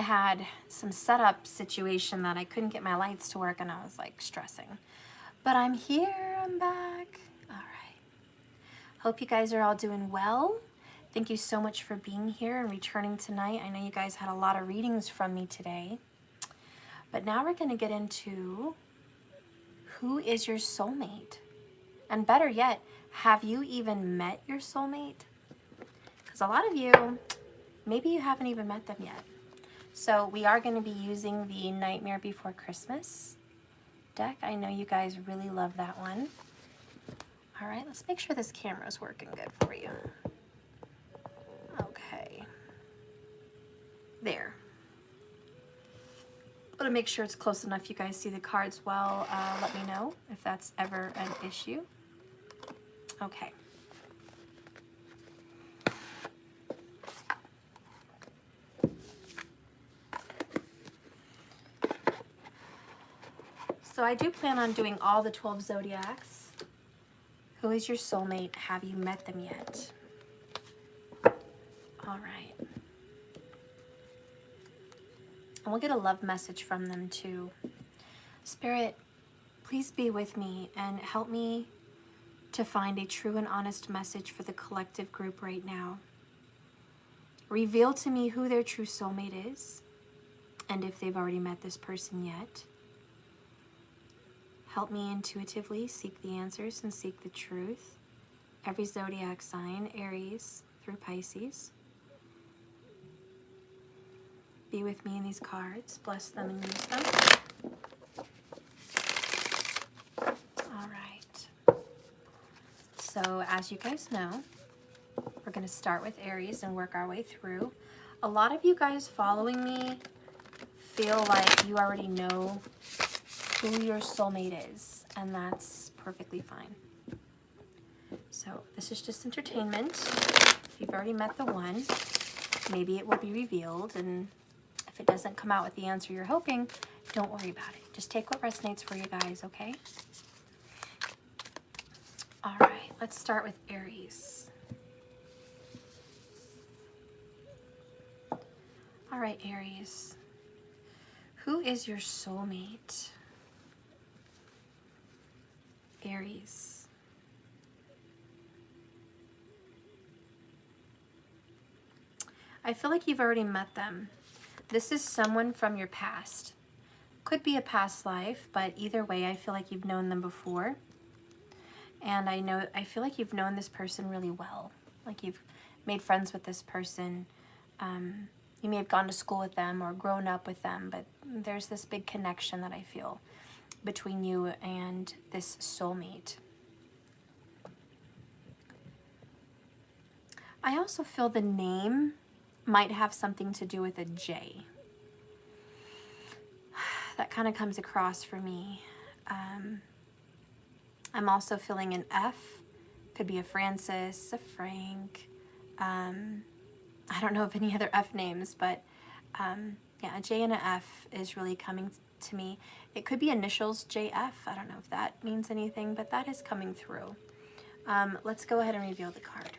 had some setup situation that I couldn't get my lights to work and I was like stressing. But I'm here, I'm back. All right. Hope you guys are all doing well. Thank you so much for being here and returning tonight. I know you guys had a lot of readings from me today. But now we're going to get into who is your soulmate? And better yet, have you even met your soulmate? Because a lot of you, maybe you haven't even met them yet. So we are going to be using the Nightmare Before Christmas deck. I know you guys really love that one. All right, let's make sure this camera is working good for you. Okay. There. I'm going to make sure it's close enough you guys see the cards well. Let me know if that's ever an issue. Okay. So I do plan on doing all the 12 zodiacs. Who is your soulmate? Have you met them yet? All right. And we'll get a love message from them too. Spirit, please be with me and help me to find a true and honest message for the collective group right now. Reveal to me who their true soulmate is and if they've already met this person yet. Help me intuitively seek the answers and seek the truth. Every zodiac sign, Aries through Pisces. Be with me in these cards. Bless them and use them. All right. So as you guys know, we're going to start with Aries and work our way through. A lot of you guys following me feel like you already know who your soulmate is, and that's perfectly fine. So this is just entertainment. If you've already met the one, maybe it will be revealed, and if it doesn't come out with the answer you're hoping, don't worry about it. Just take what resonates for you guys, okay? All right, let's start with Aries. All right, Aries. Who is your soulmate? Aries. I feel like you've already met them. This is someone from your past. Could be a past life, but either way, I feel like you've known them before. And I feel like you've known this person really well. Like you've made friends with this person. You may have gone to school with them or grown up with them, but there's this big connection that I feel between you and this soulmate. I also feel the name might have something to do with a J. That kind of comes across for me. I'm also feeling an F. Could be a Francis, a Frank. I don't know of any other F names, but yeah, a J and a F is really coming to me. It could be initials JF. I don't know if that means anything, but that is coming through. Let's go ahead and reveal the card.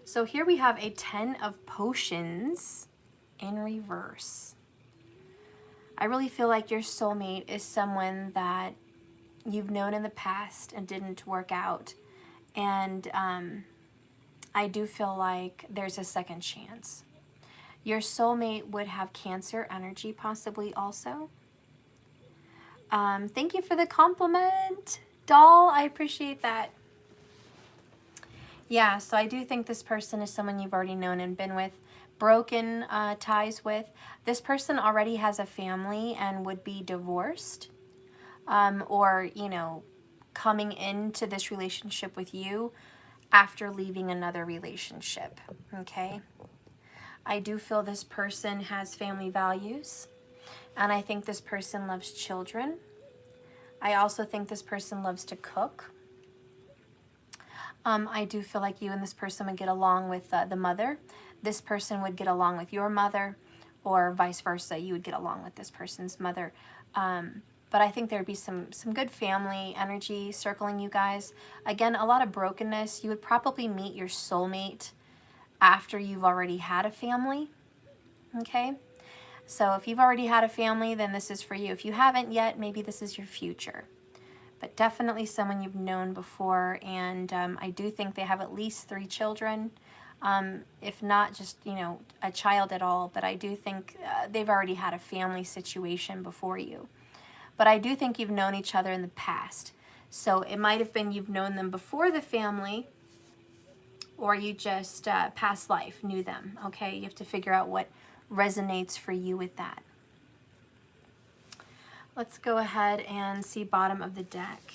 So here we have a 10 of Potions in reverse. I really feel like your soulmate is someone that you've known in the past and didn't work out. And I do feel like there's a second chance. Your soulmate would have Cancer energy possibly also. Thank you for the compliment, doll. I appreciate that. Yeah, so I do think this person is someone you've already known and been with, broken ties with. This person already has a family and would be divorced, or, you know, coming into this relationship with you after leaving another relationship, okay? I do feel this person has family values, and I think this person loves children. I also think this person loves to cook. I do feel like you and this person would get along with the mother. This person would get along with your mother, or vice versa. You would get along with this person's mother. But I think there'd be some good family energy circling you guys. Again, a lot of brokenness. You would probably meet your soulmate after you've already had a family. Okay? So if you've already had a family, then this is for you. If you haven't yet, maybe this is your future. But definitely someone you've known before, and I do think they have at least 3 children, if not just, you know, a child at all. But I do think they've already had a family situation before you. But I do think you've known each other in the past. So it might have been you've known them before the family, or you just past life knew them, okay? You have to figure out what resonates for you with that. Let's go ahead and see bottom of the deck.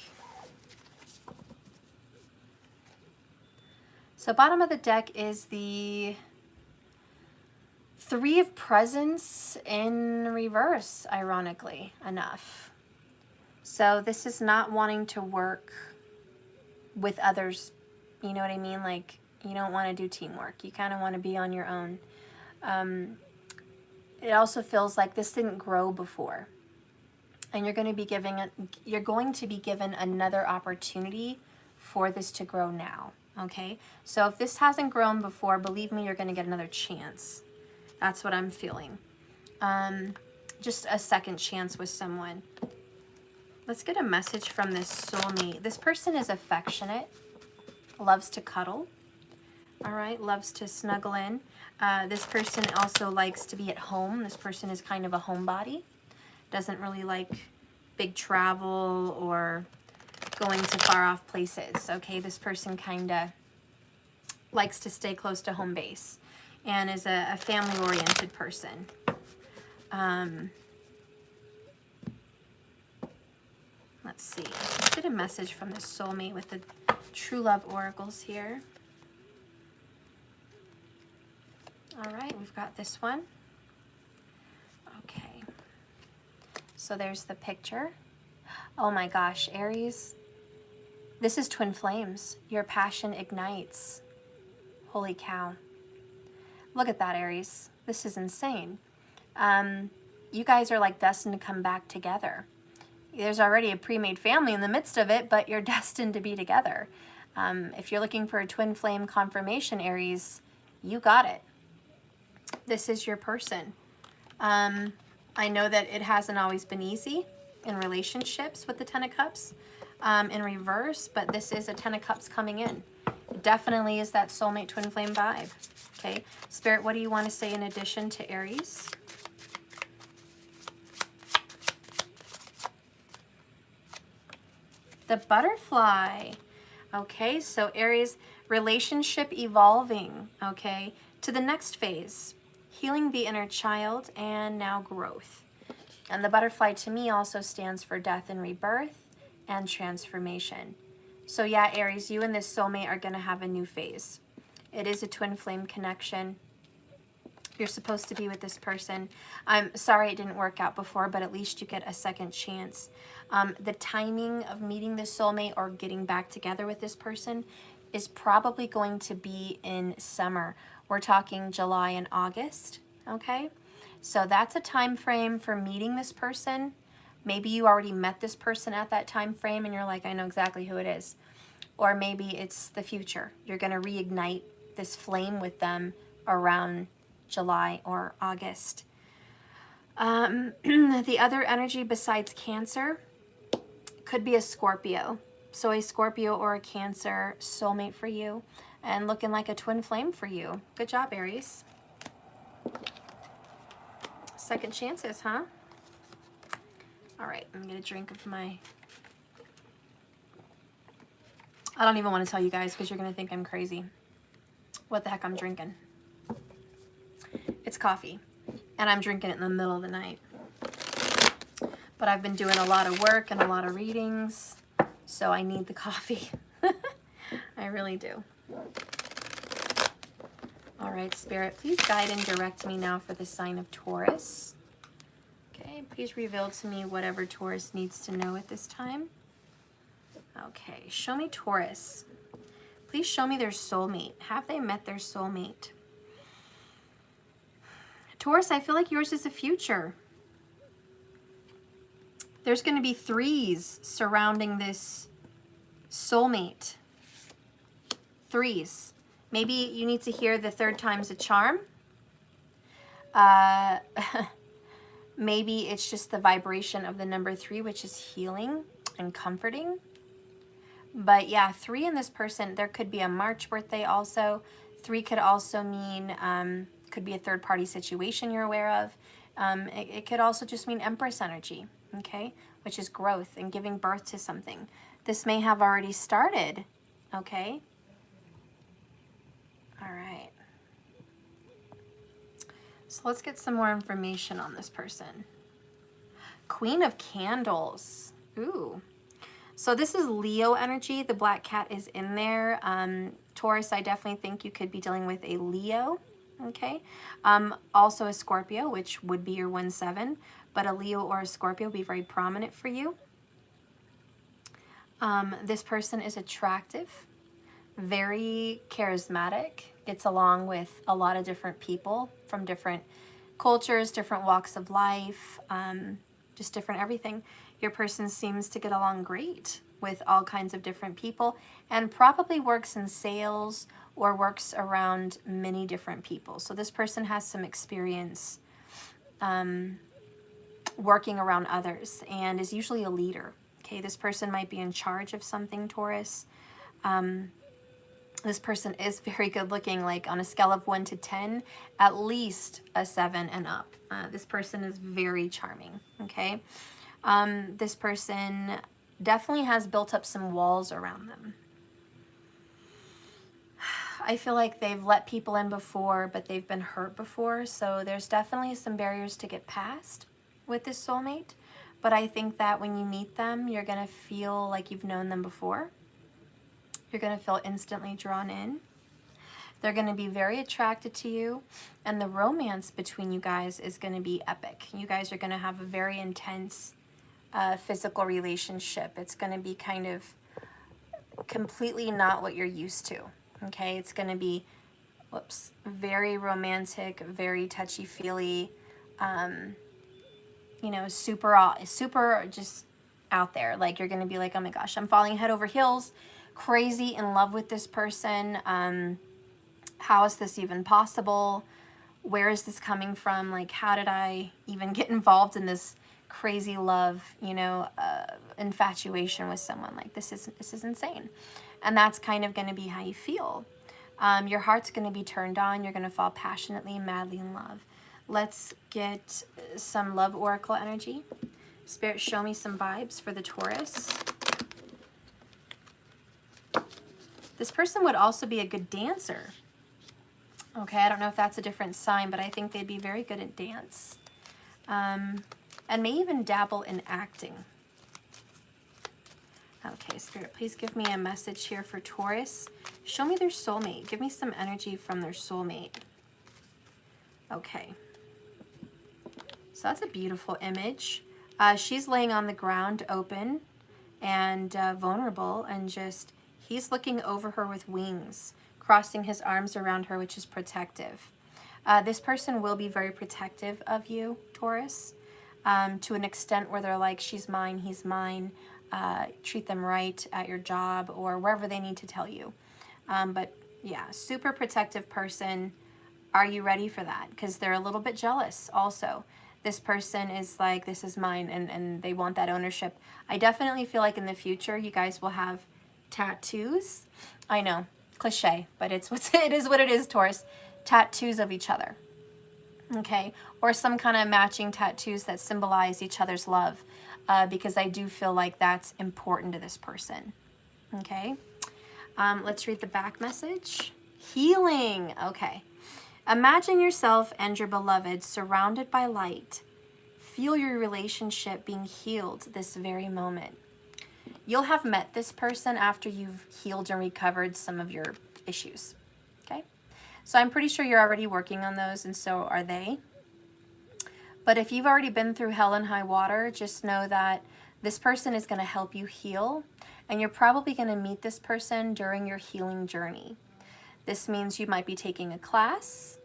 So bottom of the deck is the 3 of Presents in reverse, ironically enough. So this is not wanting to work with others. You know what I mean? Like, you don't want to do teamwork. You kind of want to be on your own. It also feels like this didn't grow before. And you're going to be given another opportunity for this to grow now. Okay? So if this hasn't grown before, believe me, you're going to get another chance. That's what I'm feeling. Just a second chance with someone. Let's get a message from this soulmate. This person is affectionate, loves to cuddle, all right, loves to snuggle in. This person also likes to be at home. This person is kind of a homebody, doesn't really like big travel or going to far off places, okay? This person kind of likes to stay close to home base and is a family-oriented person. Let's see. Let's get a message from the soulmate with the true love oracles here. All right, we've got this one. Okay. So there's the picture. Oh my gosh, Aries. This is twin flames. Your passion ignites. Holy cow. Look at that, Aries. This is insane. You guys are like destined to come back together. There's already a pre-made family in the midst of it, but you're destined to be together. If you're looking for a twin flame confirmation, Aries, you got it. This is your person. I know that it hasn't always been easy in relationships with the Ten of Cups in reverse, but this is a Ten of Cups coming in. It definitely is that soulmate twin flame vibe. Okay, Spirit, what do you want to say in addition to Aries? The butterfly. Okay, so Aries, relationship evolving, okay, to the next phase. Healing the inner child and now growth. And the butterfly to me also stands for death and rebirth and transformation. So yeah, Aries, you and this soulmate are going to have a new phase. It is a twin flame connection. You're supposed to be with this person. I'm sorry it didn't work out before, but at least you get a second chance. The timing of meeting this soulmate or getting back together with this person is probably going to be in summer. We're talking July and August, okay? So that's a time frame for meeting this person. Maybe you already met this person at that time frame and you're like, I know exactly who it is. Or maybe it's the future. You're going to reignite this flame with them around July or August. The other energy besides Cancer could be a Scorpio. So a Scorpio or a Cancer soulmate for you and looking like a twin flame for you. Good job, Aries. Second chances, huh? All right, I'm going to drink of my... I don't even want to tell you guys because you're going to think I'm crazy. What the heck I'm drinking? It's coffee, and I'm drinking it in the middle of the night. But I've been doing a lot of work and a lot of readings, so I need the coffee. I really do. All right, Spirit, please guide and direct me now for the sign of Taurus. Okay, please reveal to me whatever Taurus needs to know at this time. Okay, show me Taurus. Please show me their soulmate. Have they met their soulmate? Taurus, I feel like yours is the future. There's going to be 3s surrounding this soulmate. 3s. Maybe you need to hear the 3rd time's a charm. Maybe it's just the vibration of the number 3, which is healing and comforting. But yeah, 3 in this person, there could be a March birthday also. 3 could also mean, could be a third party situation you're aware of. It could also just mean Empress energy, okay? Which is growth and giving birth to something. This may have already started, okay? All right. So let's get some more information on this person. Queen of Candles. Ooh. So this is Leo energy. The black cat is in there. Taurus, I definitely think you could be dealing with a Leo. Okay. Also a Scorpio, which would be your 1-7. But a Leo or a Scorpio would be very prominent for you. This person is attractive, very charismatic, gets along with a lot of different people from different cultures, different walks of life, just different everything. Your person seems to get along great with all kinds of different people and probably works in sales or works around many different people. So this person has some experience working around others and is usually a leader. Okay, this person might be in charge of something, Taurus. This person is very good looking, like on a scale of 1 to 10, at least a 7 and up. This person is very charming, okay? This person definitely has built up some walls around them. I feel like they've let people in before, but they've been hurt before, so there's definitely some barriers to get past with this soulmate. But I think that when you meet them, you're going to feel like you've known them before. You're going to feel instantly drawn in. They're going to be very attracted to you, and the romance between you guys is going to be epic. You guys are going to have a very intense physical relationship. It's going to be kind of completely not what you're used to, okay? It's going to be, very romantic, very touchy-feely, you know, super just out there. Like, you're going to be like, oh my gosh, I'm falling head over heels, crazy in love with this person. How is this even possible? Where is this coming from? Like, how did I even get involved in this crazy love, you know, infatuation with someone? Like, this is insane. And that's kind of going to be how you feel. Your heart's going to be turned on. You're going to fall passionately, madly in love. Let's get some love oracle energy. Spirit, show me some vibes for the Taurus. This person would also be a good dancer. Okay, I don't know if that's a different sign, but I think they'd be very good at dance. And may even dabble in acting. Okay, Spirit, please give me a message here for Taurus. Show me their soulmate. Give me some energy from their soulmate. Okay. So that's a beautiful image. She's laying on the ground open and vulnerable, and just, he's looking over her with wings, crossing his arms around her, which is protective. This person will be very protective of you, Taurus, to an extent where they're like, she's mine, he's mine. Treat them right at your job or wherever they need to tell you. But yeah, super protective person. Are you ready for that? Because they're a little bit jealous also. This person is like, this is mine, and they want that ownership. I definitely feel like in the future you guys will have tattoos. I know, cliche, but it is what it is, Taurus. Tattoos of each other. Okay? Or some kind of matching tattoos that symbolize each other's love. Because I do feel like that's important to this person. Okay? Let's read the back message. Healing. Okay. Imagine yourself and your beloved surrounded by light. Feel your relationship being healed this very moment. You'll have met this person after you've healed and recovered some of your issues. Okay? So I'm pretty sure you're already working on those, and so are they. But if you've already been through hell and high water, just know that this person is going to help you heal, and you're probably going to meet this person during your healing journey. This means you might be taking a class,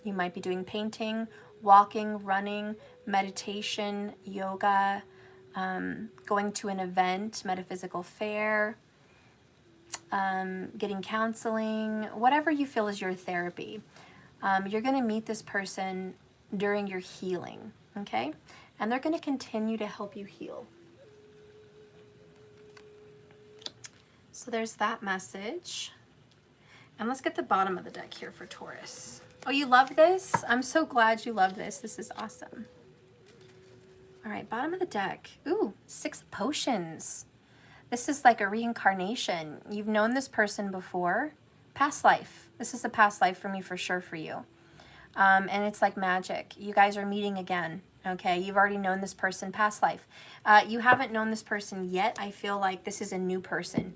you might be doing painting, walking, running, meditation, yoga, going to an event, metaphysical fair, getting counseling, whatever you feel is your therapy. You're going to meet this person during your healing, okay? And they're going to continue to help you heal. So there's that message. And let's get the bottom of the deck here for Taurus. Oh, you love this? I'm so glad you love this. This is awesome. All right, bottom of the deck. Ooh, 6 of Potions. This is like a reincarnation. You've known this person before. Past life. This is a past life for me for sure for you. And it's like magic. You guys are meeting again, okay? You've already known this person past life. You haven't known this person yet. I feel like this is a new person.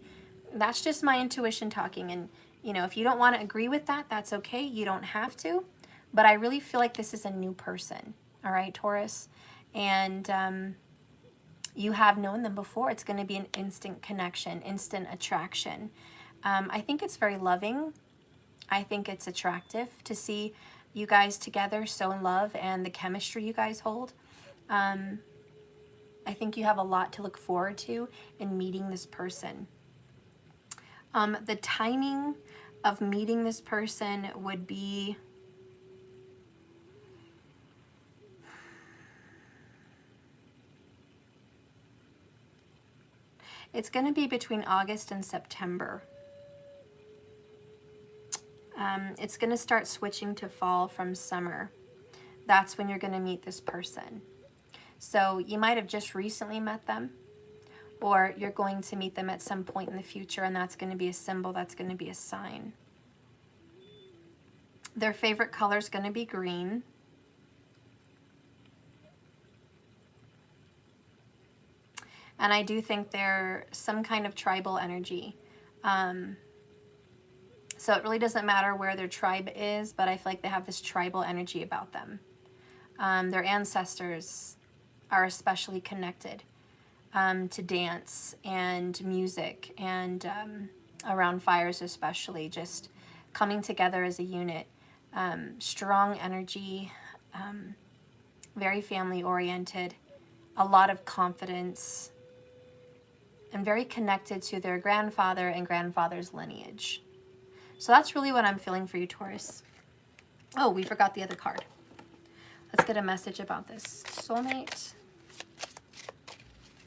That's just my intuition talking. And, you know, if you don't want to agree with that, that's okay. You don't have to. But I really feel like this is a new person, all right, Taurus? And you have known them before. It's going to be an instant connection, instant attraction. I think it's very loving. I think it's attractive to see you guys together, so in love, and the chemistry you guys hold. I think you have a lot to look forward to in meeting this person. The timing of meeting this person would be it's going to be between August and September. It's going to start switching to fall from summer. That's when you're going to meet this person. So you might have just recently met them, or you're going to meet them at some point in the future, and that's going to be a symbol, that's going to be a sign. Their favorite color is going to be green. And I do think they're some kind of tribal energy. So it really doesn't matter where their tribe is, but I feel like they have this tribal energy about them. Their ancestors are especially connected to dance and music and around fires especially, just coming together as a unit. Strong energy, very family-oriented, a lot of confidence, and very connected to their grandfather and grandfather's lineage. So that's really what I'm feeling for you, Taurus. Oh, we forgot the other card. Let's get a message about this. Soulmate.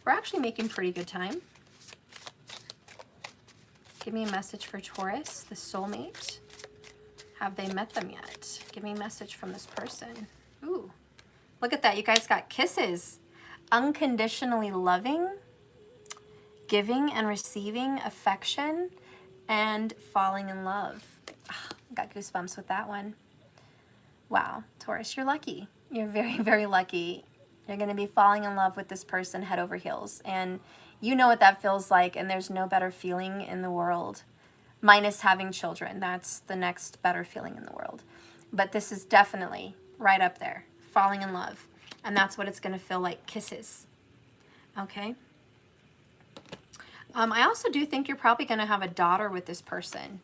We're actually making pretty good time. Give me a message for Taurus, the soulmate. Have they met them yet? Give me a message from this person. Ooh, look at that. You guys got kisses. Unconditionally loving, giving and receiving affection, and falling in love. Oh, got goosebumps with that one. Wow, Taurus, you're lucky. You're very, very lucky. You're going to be falling in love with this person head over heels. And you know what that feels like, and there's no better feeling in the world. Minus having children. That's the next better feeling in the world. But this is definitely right up there. Falling in love. And that's what it's going to feel like. Kisses. Okay? I also do think you're probably going to have a daughter with this person.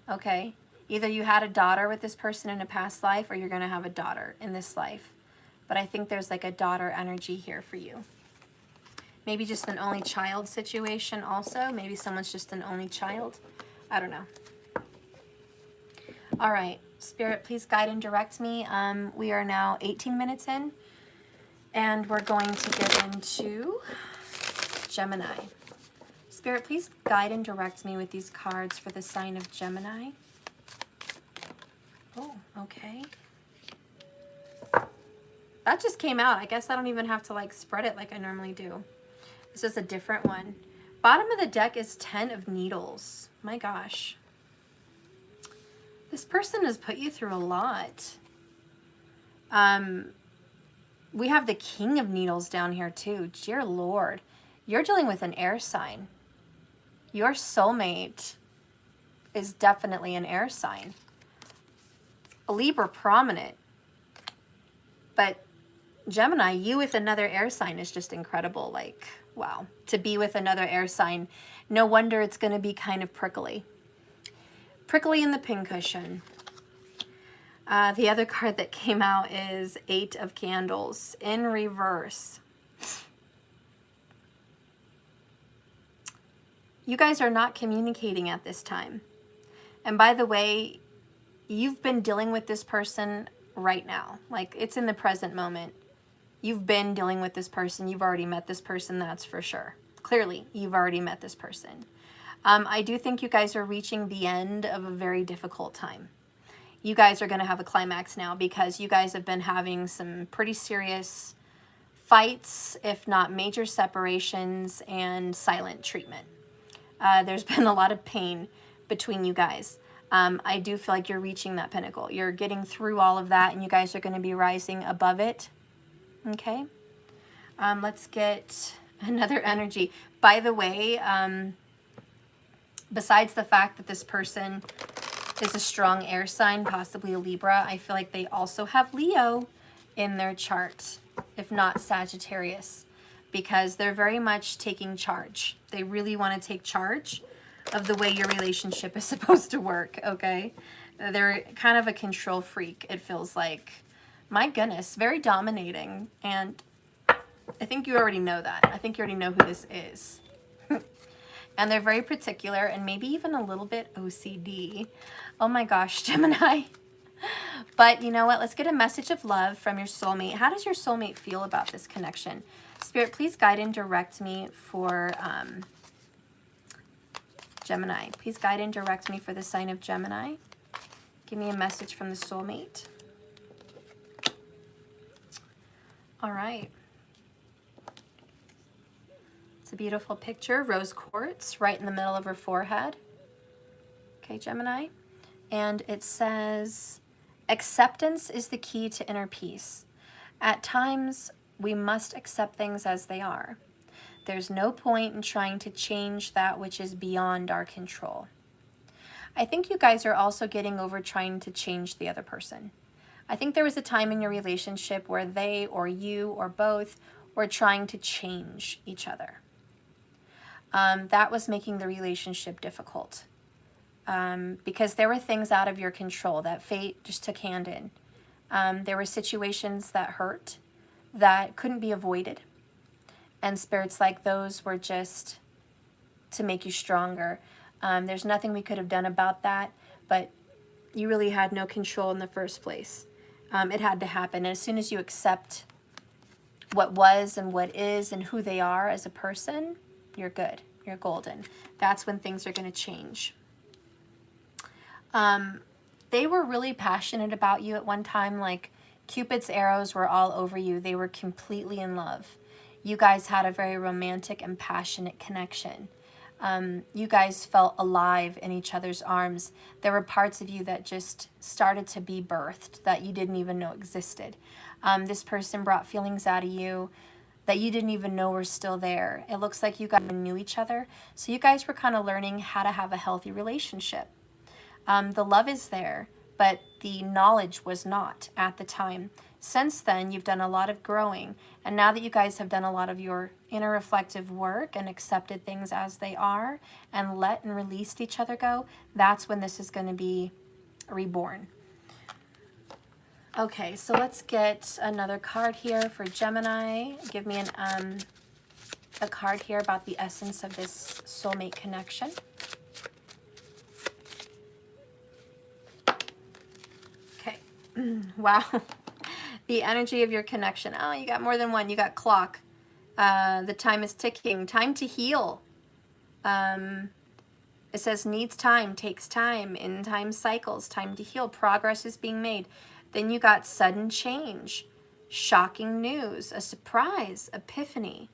Okay? Either you had a daughter with this person in a past life, or you're going to have a daughter in this life. But I think there's like a daughter energy here for you. Maybe just an only child situation also. Maybe someone's just an only child. I don't know. All right. Spirit, please guide and direct me. We are now 18 minutes in. And we're going to get into Gemini. Spirit, please guide and direct me with these cards for the sign of Gemini. Oh, okay. That just came out. I guess I don't even have to like spread it like I normally do. This is a different one. Bottom of the deck is 10 of Needles. My gosh. This person has put you through a lot. We have the King of Needles down here too. Dear Lord. You're dealing with an air sign. Your soulmate is definitely an air sign. A Libra prominent. But Gemini, you with another air sign is just incredible. Like, wow. To be with another air sign. No wonder it's going to be kind of prickly. Prickly in the pincushion. The other card that came out is 8 of Candles in reverse. You guys are not communicating at this time. And by the way, you've been dealing with this person right now. Like, it's in the present moment. You've been dealing with this person. You've already met this person, that's for sure. Clearly, you've already met this person. I do think you guys are reaching the end of a very difficult time. You guys are going to have a climax now because you guys have been having some pretty serious fights, if not major separations and silent treatment. There's been a lot of pain between you guys. I do feel like you're reaching that pinnacle. You're getting through all of that and you guys are going to be rising above it. Okay. Let's get another energy. By the way, besides the fact that this person is a strong air sign, possibly a Libra, I feel like they also have Leo in their chart, if not Sagittarius, because they're very much taking charge. They really want to take charge of the way your relationship is supposed to work, okay? They're kind of a control freak, it feels like. My goodness, very dominating, and I think you already know that. I think you already know who this is. And they're very particular and maybe even a little bit OCD. Oh my gosh, Gemini. But you know what? Let's get a message of love from your soulmate. How does your soulmate feel about this connection? Spirit, please guide and direct me for Gemini. Please guide and direct me for the sign of Gemini. Give me a message from the soulmate. All right. It's a beautiful picture. Rose quartz right in the middle of her forehead. Okay, Gemini. And it says, acceptance is the key to inner peace. At times, we must accept things as they are. There's no point in trying to change that which is beyond our control. I think you guys are also getting over trying to change the other person. I think there was a time in your relationship where they or you or both were trying to change each other. That was making the relationship difficult because there were things out of your control that fate just took hand in. There were situations that hurt that couldn't be avoided. And spirits like those were just to make you stronger. There's nothing we could have done about that, but you really had no control in the first place. It had to happen. And as soon as you accept what was and what is and who they are as a person, you're good. You're golden. That's when things are going to change. They were really passionate about you at one time. Like Cupid's arrows were all over you. They were completely in love. You guys had a very romantic and passionate connection. You guys felt alive in each other's arms. There were parts of you that just started to be birthed that you didn't even know existed. This person brought feelings out of you that you didn't even know were still there. It looks like you guys knew each other. So you guys were kind of learning how to have a healthy relationship. The love is there, but the knowledge was not at the time. Since then, you've done a lot of growing. And now that you guys have done a lot of your inner reflective work and accepted things as they are and let and released each other go, that's when this is going to be reborn. Okay, so let's get another card here for Gemini. Give me a card here about the essence of this soulmate connection. Okay, wow. The energy of your connection. Oh, you got more than one. You got clock. The time is ticking. Time to heal. It says needs time, takes time, in time cycles, time to heal. Progress is being made. Then you got sudden change, shocking news, a surprise, epiphany,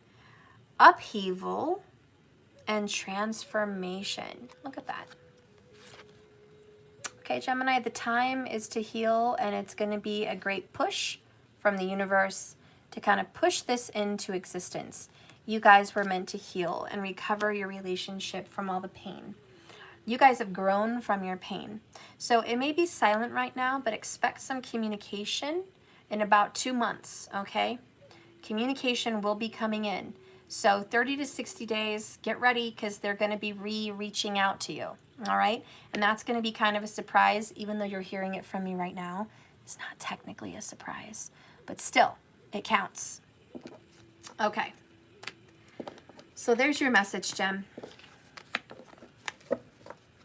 upheaval, and transformation. Look at that. Okay, Gemini, the time is to heal, and it's going to be a great push from the universe to kind of push this into existence. You guys were meant to heal and recover your relationship from all the pain. You guys have grown from your pain. So it may be silent right now, but expect some communication in about 2 months, okay? Communication will be coming in. So 30 to 60 days, get ready because they're going to be reaching out to you, all right? And that's going to be kind of a surprise, even though you're hearing it from me right now. It's not technically a surprise, but still, it counts. Okay. So there's your message, Gem.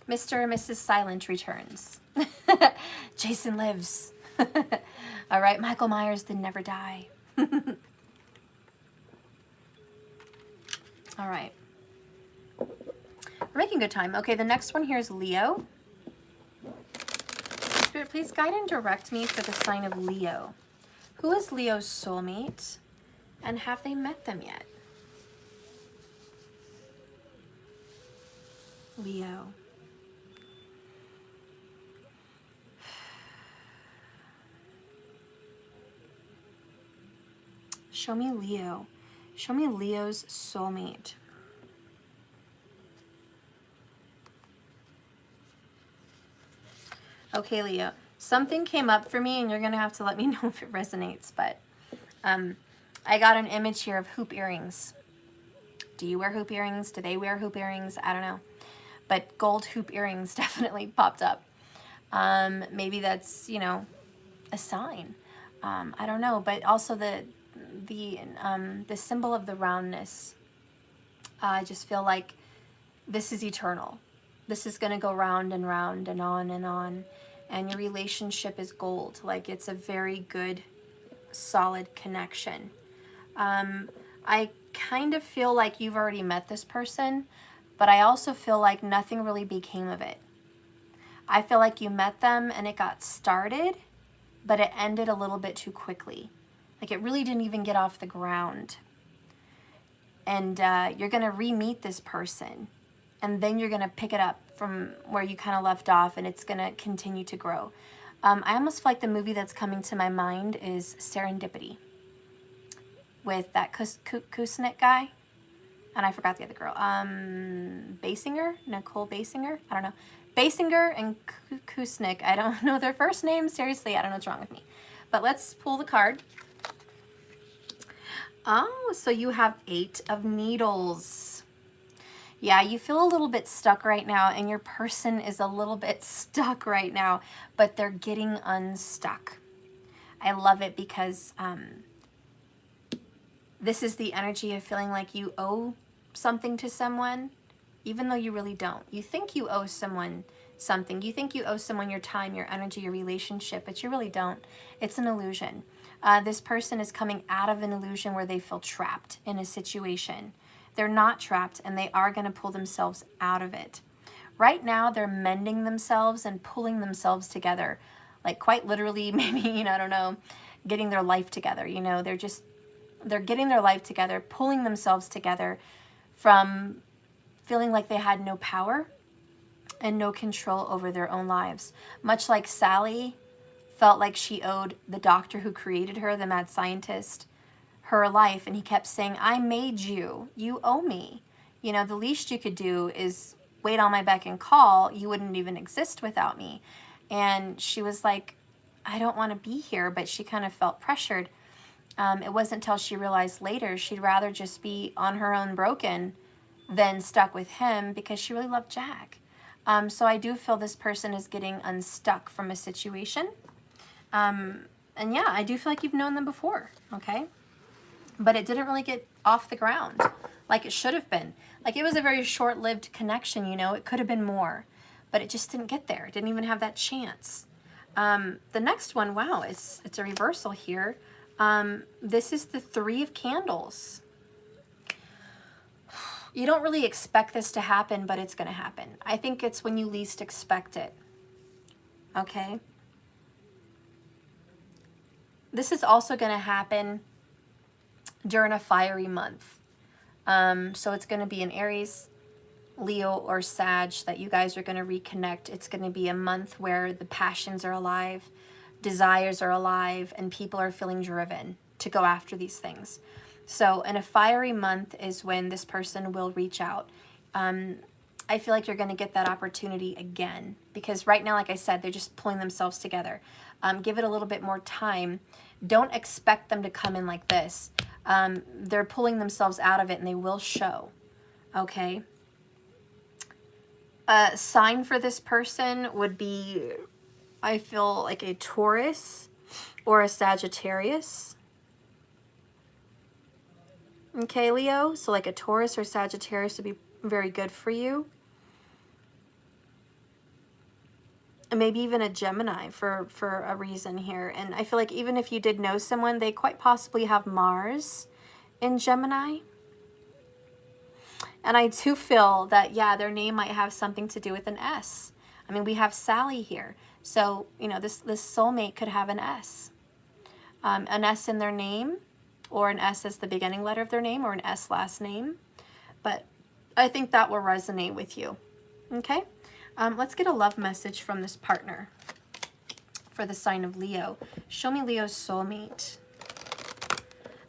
Mr. and Mrs. Silent returns. Jason lives. All right, Michael Myers did never die. All right. We're making good time. Okay, the next one here is Leo. Spirit, please guide and direct me for the sign of Leo. Who is Leo's soulmate? And have they met them yet? Leo. Show me Leo. Show me Leo's soulmate. Okay, Leo. Something came up for me, and you're going to have to let me know if it resonates, but I got an image here of hoop earrings. Do you wear hoop earrings? Do they wear hoop earrings? I don't know. But gold hoop earrings definitely popped up. Maybe that's, you know, a sign. I don't know. But also the symbol of the roundness. I just feel like this is eternal. This is going to go round and round and on and on. And your relationship is gold. Like, it's a very good, solid connection. I kind of feel like you've already met this person, but I also feel like nothing really became of it. I feel like you met them and it got started, but it ended a little bit too quickly. Like, it really didn't even get off the ground. And you're going to re-meet this person, and then you're going to pick it up from where you kind of left off, and it's going to continue to grow. I almost feel like the movie that's coming to my mind is Serendipity, with that Kusnik guy, and I forgot the other girl. Basinger? Nicole Basinger? I don't know. Basinger and Kusnik. I don't know their first names. Seriously, I don't know what's wrong with me. But let's pull the card. Oh, so you have 8 of Needles. Yeah, you feel a little bit stuck right now, and your person is a little bit stuck right now, but they're getting unstuck. I love it because this is the energy of feeling like you owe something to someone, even though you really don't. You think you owe someone something. You think you owe someone your time, your energy, your relationship, but you really don't. It's an illusion. This person is coming out of an illusion where they feel trapped in a situation. They're not trapped, and they are going to pull themselves out of it. Right now, they're mending themselves and pulling themselves together. Like, quite literally, maybe, you know, I don't know, getting their life together. You know, they're getting their life together, pulling themselves together from feeling like they had no power and no control over their own lives. Much like Sally felt like she owed the doctor who created her, the mad scientist, her life, and he kept saying, I made you, you owe me. You know, the least you could do is wait on my beck and call. You wouldn't even exist without me. And she was like, I don't want to be here, but she kind of felt pressured. It wasn't until she realized later she'd rather just be on her own broken than stuck with him, because she really loved Jack. So I do feel this person is getting unstuck from a situation. And yeah, I do feel like you've known them before, okay? But it didn't really get off the ground like it should have been. Like, it was a very short-lived connection, you know? It could have been more, but it just didn't get there. It didn't even have that chance. The next one, wow, it's a reversal here. This is the 3 of Candles. You don't really expect this to happen, but it's going to happen. I think it's when you least expect it. Okay? This is also going to happen during a fiery month. So it's going to be an Aries, Leo, or Sag that you guys are going to reconnect. It's going to be a month where the passions are alive, desires are alive, and people are feeling driven to go after these things. So in a fiery month is when this person will reach out. I feel like you're going to get that opportunity again, because right now, like I said, they're just pulling themselves together. Give it a little bit more time. Don't expect them to come in like this. They're pulling themselves out of it, and they will show. Okay? A sign for this person would be, I feel like, a Taurus or a Sagittarius. Okay, Leo? So like a Taurus or Sagittarius would be very good for you. maybe even a Gemini for a reason here. And I feel like even if you did know someone, they quite possibly have Mars in Gemini. And I do feel that, yeah, their name might have something to do with an S. I mean, we have Sally here. So, you know, this soulmate could have an S. An S in their name, or an S as the beginning letter of their name, or an S last name. But I think that will resonate with you. Okay? Let's get a love message from this partner for the sign of Leo. Show me Leo's soulmate.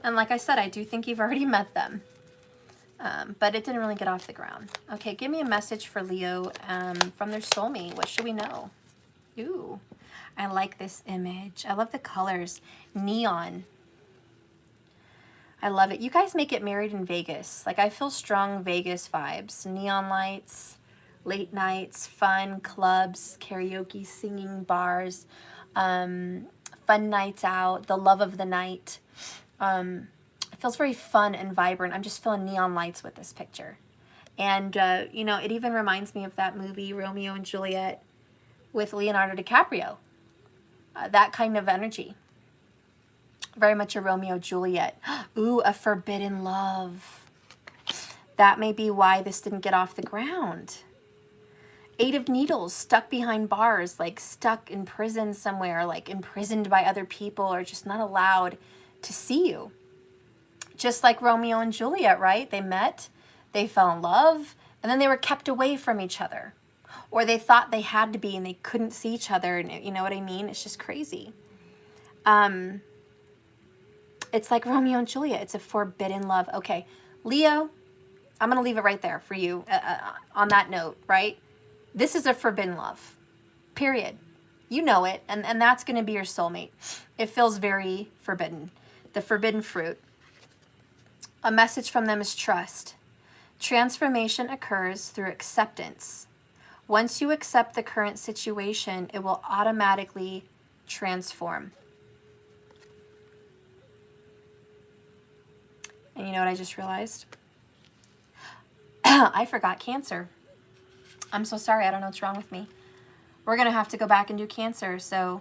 And like I said, I do think you've already met them. But it didn't really get off the ground. Okay, give me a message for Leo from their soulmate. What should we know? Ooh, I like this image. I love the colors. Neon. I love it. You guys make it married in Vegas. Like, I feel strong Vegas vibes. Neon lights, late nights, fun, clubs, karaoke, singing, bars, fun nights out, the love of the night. It feels very fun and vibrant. I'm just feeling neon lights with this picture. And, you know, it even reminds me of that movie, Romeo and Juliet, with Leonardo DiCaprio. That kind of energy. Very much a Romeo Juliet. Ooh, a forbidden love. That may be why this didn't get off the ground. 8 of Needles, stuck behind bars, like stuck in prison somewhere, like imprisoned by other people, or just not allowed to see you. Just like Romeo and Juliet, right? They met, they fell in love, and then they were kept away from each other. Or they thought they had to be and they couldn't see each other. And you know what I mean? It's just crazy. It's like Romeo and Juliet. It's a forbidden love. Okay, Leo, I'm going to leave it right there for you on that note, right? This is a forbidden love, period. You know it, and that's going to be your soulmate. It feels very forbidden. The forbidden fruit. A message from them is trust. Transformation occurs through acceptance. Once you accept the current situation, it will automatically transform. And you know what I just realized? I forgot Cancer. I'm so sorry. I don't know what's wrong with me. We're going to have to go back and do Cancer. So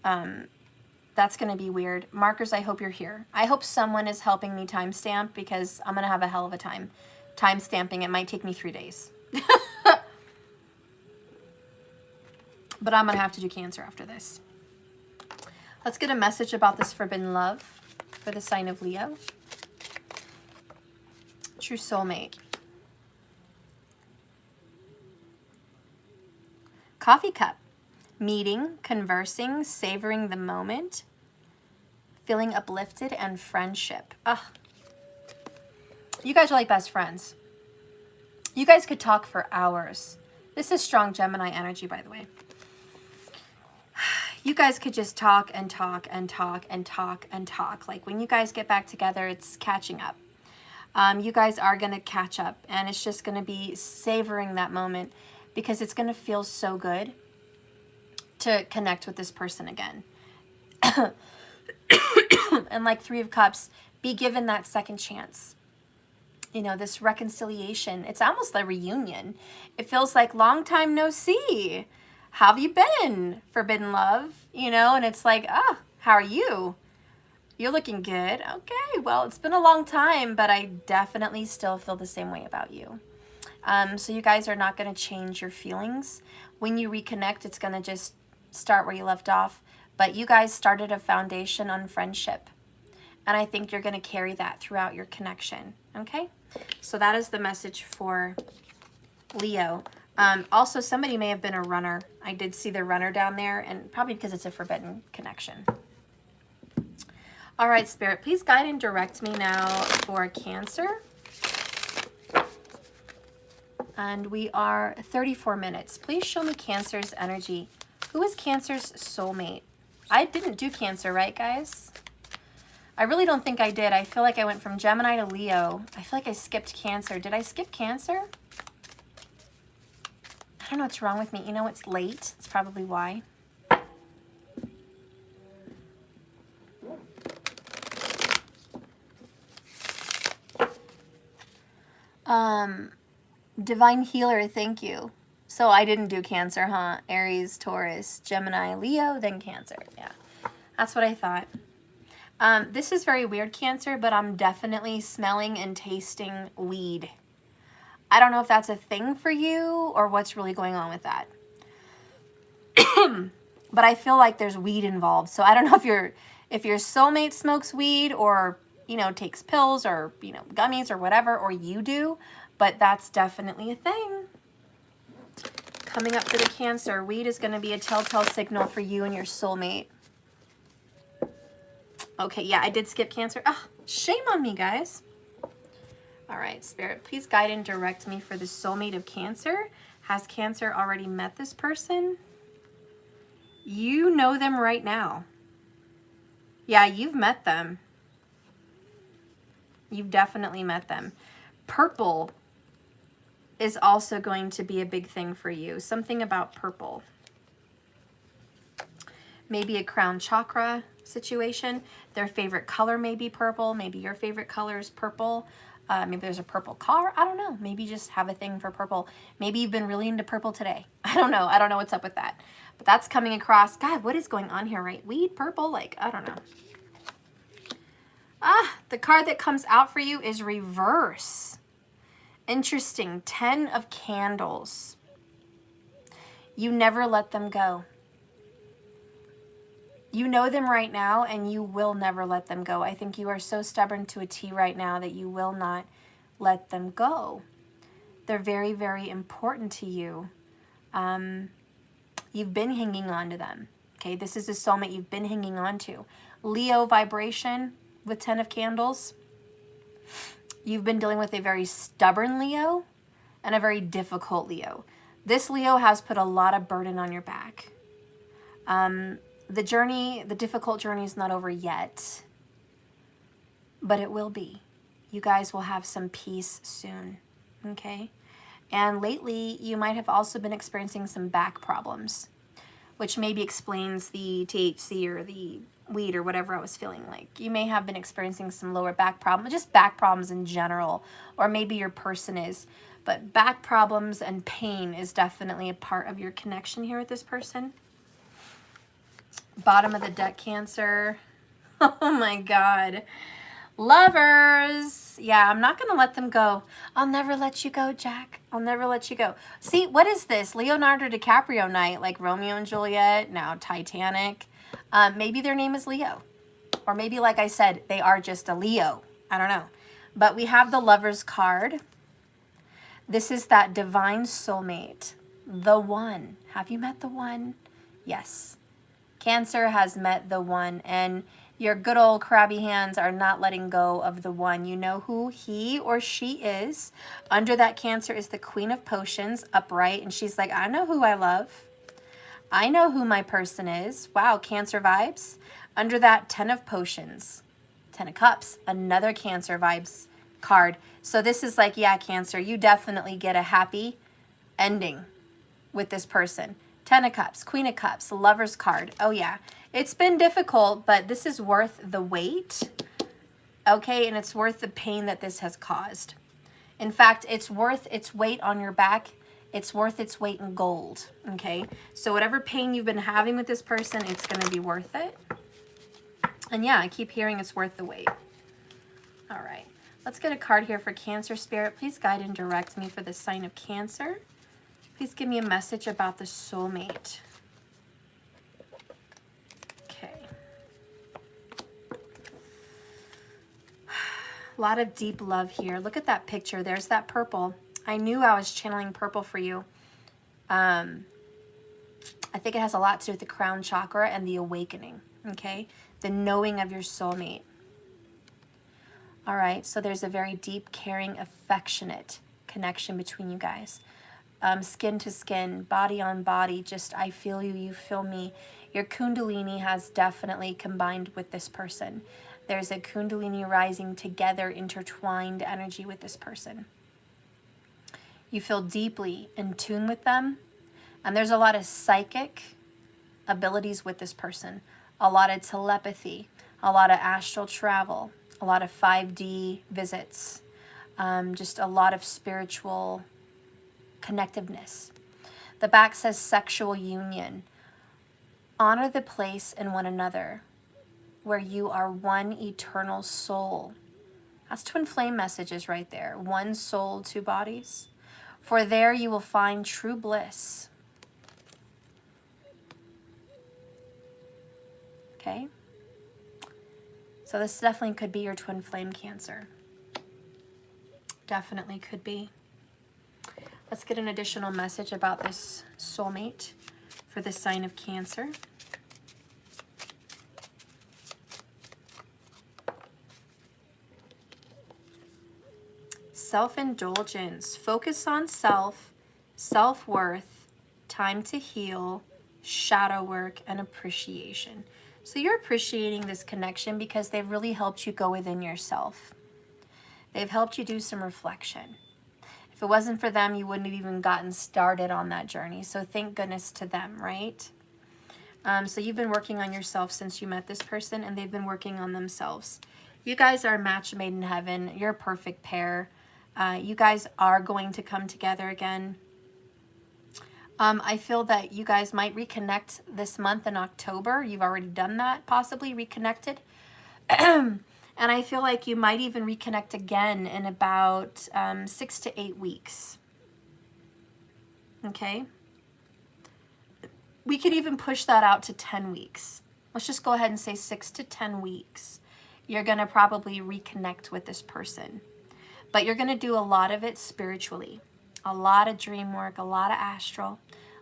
that's going to be weird. Markers, I hope you're here. I hope someone is helping me timestamp, because I'm going to have a hell of a time timestamping. It might take me 3 days. But I'm going to have to do Cancer after this. Let's get a message about this forbidden love for the sign of Leo. True soulmate. Coffee cup. Meeting, conversing, savoring the moment, feeling uplifted, and friendship. Ugh. You guys are like best friends. You guys could talk for hours. This is strong Gemini energy, by the way. You guys could just talk and talk and talk and talk and talk. Like, when you guys get back together, it's catching up. You guys are going to catch up, and it's just going to be savoring that moment, because it's going to feel so good to connect with this person again. And like 3 of Cups, be given that second chance. You know, this reconciliation, it's almost a reunion. It feels like long time no see. How have you been, forbidden love? You know, and it's like, oh, how are you? You're looking good. Okay, well, it's been a long time, but I definitely still feel the same way about you. So you guys are not going to change your feelings. When you reconnect, it's going to just start where you left off. But you guys started a foundation on friendship. And I think you're going to carry that throughout your connection. Okay? So that is the message for Leo. Also, somebody may have been a runner. I did see the runner down there, and probably because it's a forbidden connection. All right, Spirit, please guide and direct me now for Cancer. And we are 34 minutes. Please show me Cancer's energy. Who is Cancer's soulmate? I didn't do Cancer, right, guys? I really don't think I did. I feel like I went from Gemini to Leo. I feel like I skipped Cancer. Did I skip Cancer? I don't know what's wrong with me. You know, it's late. It's probably why. Divine Healer, thank you. So I didn't do Cancer, huh? Aries, Taurus, Gemini, Leo, then Cancer. Yeah, that's what I thought. This is very weird, Cancer, but I'm definitely smelling and tasting weed. I don't know if that's a thing for you or what's really going on with that. But I feel like there's weed involved. So I don't know if your soulmate smokes weed or, you know, takes pills or, you know, gummies or whatever, or you do, but that's definitely a thing. Coming up for the Cancer, weed is going to be a telltale signal for you and your soulmate. Okay, yeah, I did skip Cancer. Oh, shame on me, guys. All right, Spirit, please guide and direct me for the soulmate of Cancer. Has Cancer already met this person? You know them right now. Yeah, you've met them. You've definitely met them. Purple is also going to be a big thing for you. Something about purple. Maybe a crown chakra situation. Their favorite color may be purple. Maybe your favorite color is purple. Maybe there's a purple car. I don't know. Maybe just have a thing for purple. Maybe you've been really into purple today. I don't know. I don't know what's up with that. But that's coming across. God, what is going on here, right? Weed, purple, like, I don't know. The card that comes out for you is reverse. Interesting. 10 of Candles. You never let them go. You know them right now and you will never let them go. I think you are so stubborn to a T right now that you will not let them go. They're very, very important to you. You've been hanging on to them. Okay, this is a soulmate you've been hanging on to. Leo vibration with 10 of Candles. You've been dealing with a very stubborn Leo and a very difficult Leo. This Leo has put a lot of burden on your back. The difficult journey is not over yet, but it will be. You guys will have some peace soon, okay? And lately, you might have also been experiencing some back problems, which maybe explains the THC or the weed or whatever I was feeling like. You may have been experiencing some lower back problems, just back problems in general, or maybe your person is. But back problems and pain is definitely a part of your connection here with this person. Bottom of the deck, Cancer. Oh my God. Lovers. Yeah, I'm not going to let them go. I'll never let you go, Jack. I'll never let you go. See, what is this? Leonardo DiCaprio night, like Romeo and Juliet, now Titanic. Maybe their name is Leo. Or maybe, like I said, they are just a Leo. I don't know. But we have the Lovers card. This is that divine soulmate. The one. Have you met the one? Yes. Cancer has met the one, and your good old crabby hands are not letting go of the one. You know who he or she is. Under that Cancer is the Queen of Potions, upright, and she's like, I know who I love. I know who my person is. Wow, Cancer vibes. Under that, 10 of Potions, 10 of Cups, another Cancer vibes card. So this is like, yeah, Cancer, you definitely get a happy ending with this person. 10 of Cups, Queen of Cups, Lover's card. Oh yeah, it's been difficult, but this is worth the wait. Okay, and it's worth the pain that this has caused. In fact, it's worth its weight on your back. It's worth its weight in gold. Okay, so whatever pain you've been having with this person, it's going to be worth it. And yeah, I keep hearing it's worth the wait. All right, let's get a card here for Cancer Spirit. Please guide and direct me for the sign of Cancer. Please give me a message about the soulmate. Okay. A lot of deep love here. Look at that picture. There's that purple. I knew I was channeling purple for you. I think it has a lot to do with the crown chakra and the awakening. Okay? The knowing of your soulmate. All right. So there's a very deep, caring, affectionate connection between you guys. Skin to skin, body on body, just I feel you, you feel me. Your Kundalini has definitely combined with this person. There's a Kundalini rising together, intertwined energy with this person. You feel deeply in tune with them, and there's a lot of psychic abilities with this person. A lot of telepathy, a lot of astral travel, a lot of 5D visits, just a lot of spiritual connectiveness. The back says sexual union. Honor the place in one another where you are one eternal soul. That's twin flame messages right there. One soul, two bodies. For there you will find true bliss. Okay? So this definitely could be your twin flame, Cancer. Definitely could be. Let's get an additional message about this soulmate for the sign of Cancer. Self-indulgence. Focus on self, self-worth, time to heal, shadow work, and appreciation. So you're appreciating this connection because they've really helped you go within yourself. They've helped you do some reflection. If it wasn't for them, you wouldn't have even gotten started on that journey. So thank goodness to them, right? So you've been working on yourself since you met this person, and they've been working on themselves. You guys are a match made in heaven. You're a perfect pair. You guys are going to come together again. I feel that you guys might reconnect this month in October. You've already done that, possibly reconnected. And I feel like you might even reconnect again in about 6 to 8 weeks. Okay? We could even push that out to 10 weeks. Let's just go ahead and say 6 to 10 weeks. You're going to probably reconnect with this person. But you're going to do a lot of it spiritually. A lot of dream work, a lot of astral,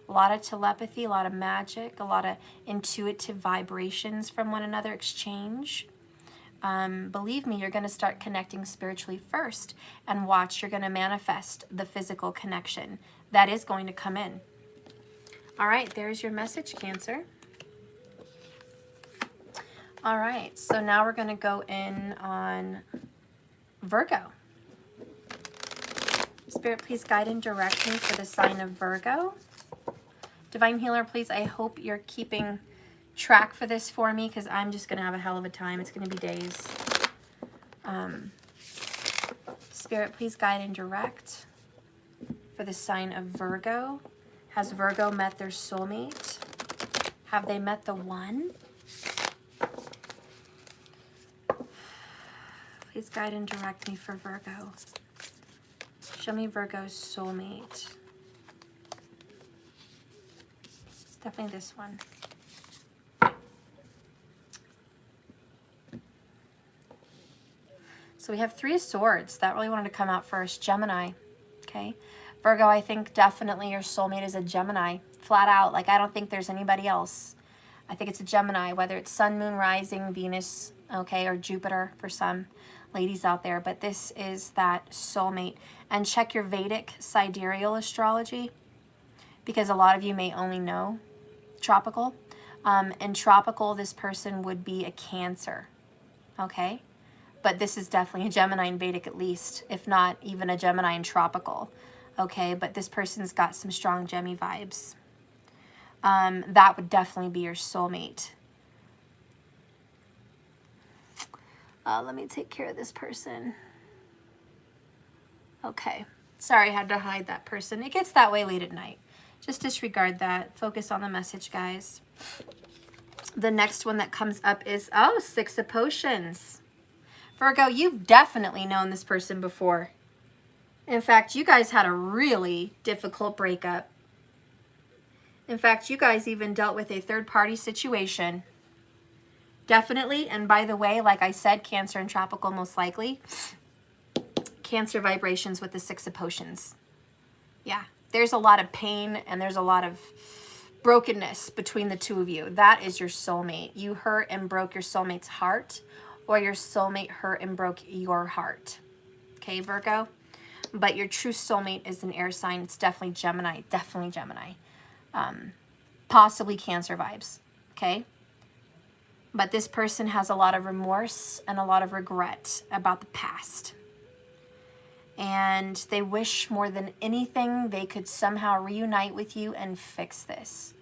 a lot of telepathy, a lot of magic, a lot of intuitive vibrations from one another exchange. Believe me, you're going to start connecting spiritually first, and watch, you're going to manifest the physical connection that is going to come in. All right, there's your message, Cancer. All right, so now we're going to go in on Virgo. Spirit, please guide and direct me for the sign of Virgo. Divine Healer, please, I hope you're keeping track for this for me, because I'm just going to have a hell of a time. It's going to be days. Spirit, please guide and direct for the sign of Virgo. Has Virgo met their soulmate? Have they met the one? Please guide and direct me for Virgo. Show me Virgo's soulmate. It's definitely this one. So we have 3 of Swords. That really wanted to come out first. Gemini. Okay. Virgo, I think definitely your soulmate is a Gemini. Flat out. Like, I don't think there's anybody else. I think it's a Gemini, whether it's Sun, Moon, Rising, Venus, okay, or Jupiter for some ladies out there. But this is that soulmate. And check your Vedic sidereal astrology, because a lot of you may only know tropical. In tropical, this person would be a Cancer, okay? But this is definitely a Gemini in Vedic at least, if not even a Gemini in tropical, okay? But this person's got some strong Gemmy vibes. That would definitely be your soulmate. Let me take care of this person. Okay. Sorry, I had to hide that person. It gets that way late at night. Just disregard that. Focus on the message, guys. The next one that comes up is, oh, 6 of Potions. Virgo, you've definitely known this person before. In fact, you guys had a really difficult breakup. In fact, you guys even dealt with a third-party situation. Definitely, and by the way, like I said, Cancer and tropical most likely. Cancer vibrations with the 6 of Potions. Yeah, there's a lot of pain and there's a lot of brokenness between the two of you. That is your soulmate. You hurt and broke your soulmate's heart, or your soulmate hurt and broke your heart. Okay, Virgo? But your true soulmate is an air sign. It's definitely Gemini. Definitely Gemini. Possibly Cancer vibes. Okay? But this person has a lot of remorse and a lot of regret about the past. And they wish more than anything they could somehow reunite with you and fix this.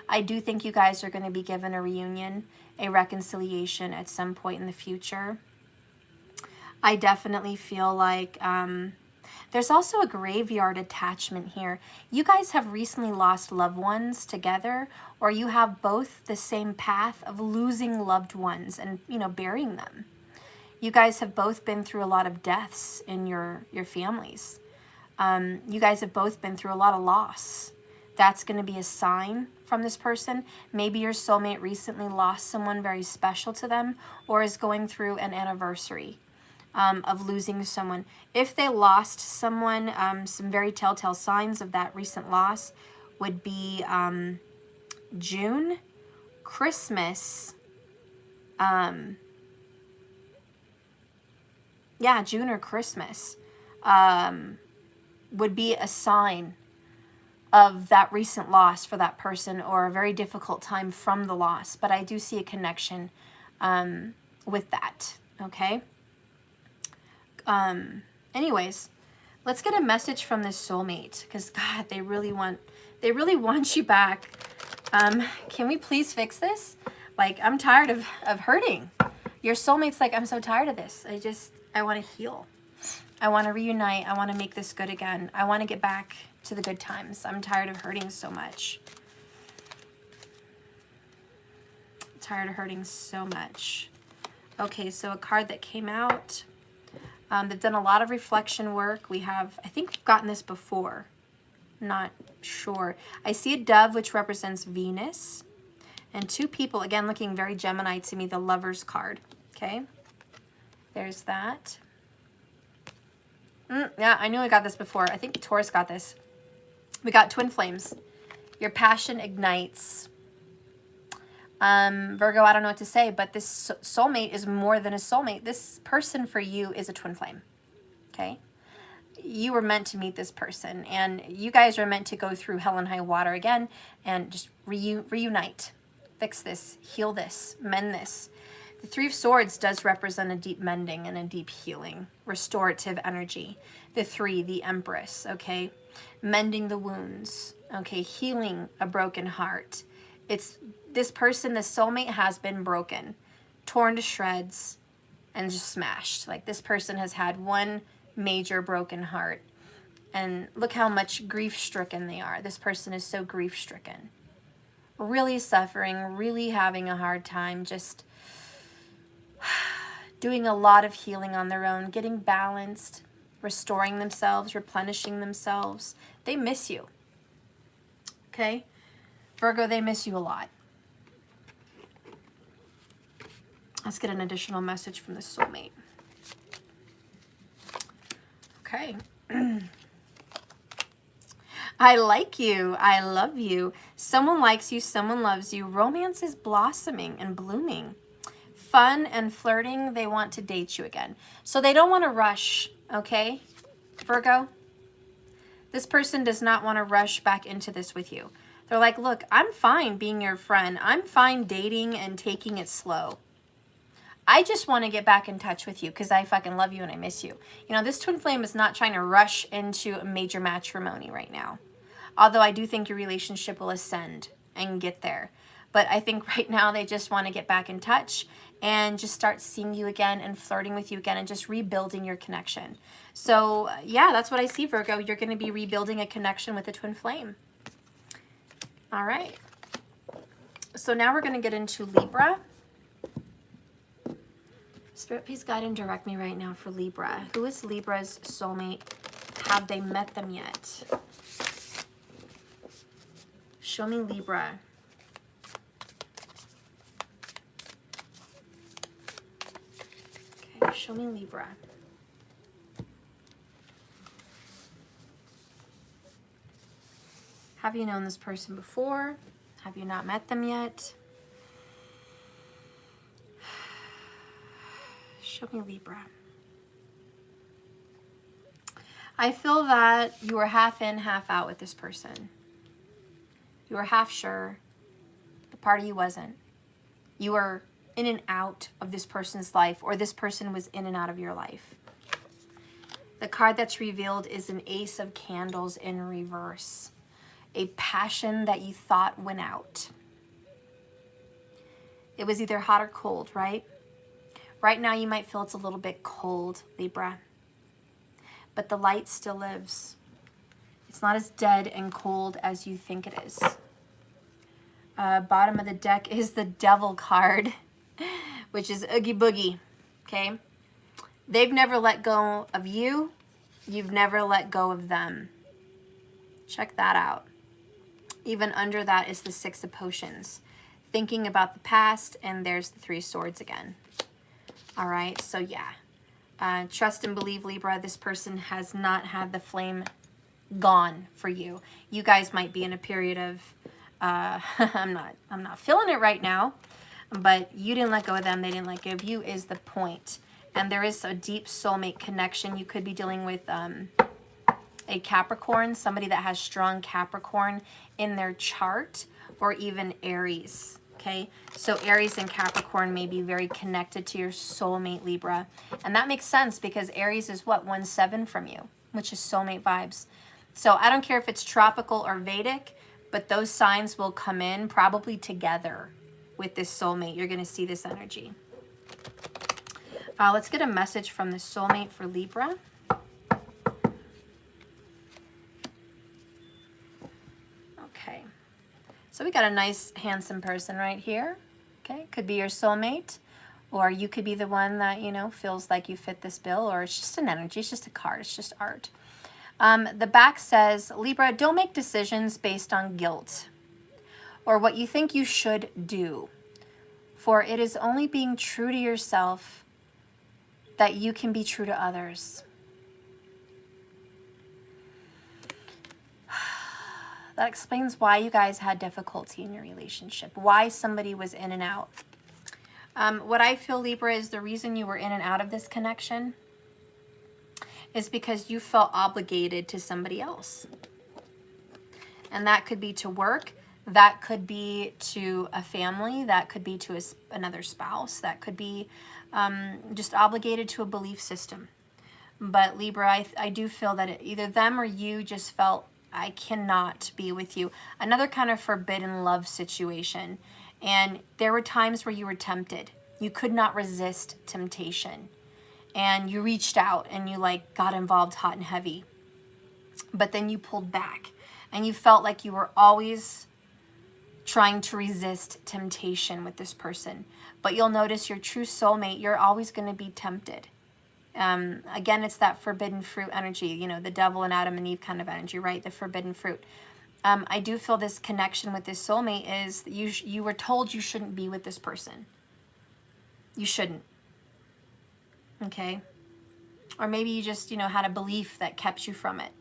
I do think you guys are going to be given a reunion, a reconciliation at some point in the future. I definitely feel like There's also a graveyard attachment here. You guys have recently lost loved ones together, or you have both the same path of losing loved ones and, you know, burying them. You guys have both been through a lot of deaths in your families. You guys have both been through a lot of loss. That's going to be a sign from this person. Maybe your soulmate recently lost someone very special to them, or is going through an anniversary of losing someone. If they lost someone, some very telltale signs of that recent loss would be June, Christmas, yeah, June or Christmas would be a sign of that recent loss for that person, or a very difficult time from the loss. But I do see a connection with that, okay? Anyways, let's get a message from this soulmate, because God, they really want you back. Can we please fix this? Like, I'm tired of hurting. Your soulmate's like, I'm so tired of this. I want to heal. I want to reunite. I want to make this good again. I want to get back to the good times. I'm tired of hurting so much. I'm tired of hurting so much. Okay, so a card that came out. They've done a lot of reflection work. We have, I think we've gotten this before. Not sure. I see a dove, which represents Venus. And two people, again, looking very Gemini to me, the Lover's card. Okay, there's that. Yeah, I knew I got this before. I think Taurus got this. We got twin flames. Your passion ignites. Virgo, I don't know what to say, but this soulmate is more than a soulmate. This person for you is a twin flame, okay? You were meant to meet this person, and you guys are meant to go through hell and high water again and just reunite, fix this, heal this, mend this. The Three of Swords does represent a deep mending and a deep healing, restorative energy. The Three, the Empress, okay? Mending the wounds, okay? Healing a broken heart. It's this person, the soulmate, has been broken, torn to shreds, and just smashed. Like, this person has had one major broken heart. And look how much grief-stricken they are. This person is so grief-stricken. Really suffering, really having a hard time, just doing a lot of healing on their own, getting balanced, restoring themselves, replenishing themselves. They miss you. Okay? Virgo, they miss you a lot. Let's get an additional message from the soulmate. Okay. I like you. I love you. Someone likes you. Someone loves you. Romance is blossoming and blooming. Fun and flirting. They want to date you again. So they don't want to rush, okay, Virgo? This person does not want to rush back into this with you. They're like, look, I'm fine being your friend. I'm fine dating and taking it slow. I just want to get back in touch with you because I fucking love you and I miss you. You know, this twin flame is not trying to rush into a major matrimony right now. Although I do think your relationship will ascend and get there. But I think right now they just want to get back in touch and just start seeing you again and flirting with you again and just rebuilding your connection. So yeah, that's what I see, Virgo. You're going to be rebuilding a connection with a twin flame. All right. So now we're going to get into Libra. Spirit, please guide and direct me right now for Libra. Who is Libra's soulmate? Have they met them yet? Show me Libra. Okay, show me Libra. Have you known this person before? Have you not met them yet? Show me Libra. I feel that you are half in, half out with this person. You were half sure, but part of you wasn't. You were in and out of this person's life, or this person was in and out of your life. The card that's revealed is an Ace of Candles in reverse. A passion that you thought went out. It was either hot or cold, right? Right now you might feel it's a little bit cold, Libra. but the light still lives. It's not as dead and cold as you think it is. Bottom of the deck is the Devil card, which is Oogie Boogie, okay? They've never let go of you. You've never let go of them. Check that out. Even under that is the Six of Potions. Thinking about the past, and there's the Three Swords again. All right, so yeah. Trust and believe, Libra, this person has not had the flame gone for you. You guys might be in a period of, I'm not feeling it right now, but you didn't let go of them, they didn't let go of you is the point. And there is a deep soulmate connection. You could be dealing with a Capricorn, somebody that has strong Capricorn in their chart, or even Aries. Okay, so Aries and Capricorn may be very connected to your soulmate, Libra. And that makes sense because Aries is what, 1-7 from you, which is soulmate vibes. So I don't care if it's tropical or Vedic, but those signs will come in probably together with this soulmate. You're going to see this energy. Let's get a message from the soulmate for Libra. Okay. So we got a nice, handsome person right here. Okay, could be your soulmate, or you could be the one that, you know, feels like you fit this bill, or it's just an energy, it's just a card, it's just art. The back says, Libra, don't make decisions based on guilt or what you think you should do, for it is only being true to yourself that you can be true to others. That explains why you guys had difficulty in your relationship, why somebody was in and out. What I feel, Libra, is the reason you were in and out of this connection is because you felt obligated to somebody else. And that could be to work, that could be to a family, that could be to another spouse, that could be just obligated to a belief system. But Libra, I do feel that either them or you just felt, I cannot be with you. Another kind of forbidden love situation. And there were times where you were tempted. You could not resist temptation. And you reached out and you like got involved hot and heavy. But then you pulled back. And you felt like you were always trying to resist temptation with this person. But you'll notice your true soulmate, you're always going to be tempted. Again, it's that forbidden fruit energy, you know, the devil and Adam and Eve kind of energy, right? The forbidden fruit. I do feel this connection with this soulmate is you were told you shouldn't be with this person. You shouldn't. Okay? Or maybe you just, you know, had a belief that kept you from it.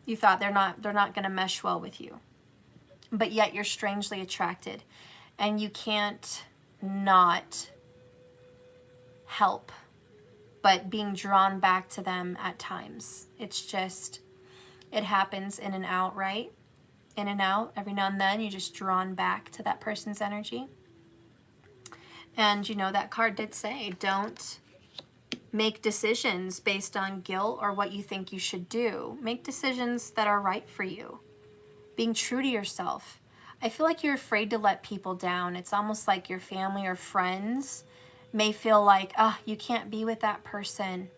You thought they're not going to mesh well with you. But yet you're strangely attracted. And you can't not help but being drawn back to them at times. It's just, it happens in and out, right? In and out. Every now and then you're just drawn back to that person's energy. And, you know, that card did say, don't make decisions based on guilt or what you think you should do. Make decisions that are right for you. Being true to yourself. I feel like you're afraid to let people down. It's almost like your family or friends may feel like, oh, you can't be with that person.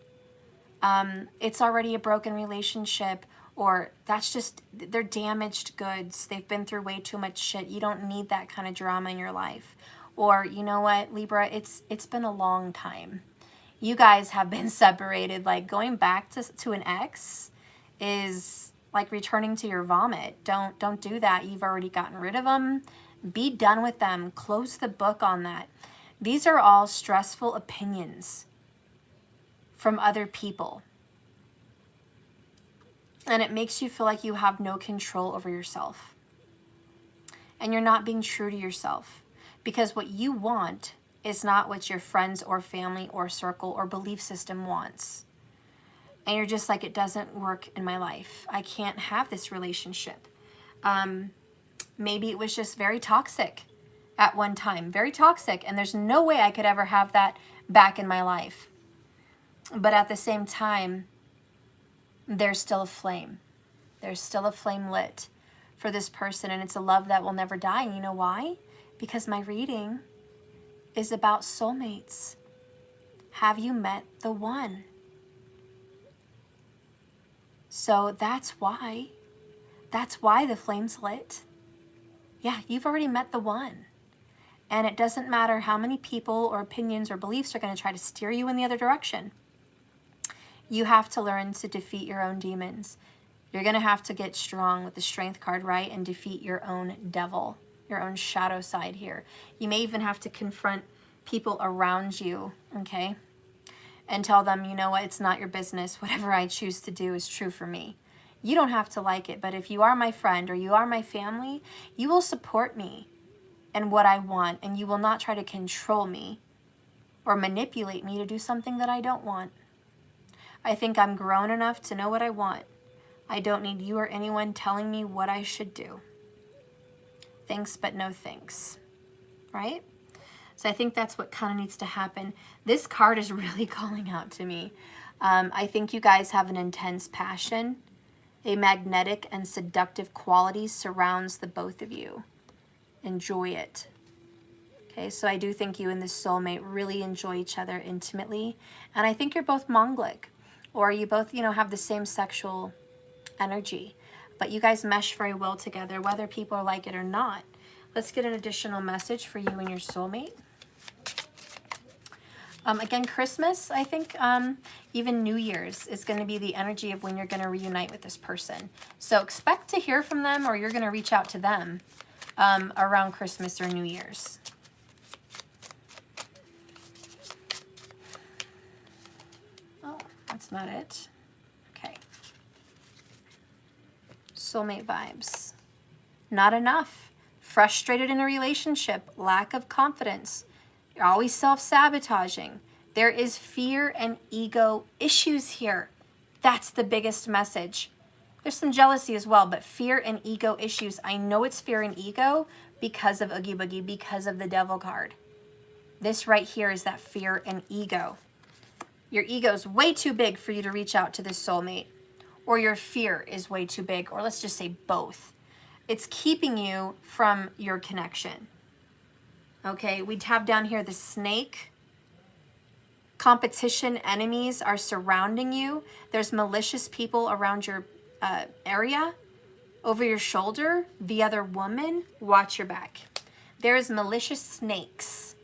It's already a broken relationship, or that's just, they're damaged goods. They've been through way too much shit. You don't need that kind of drama in your life. Or, you know what, Libra, it's been a long time. You guys have been separated. Like going back to an ex is like returning to your vomit. Don't do that. You've already gotten rid of them. Be done with them. Close the book on that. These are all stressful opinions from other people. And it makes you feel like you have no control over yourself. And you're not being true to yourself. Because what you want is not what your friends or family or circle or belief system wants. And you're just like, it doesn't work in my life. I can't have this relationship. Maybe it was just very toxic at one time. Very toxic. And there's no way I could ever have that back in my life. But at the same time, there's still a flame. There's still a flame lit for this person. And it's a love that will never die. And you know why? Because my reading is about soulmates. Have you met the one? So that's why the flame's lit. Yeah, you've already met the one. And it doesn't matter how many people or opinions or beliefs are going to try to steer you in the other direction. You have to learn to defeat your own demons. You're going to have to get strong with the strength card, right? And defeat your own devil, your own shadow side here. You may even have to confront people around you, okay? And tell them, you know what, it's not your business. Whatever I choose to do is true for me. You don't have to like it, but if you are my friend or you are my family, you will support me in what I want, and you will not try to control me or manipulate me to do something that I don't want. I think I'm grown enough to know what I want. I don't need you or anyone telling me what I should do. Thanks, but no thanks, right? So I think that's what kind of needs to happen. This card is really calling out to me. I think you guys have an intense passion. A magnetic and seductive quality surrounds the both of you. Enjoy it. Okay, so I do think you and this soulmate really enjoy each other intimately. And I think you're both Mongolic, or you both, you know, have the same sexual energy. But you guys mesh very well together, whether people like it or not. Let's get an additional message for you and your soulmate. Again, Christmas, I think, even New Year's is going to be the energy of when you're going to reunite with this person. So expect to hear from them, or you're going to reach out to them around Christmas or New Year's. Oh, that's not it. Okay. Soulmate vibes. Not enough. Frustrated in a relationship. Lack of confidence. You're always self-sabotaging. There is fear and ego issues here. That's the biggest message. There's some jealousy as well, but fear and ego issues. I know it's fear and ego because of Oogie Boogie, because of the Devil card. This right here is that fear and ego. Your ego is way too big for you to reach out to this soulmate, or your fear is way too big, or let's just say both. It's keeping you from your connection. Okay, we have down here the snake. Competition, enemies are surrounding you. There's malicious people around your area, over your shoulder, the other woman. Watch your back. There's malicious snakes,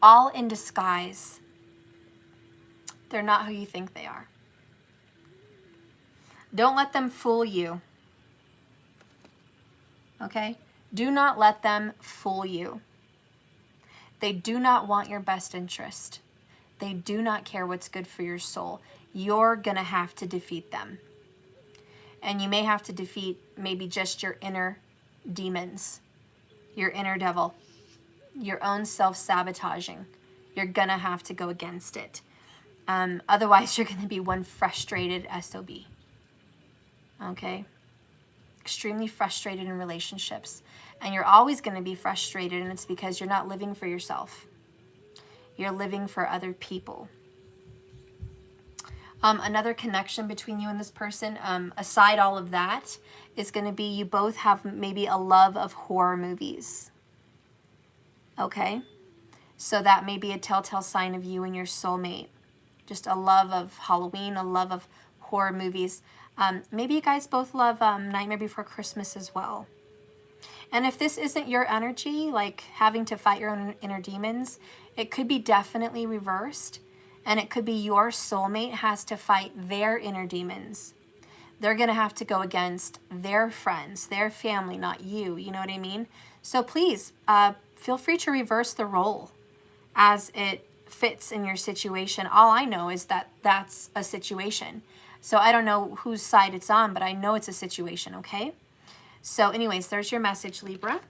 all in disguise. They're not who you think they are. Don't let them fool you. Okay? Do not let them fool you. They do not want your best interest. They do not care what's good for your soul. You're going to have to defeat them. And you may have to defeat maybe just your inner demons, your inner devil, your own self-sabotaging. You're going to have to go against it. Otherwise, you're going to be one frustrated SOB. Okay? Extremely frustrated in relationships. And you're always going to be frustrated, and it's because you're not living for yourself. You're living for other people. Another connection between you and this person, aside all of that, is going to be you both have maybe a love of horror movies. Okay? So that may be a telltale sign of you and your soulmate. Just a love of Halloween, a love of horror movies. Maybe you guys both love Nightmare Before Christmas as well. And if this isn't your energy, like having to fight your own inner demons, it could be definitely reversed. And it could be your soulmate has to fight their inner demons. They're going to have to go against their friends, their family, not you. You know what I mean? So please, feel free to reverse the role as it fits in your situation. All I know is that that's a situation. So I don't know whose side it's on, but I know it's a situation, okay? So anyways, there's your message, Libra.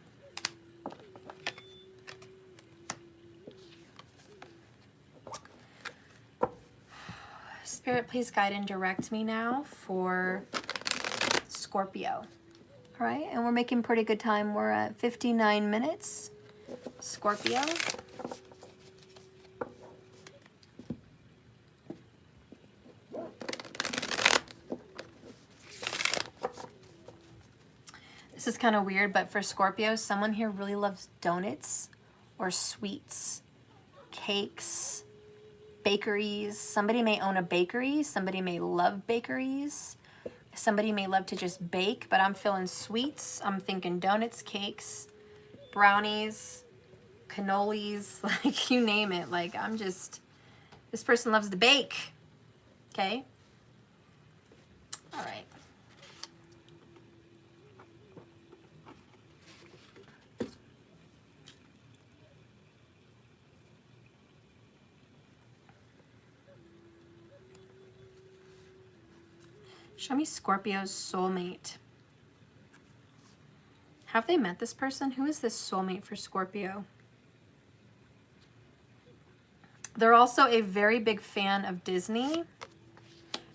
Spirit, please guide and direct me now for Scorpio. All right, and we're making pretty good time. We're at 59 minutes. Scorpio. This is kind of weird, but for Scorpio, someone here really loves donuts or sweets, cakes, bakeries. Somebody may own a bakery. Somebody may love bakeries. Somebody may love to just bake, but I'm feeling sweets. I'm thinking donuts, cakes, brownies, cannolis, like you name it. Like this person loves to bake. Okay? All right. Show me Scorpio's soulmate. Have they met this person? Who is this soulmate for Scorpio? They're also a very big fan of Disney,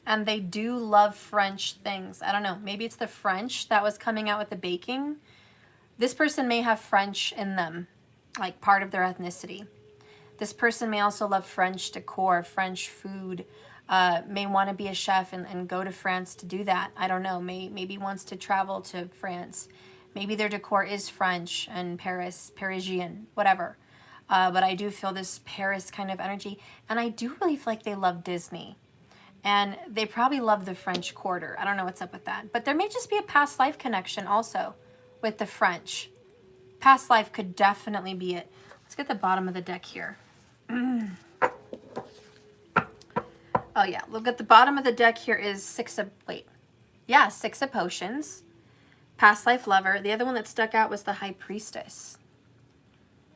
and they do love French things. I don't know. Maybe it's the French that was coming out with the baking. This person may have French in them, like part of their ethnicity. This person may also love French decor, French food, may want to be a chef and go to France to do that. I don't know. Maybe wants to travel to France. Maybe their decor is French and Parisian, whatever. But I do feel this Paris kind of energy. And I do really feel like they love Disney. And they probably love the French Quarter. I don't know what's up with that. But there may just be a past life connection also with the French. Past life could definitely be it. Let's get the bottom of the deck here. Oh yeah, look at the bottom of the deck here is Six of Potions. Past life lover. The other one that stuck out was the High Priestess.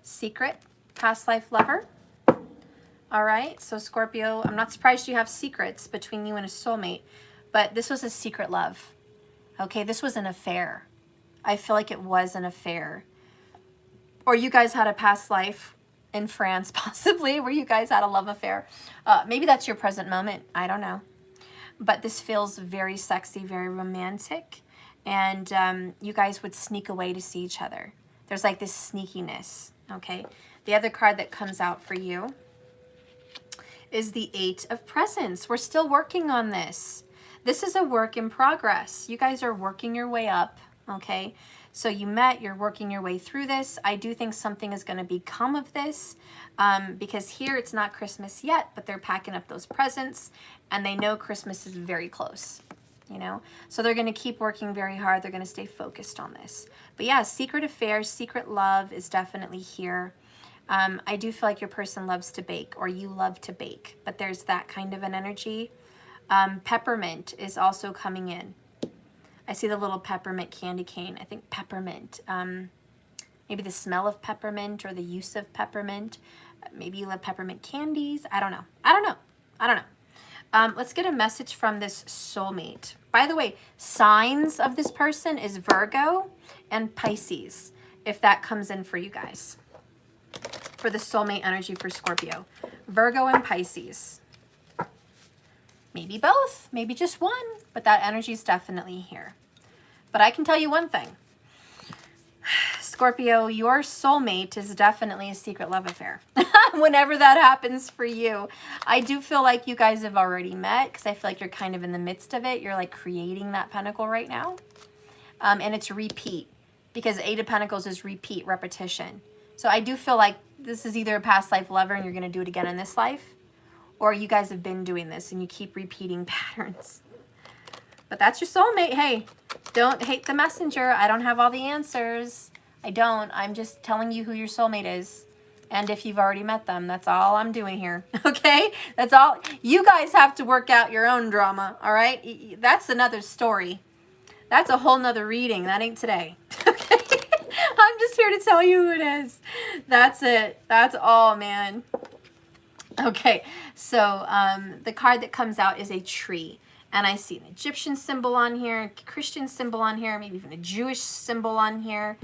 Secret, past life lover. All right, so Scorpio, I'm not surprised you have secrets between you and a soulmate, but this was a secret love. Okay, this was an affair. I feel like it was an affair. Or you guys had a past life in France, possibly, where you guys had a love affair. Maybe that's your present moment. I don't know. But this feels very sexy, very romantic. And you guys would sneak away to see each other. There's like this sneakiness, okay? The other card that comes out for you is the Eight of Presents. We're still working on this. This is a work in progress. You guys are working your way up, okay? So you met, you're working your way through this. I do think something is going to become of this because here it's not Christmas yet, but they're packing up those presents and they know Christmas is very close, you know? So they're going to keep working very hard. They're going to stay focused on this. But yeah, secret affairs, secret love is definitely here. I do feel like your person loves to bake or you love to bake, but there's that kind of an energy. Peppermint is also coming in. I see the little peppermint candy cane. I think peppermint. Maybe the smell of peppermint or the use of peppermint. Maybe you love peppermint candies. I don't know. I don't know. I don't know. Let's get a message from this soulmate. By the way, signs of this person is Virgo and Pisces, if that comes in for you guys. For the soulmate energy for Scorpio. Virgo and Pisces. Maybe both, maybe just one, but that energy is definitely here. But I can tell you one thing. Scorpio, your soulmate is definitely a secret love affair. Whenever that happens for you. I do feel like you guys have already met because I feel like you're kind of in the midst of it. You're like creating that pentacle right now. And it's repeat because Eight of Pentacles is repeat, repetition. So I do feel like this is either a past life lover and you're going to do it again in this life. Or you guys have been doing this and you keep repeating patterns. But that's your soulmate. Hey, don't hate the messenger. I don't have all the answers. I don't. I'm just telling you who your soulmate is. And if you've already met them, that's all I'm doing here. Okay? That's all. You guys have to work out your own drama. All right? That's another story. That's a whole nother reading. That ain't today. Okay? I'm just here to tell you who it is. That's it. That's all, man. Okay, so the card that comes out is a tree. And I see an Egyptian symbol on here, a Christian symbol on here, maybe even a Jewish symbol on here.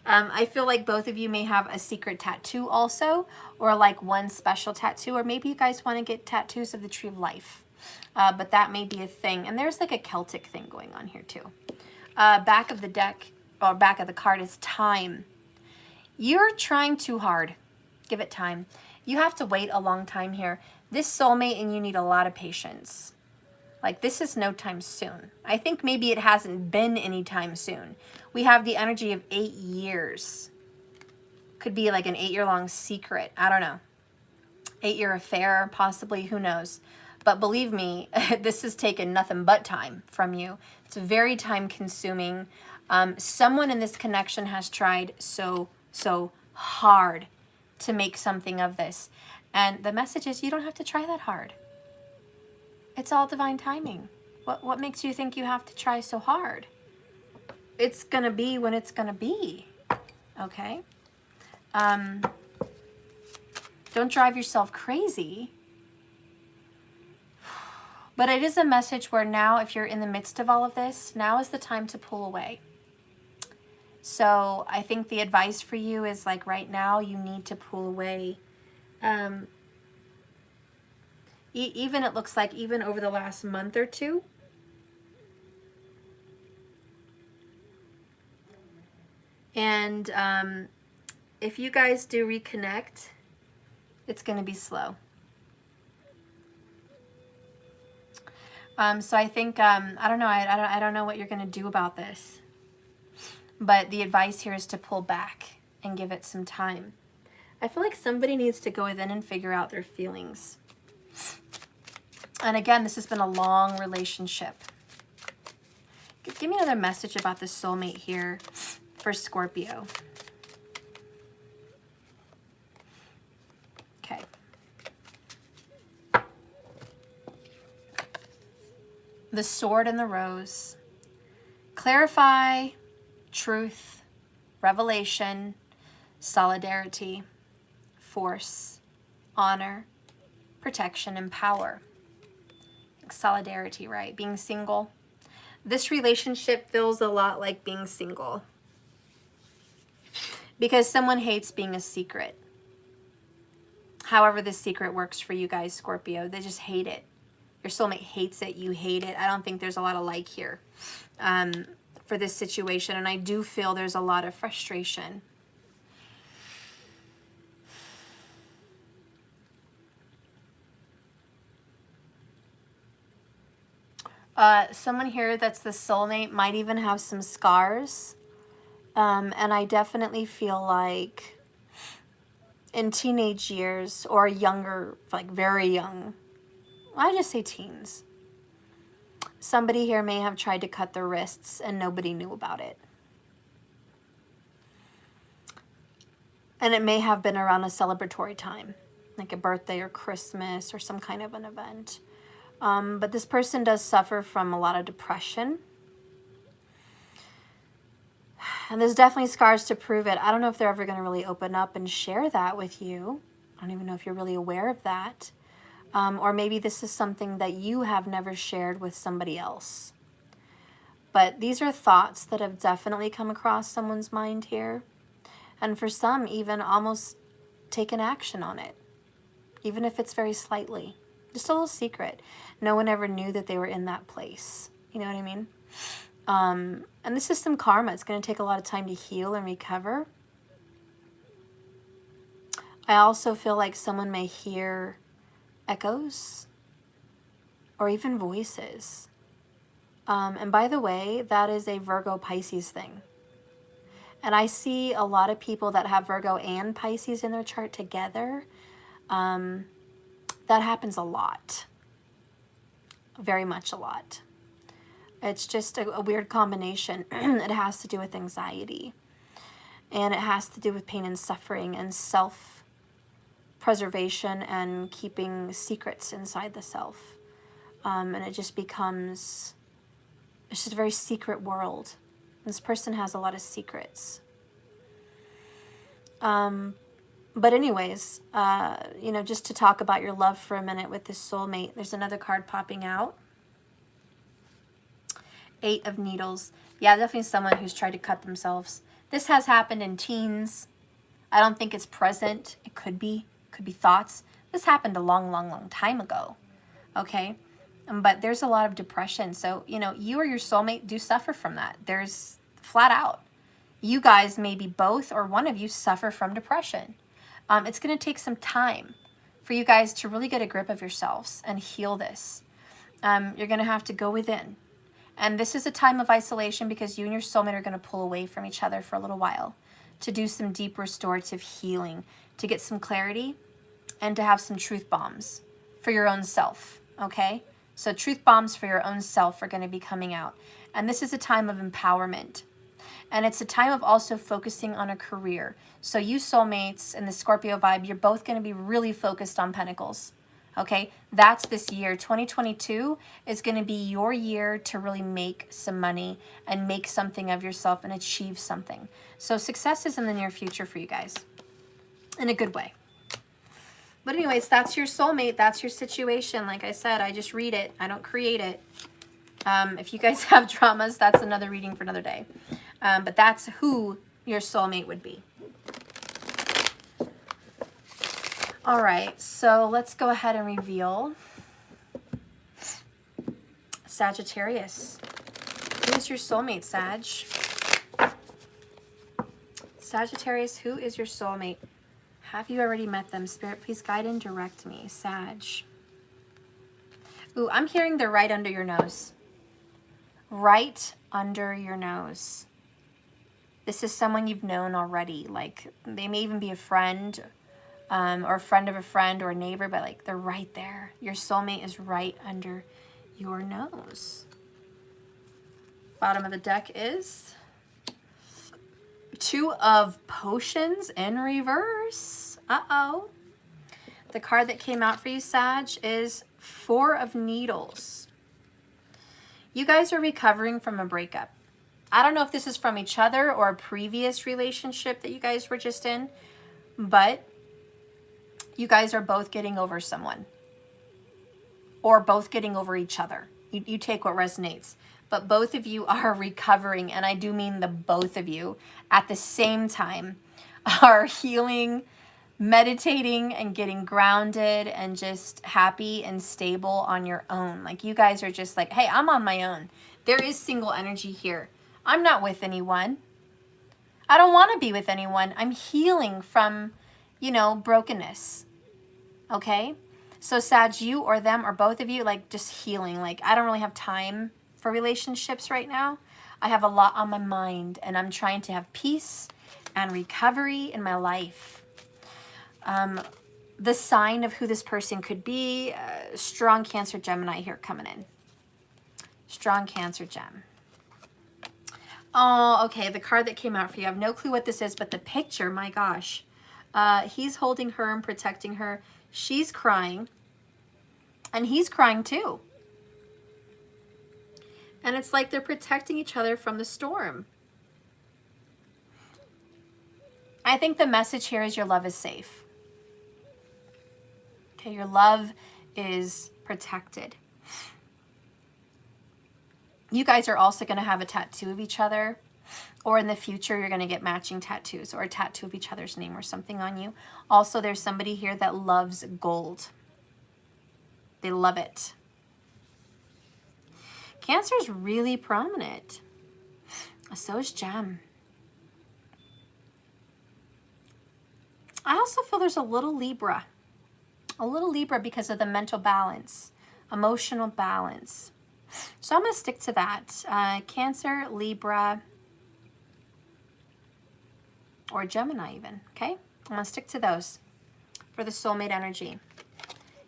I feel like both of you may have a secret tattoo also, or like one special tattoo, or maybe you guys want to get tattoos of the Tree of Life. But that may be a thing. And there's like a Celtic thing going on here too. Back of the deck, or back of the card is time. You're trying too hard. Give it time. You have to wait a long time here. This soulmate and you need a lot of patience. Like this is no time soon. I think maybe it hasn't been any time soon. We have the energy of 8 years. Could be like an 8-year-long secret. I don't know. 8-year affair, possibly, who knows. But believe me, this has taken nothing but time from you. It's very time consuming. Someone in this connection has tried so hard to make something of this. And the message is you don't have to try that hard. It's all divine timing. What makes you think you have to try so hard? It's going to be when it's going to be. Okay? Don't drive yourself crazy. But it is a message where now, if you're in the midst of all of this, now is the time to pull away. So I think the advice for you is like right now, you need to pull away. Even it looks like even over the last month or two. And if you guys do reconnect, it's going to be slow. So I think, I don't know, I don't know what you're going to do about this. But the advice here is to pull back and give it some time. I feel like somebody needs to go within and figure out their feelings. And again, this has been a long relationship. Give me another message about the soulmate here for Scorpio. Okay. The sword and the rose. Clarify, truth, revelation, solidarity, force, honor, protection, and power. Solidarity, right? Being single. This relationship feels a lot like being single. Because someone hates being a secret. However this secret works for you guys, Scorpio. They just hate it. Your soulmate hates it. You hate it. I don't think there's a lot of like here for this situation. And I do feel there's a lot of frustration. Someone here that's the soulmate might even have some scars. And I definitely feel like in teenage years or younger, like very young, I just say teens, somebody here may have tried to cut their wrists and nobody knew about it. And it may have been around a celebratory time, like a birthday or Christmas or some kind of an event. But this person does suffer from a lot of depression. And there's definitely scars to prove it. I don't know if they're ever going to really open up and share that with you. I don't even know if you're really aware of that. Or maybe this is something that you have never shared with somebody else. But these are thoughts that have definitely come across someone's mind here. And for some, even almost taken action on it. Even if it's very slightly. Just a little secret. No one ever knew that they were in that place. You know what I mean? And this is some karma. It's going to take a lot of time to heal and recover. I also feel like someone may hear echoes or even voices. And by the way, that is a Virgo Pisces thing. And I see a lot of people that have Virgo and Pisces in their chart together. That happens a lot. Very much a lot. It's just a weird combination. It has to do with anxiety. And it has to do with pain and suffering and self-preservation and keeping secrets inside the self. And it just becomes, it's just a very secret world. This person has a lot of secrets. But anyways, you know, just to talk about your love for a minute with this soulmate, there's another card popping out. 8 of Needles. Yeah, definitely someone who's tried to cut themselves. This has happened in teens. I don't think it's present. It could be thoughts. This happened a long time ago. Okay? But there's a lot of depression. So, you know, you or your soulmate do suffer from that. There's flat out. You guys, maybe both or one of you, suffer from depression. It's going to take some time for you guys to really get a grip of yourselves and heal this. You're going to have to go within. And this is a time of isolation because you and your soulmate are going to pull away from each other for a little while to do some deep restorative healing, to get some clarity and to have some truth bombs for your own self, okay? So truth bombs for your own self are going to be coming out. And this is a time of empowerment. And it's a time of also focusing on a career. So you soulmates and the Scorpio vibe, you're both going to be really focused on pentacles. Okay, that's this year. 2022 is going to be your year to really make some money and make something of yourself and achieve something. So success is in the near future for you guys in a good way. But anyways, that's your soulmate. That's your situation. Like I said, I just read it. I don't create it. If you guys have dramas, that's another reading for another day. But that's who your soulmate would be. All right, so let's go ahead and reveal Sagittarius. Who is your soulmate, Sag? Sagittarius, who is your soulmate? Have you already met them? Spirit, please guide and direct me. Sag. Ooh, I'm hearing they're right under your nose. Right under your nose. This is someone you've known already. Like, they may even be a friend, or a friend of a friend or a neighbor, but like they're right there. Your soulmate is right under your nose. Bottom of the deck is 2 of Potions in reverse. Uh-oh. The card that came out for you, Sag, is 4 of Needles. You guys are recovering from a breakup. I don't know if this is from each other or a previous relationship that you guys were just in, but you guys are both getting over someone or both getting over each other. You take what resonates, but both of you are recovering, and I do mean the both of you at the same time are healing, meditating, and getting grounded and just happy and stable on your own. Like, you guys are just like, hey, I'm on my own. There is single energy here. I'm not with anyone. I don't want to be with anyone. I'm healing from, you know, brokenness. Okay? So Sag, you or them or both of you, like, just healing. Like, I don't really have time for relationships right now. I have a lot on my mind, and I'm trying to have peace and recovery in my life. The sign of who this person could be, strong Cancer Gemini here coming in. Strong Cancer Gem. Oh, okay, the card that came out for you. I have no clue what this is, but the picture, my gosh. He's holding her and protecting her. She's crying. And he's crying too. And it's like they're protecting each other from the storm. I think the message here is your love is safe. Okay, your love is protected. You guys are also going to have a tattoo of each other, or in the future you're going to get matching tattoos or a tattoo of each other's name or something on you. Also, there's somebody here that loves gold. They love it. Cancer is really prominent. So is Gem. I also feel there's a little Libra. A little Libra because of the mental balance, emotional balance. So I'm going to stick to that. Cancer, Libra, or Gemini even, okay? I'm going to stick to those for the soulmate energy.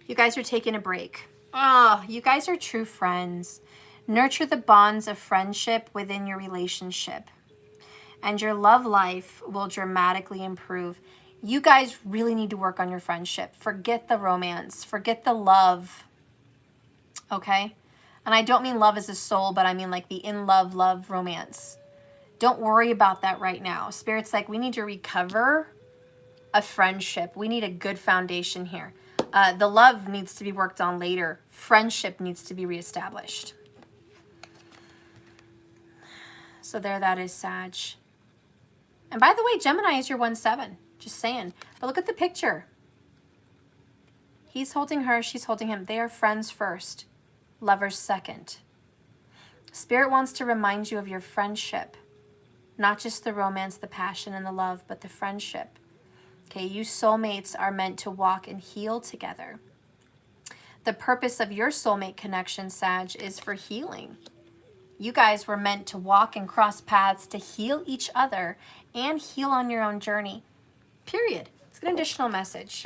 You guys are taking a break. Oh, you guys are true friends. Nurture the bonds of friendship within your relationship, and your love life will dramatically improve. You guys really need to work on your friendship. Forget the romance. Forget the love, okay? And I don't mean love as a soul, but I mean like the in love, love romance. Don't worry about that right now. Spirit's like, we need to recover a friendship. We need a good foundation here. The love needs to be worked on later. Friendship needs to be reestablished. So there that is, Sag. And by the way, Gemini is your 1-7. Just saying. But look at the picture. He's holding her. She's holding him. They are friends first. Lovers second. Spirit wants to remind you of your friendship. Not just the romance, the passion, and the love, but the friendship. Okay, you soulmates are meant to walk and heal together. The purpose of your soulmate connection, Sag, is for healing. You guys were meant to walk and cross paths to heal each other and heal on your own journey. Period. It's an additional message.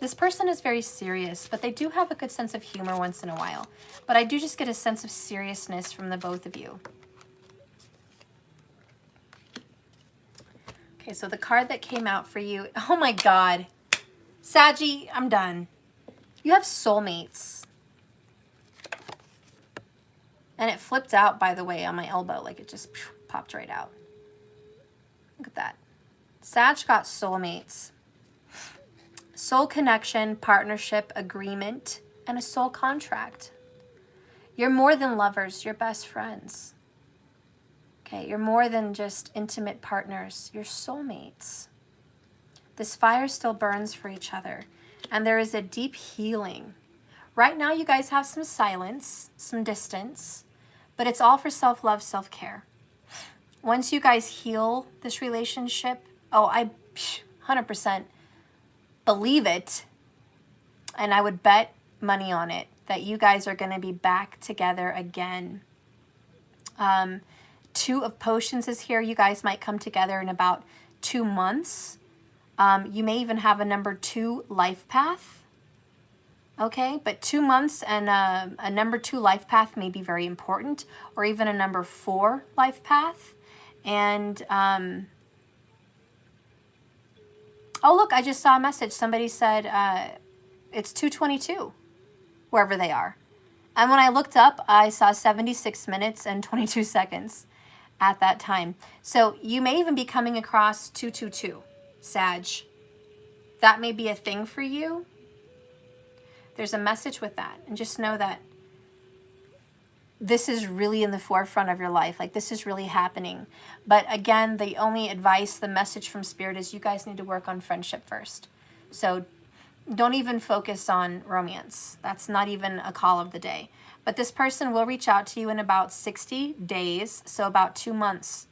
This person is very serious, but they do have a good sense of humor once in a while. But I do just get a sense of seriousness from the both of you. Okay, so the card that came out for you, oh my God. Saggy, I'm done. You have soulmates. And it flipped out, by the way, on my elbow. Like it just popped right out. Look at that. Sag got soulmates. Soul connection, partnership, agreement, and a soul contract. You're more than lovers. You're best friends. Okay, you're more than just intimate partners. You're soulmates. This fire still burns for each other. And there is a deep healing. Right now, you guys have some silence, some distance, but it's all for self-love, self-care. Once you guys heal this relationship, oh, I 100% believe it, and I would bet money on it, that you guys are going to be back together again. Two of Potions is here. You guys might come together in about 2 months. You may even have a number 2 life path. Okay, but 2 months and a number 2 life path may be very important, or even a number 4 life path. And, oh, look, I just saw a message. Somebody said it's 2:22, wherever they are. And when I looked up, I saw 76 minutes and 22 seconds at that time. So you may even be coming across 222, Sag. That may be a thing for you. There's a message with that. And just know that this is really in the forefront of your life. Like, this is really happening. But again, the only advice, the message from Spirit is you guys need to work on friendship first. So don't even focus on romance. That's not even a call of the day. But this person will reach out to you in about 60 days, so about 2 months.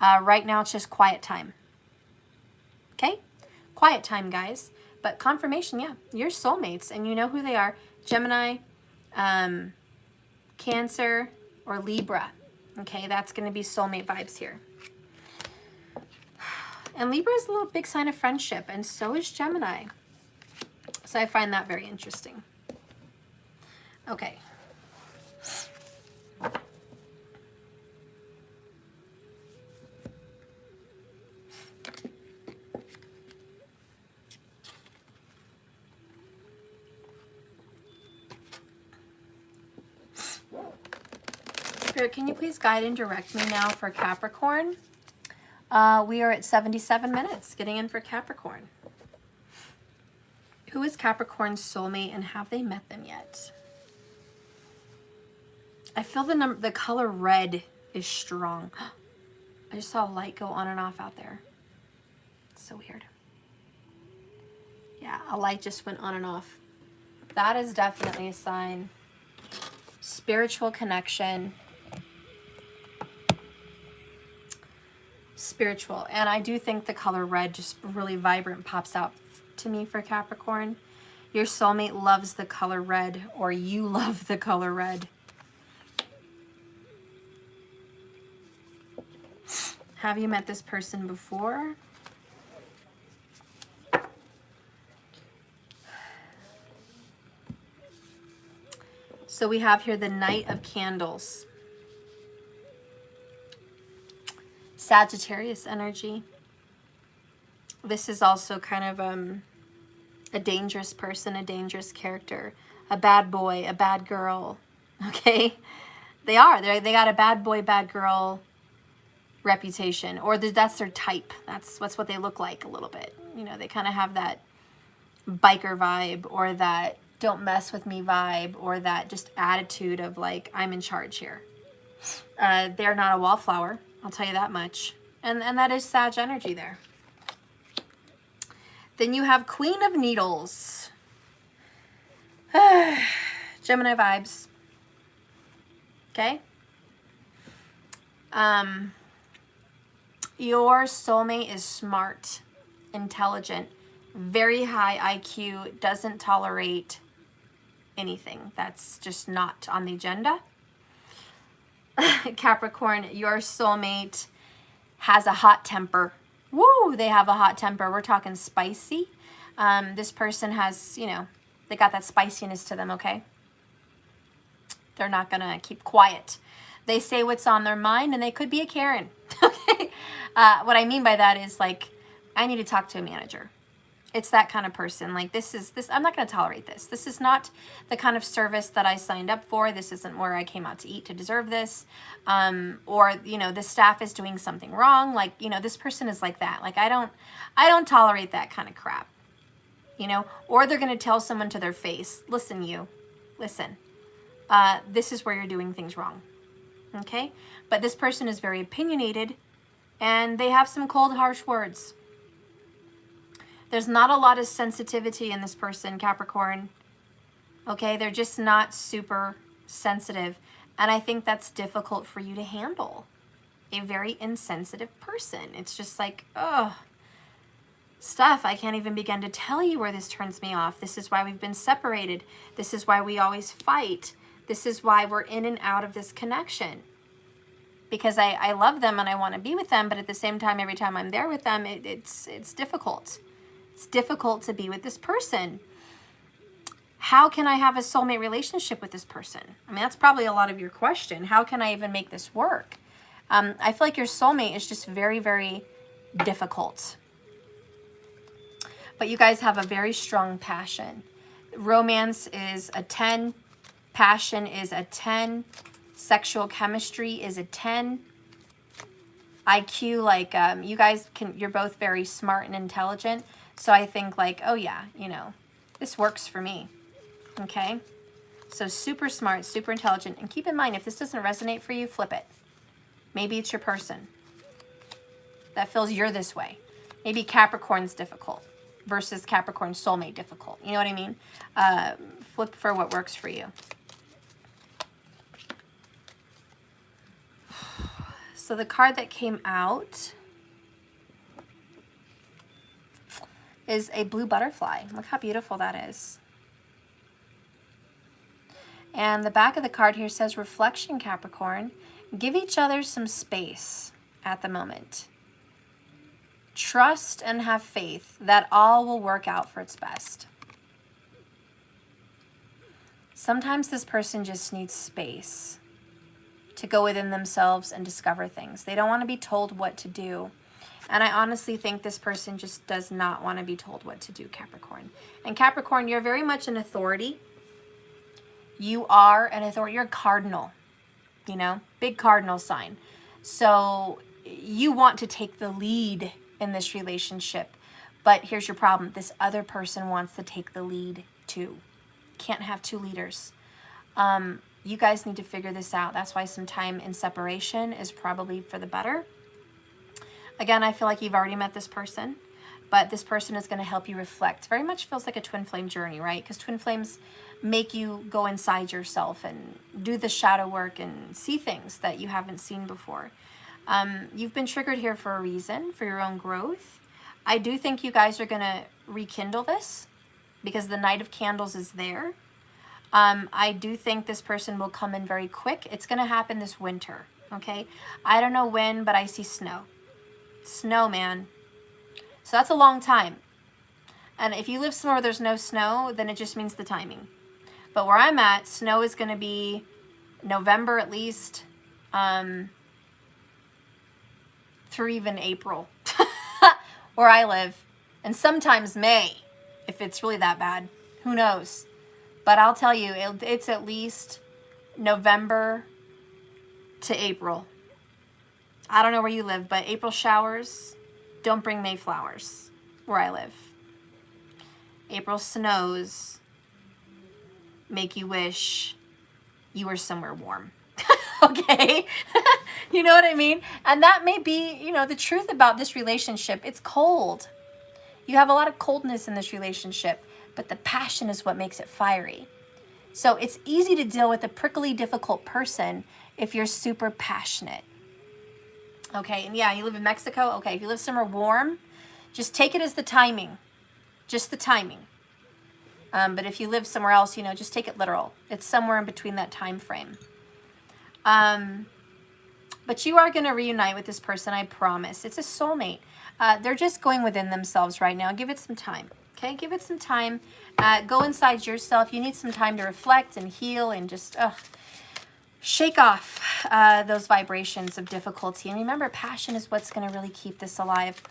Right now, it's just quiet time. Okay? Quiet time, guys. But confirmation, yeah, you're soulmates, and you know who they are. Gemini, Cancer, or Libra. Okay, that's going to be soulmate vibes here. And Libra is a little big sign of friendship, and so is Gemini. So I find that very interesting. Okay. Spirit, can you please guide and direct me now for Capricorn? We are at 77 minutes, getting in for Capricorn. Who is Capricorn's soulmate, and have they met them yet? I feel the color red is strong. I just saw a light go on and off out there. It's so weird. Yeah, a light just went on and off. That is definitely a sign. Spiritual connection. Spiritual. And I do think the color red just really vibrant pops out to me for Capricorn. Your soulmate loves the color red, or you love the color red. Have you met this person before? So we have here the Knight of Candles. Sagittarius energy. This is also kind of a dangerous person, a dangerous character, a bad boy, a bad girl. Okay? They got a bad boy, bad girl reputation, or that's their type. That's what they look like a little bit. You know, they kind of have that biker vibe, or that don't mess with me vibe, or that just attitude of like, I'm in charge here. They're not a wallflower, I'll tell you that much. And that is Sag energy there. Then you have Queen of Needles. Gemini vibes. Okay? Your soulmate is smart, intelligent, very high IQ, doesn't tolerate anything. That's just not on the agenda. Capricorn, your soulmate has a hot temper. Woo, they have a hot temper. We're talking spicy. This person has, you know, they got that spiciness to them, okay? They're not going to keep quiet. They say what's on their mind, and they could be a Karen, okay? What I mean by that is, like, I need to talk to a manager. It's that kind of person. Like, I'm not going to tolerate this. This is not the kind of service that I signed up for. This isn't where I came out to eat to deserve this. Or, you know, the staff is doing something wrong. Like, you know, this person is like that. Like, I don't tolerate that kind of crap, you know, or they're going to tell someone to their face, listen, listen, this is where you're doing things wrong. Okay. But this person is very opinionated, and they have some cold, harsh words. There's not a lot of sensitivity in this person, Capricorn. Okay, they're just not super sensitive. And I think that's difficult for you to handle. A very insensitive person. It's just like, ugh, stuff. I can't even begin to tell you where this turns me off. This is why we've been separated. This is why we always fight. This is why we're in and out of this connection. Because I love them and I want to be with them, but at the same time, every time I'm there with them, it's difficult. It's difficult to be with this person. How can I have a soulmate relationship with this person? I mean, that's probably a lot of your question. How can I even make this work? I feel like your soulmate is just very, very difficult. But you guys have a very strong passion. Romance is a 10. Passion is a 10. Sexual chemistry is a 10. IQ, like, you guys you're both very smart and intelligent. So I think, like, oh yeah, you know, this works for me. Okay? So super smart, super intelligent. And keep in mind, if this doesn't resonate for you, flip it. Maybe it's your person that feels you're this way. Maybe Capricorn's difficult versus Capricorn soulmate difficult. You know what I mean? Flip for what works for you. So the card that came out is a blue butterfly. Look how beautiful that is. And the back of the card here says, reflection, Capricorn. Give each other some space at the moment. Trust and have faith that all will work out for its best. Sometimes this person just needs space to go within themselves and discover things. They don't want to be told what to do. And I honestly think this person just does not want to be told what to do, Capricorn. And Capricorn, you're very much an authority. You are an authority. You're a cardinal, you know, big cardinal sign. So you want to take the lead in this relationship. But here's your problem. This other person wants to take the lead too. Can't have two leaders. You guys need to figure this out. That's why some time in separation is probably for the better. Again, I feel like you've already met this person, but this person is going to help you reflect. Very much feels like a twin flame journey, right? Because twin flames make you go inside yourself and do the shadow work and see things that you haven't seen before. You've been triggered here for a reason, for your own growth. I do think you guys are going to rekindle this because the Knight of Candles is there. I do think this person will come in very quick. It's going to happen this winter, okay? I don't know when, but I see snow. Snow, man. So that's a long time. And if you live somewhere where there's no snow, then it just means the timing. But where I'm at, snow is going to be November at least, through even April, where I live. And sometimes May, if it's really that bad. Who knows? But I'll tell you, it's at least November to April. I don't know where you live, but April showers don't bring May flowers where I live. April snows make you wish you were somewhere warm. Okay? You know what I mean? And that may be, you know, the truth about this relationship. It's cold. You have a lot of coldness in this relationship, but the passion is what makes it fiery. So it's easy to deal with a prickly, difficult person if you're super passionate. Okay, and yeah, you live in Mexico. Okay, if you live somewhere warm, just take it as the timing. Just the timing. But if you live somewhere else, you know, just take it literal. It's somewhere in between that time frame. But you are going to reunite with this person, I promise. It's a soulmate. They're just going within themselves right now. Give it some time, Okay, give it some time. Go inside yourself. You need some time to reflect and heal and just shake off those vibrations of difficulty. And remember, passion is what's going to really keep this alive.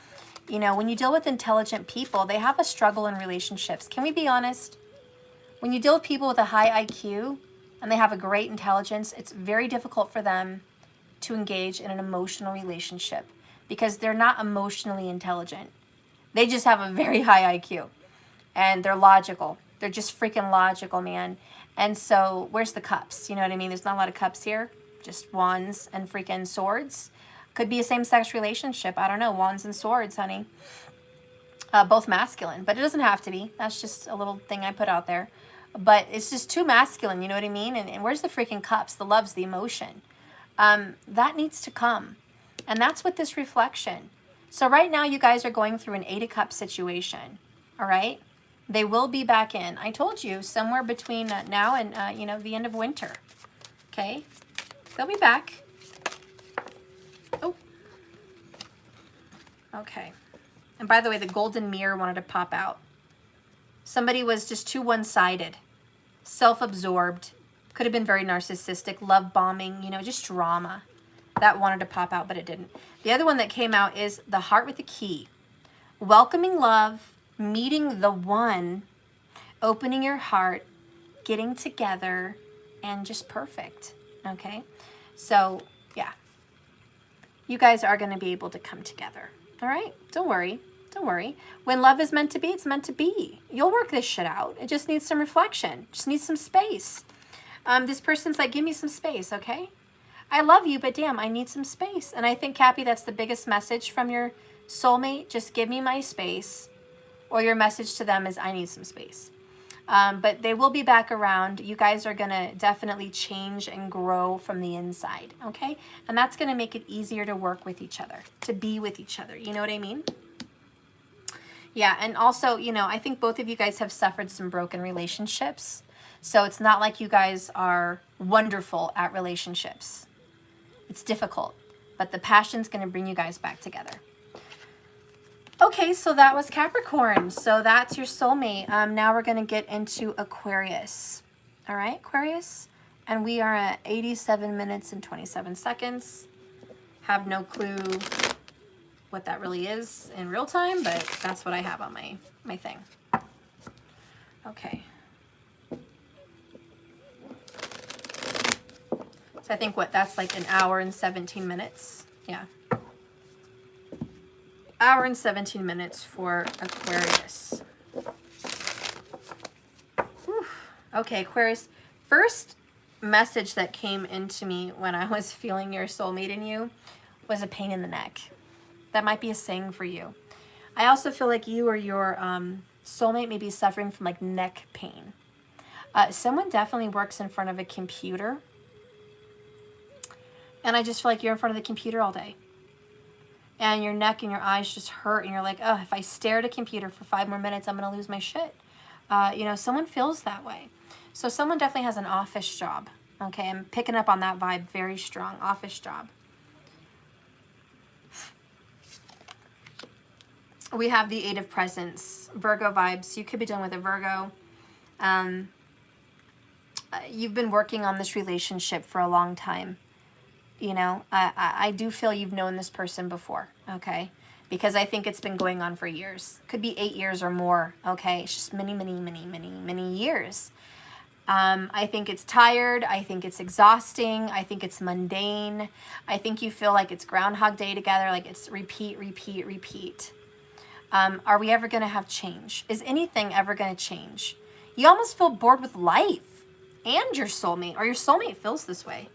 You know, when you deal with intelligent people, they have a struggle in relationships. Can we be honest? When you deal with people with a high IQ and they have a great intelligence, it's very difficult for them to engage in an emotional relationship because they're not emotionally intelligent. They just have a very high IQ and they're logical. They're just freaking logical, man. And so where's the cups? You know what I mean? There's not a lot of cups here, just wands and freaking swords. Could be a same-sex relationship. I don't know. Wands and swords, honey. Both masculine, but it doesn't have to be. That's just a little thing I put out there. But it's just too masculine, you know what I mean? And where's the freaking cups? The love's the emotion. That needs to come. And that's with this reflection. So right now you guys are going through an 8 of Cups situation. All right? They will be back in. I told you, somewhere between now and, you know, the end of winter. Okay? They'll be back. Oh. Okay. And by the way, the golden mirror wanted to pop out. Somebody was just too one-sided, self-absorbed, could have been very narcissistic, love bombing, you know, just drama. That wanted to pop out, but it didn't. The other one that came out is the heart with the key. Welcoming love, meeting the one, opening your heart, getting together, and just perfect, okay? So, yeah. You guys are going to be able to come together, all right? Don't worry. Don't worry. When love is meant to be, it's meant to be. You'll work this shit out. It just needs some reflection. Just needs some space. This person's like, give me some space, okay? I love you, but damn, I need some space. And I think, Cappy, that's the biggest message from your soulmate. Just give me my space. Or your message to them is, I need some space. But they will be back around. You guys are going to definitely change and grow from the inside, okay? And that's going to make it easier to work with each other, to be with each other. You know what I mean? Yeah, and also, you know, I think both of you guys have suffered some broken relationships. So it's not like you guys are wonderful at relationships. It's difficult, but the passion's going to bring you guys back together. Okay, so that was Capricorn. So that's your soulmate. Now we're going to get into Aquarius. All right, Aquarius. And we are at 87 minutes and 27 seconds. Have no clue what that really is in real time, but that's what I have on my thing. Okay. So I think that's like an hour and 17 minutes. Yeah. Hour and 17 minutes for Aquarius. Whew. Okay, Aquarius. First message that came into me when I was feeling your soulmate in you was a pain in the neck. That might be a saying for you. I also feel like you or your soulmate may be suffering from like neck pain. Someone definitely works in front of a computer. And I just feel like you're in front of the computer all day. And your neck and your eyes just hurt. And you're like, oh, if I stare at a computer for 5 more minutes, I'm going to lose my shit. You know, someone feels that way. So someone definitely has an office job. Okay, I'm picking up on that vibe very strong. Office job. We have the 8 of Presents, Virgo vibes. You could be done with a Virgo. You've been working on this relationship for a long time. You know, I do feel you've known this person before, okay? Because I think it's been going on for years. Could be 8 years or more, okay? It's just many, many, many, many, many years. I think it's tired. I think it's exhausting. I think it's mundane. I think you feel like it's Groundhog Day together, like it's repeat, repeat, repeat. Are we ever going to have change? Is anything ever going to change? You almost feel bored with life and your soulmate, or your soulmate feels this way.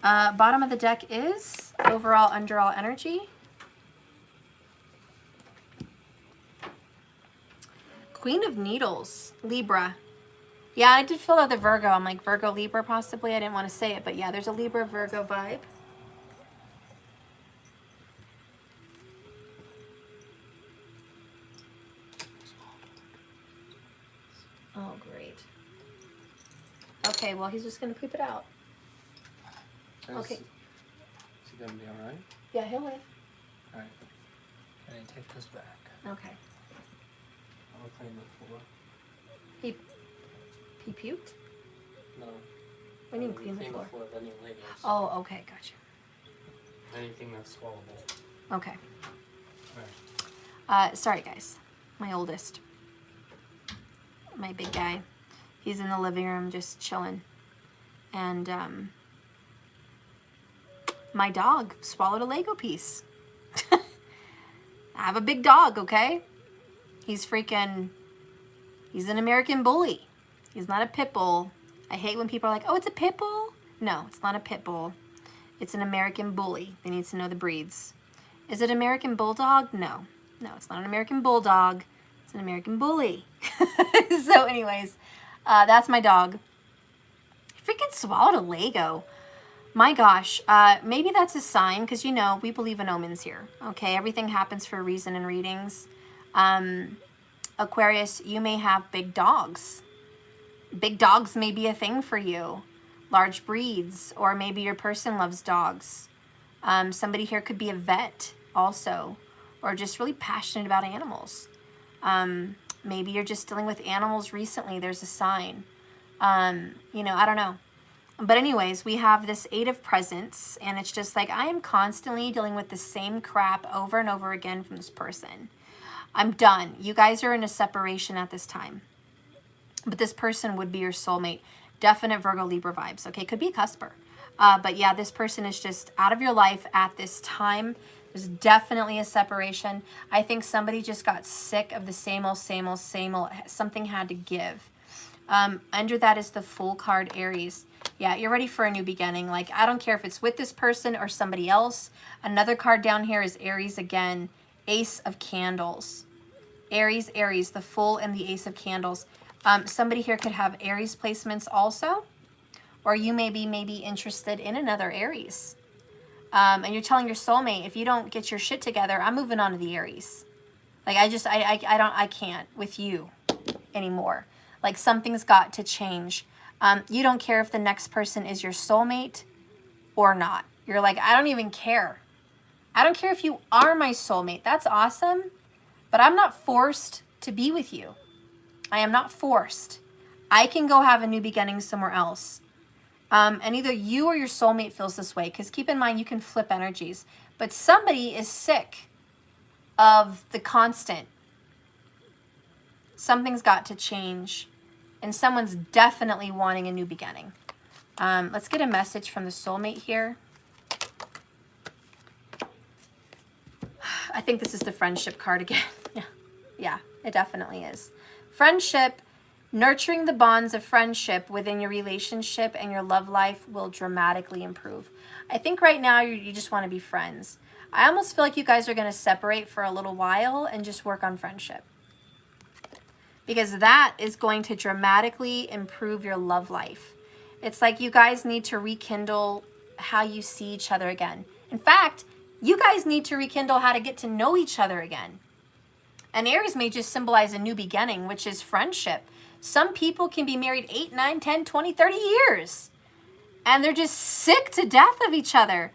Bottom of the deck is overall underall energy. Queen of Needles, Libra. Yeah, I did feel out the Virgo. I'm like Virgo, Libra possibly. I didn't want to say it, but yeah, there's a Libra, Virgo vibe. Oh, great. Okay, well, he's just going to poop it out. Okay. Is he going to be all right? Yeah, he'll live. All right. Can I take this back? Okay. I'll clean the floor. He puked? No. What do you mean clean the floor? Then you Legos. Oh, okay, gotcha. Anything that's swallowable. Okay. Right. Sorry, guys. My oldest. My big guy. He's in the living room just chilling. And my dog swallowed a Lego piece. I have a big dog, okay? He's an American bully. He's not a pit bull. I hate when people are like, oh, it's a pit bull. No, it's not a pit bull. It's an American bully. They need to know the breeds. Is it American bulldog? No. No, it's not an American bulldog. It's an American bully. So anyways, that's my dog. He freaking swallowed a Lego. My gosh, maybe that's a sign, because, you know, we believe in omens here. Okay, everything happens for a reason in readings. Aquarius, you may have big dogs. Big dogs may be a thing for you. Large breeds, or maybe your person loves dogs. Somebody here could be a vet also, or just really passionate about animals. Maybe you're just dealing with animals recently. There's a sign. You know, I don't know. But anyways, we have this 8 of presents, and it's just like, I am constantly dealing with the same crap over and over again from this person. I'm done. You guys are in a separation at this time. But this person would be your soulmate. Definite Virgo Libra vibes. Okay, could be a cusper. But yeah, this person is just out of your life at this time. There's definitely a separation. I think somebody just got sick of the same old, same old, same old. Something had to give. Under that is the Fool card, Aries. Yeah, you're ready for a new beginning. Like, I don't care if it's with this person or somebody else. Another card down here is Aries again. Ace of Candles. Aries, Aries, the Fool and the Ace of Candles. Somebody here could have Aries placements also. Or you may be interested in another Aries. And you're telling your soulmate, if you don't get your shit together, I'm moving on to the Aries. Like, I can't with you anymore. Like, something's got to change. You don't care if the next person is your soulmate or not. You're like, I don't even care. I don't care if you are my soulmate. That's awesome. But I'm not forced to be with you. I am not forced. I can go have a new beginning somewhere else. And either you or your soulmate feels this way. Because keep in mind, you can flip energies. But somebody is sick of the constant. Something's got to change. And someone's definitely wanting a new beginning. Let's get a message from the soulmate here. I think this is the friendship card again. Yeah, it definitely is. Friendship, nurturing the bonds of friendship within your relationship and your love life will dramatically improve. I think right now you just want to be friends. I almost feel like you guys are going to separate for a little while and just work on friendship. Because that is going to dramatically improve your love life. It's like you guys need to rekindle how you see each other again. In fact, you guys need to rekindle how to get to know each other again. And Aries may just symbolize a new beginning, which is friendship. Some people can be married 8, 9, 10, 20, 30 years. And they're just sick to death of each other.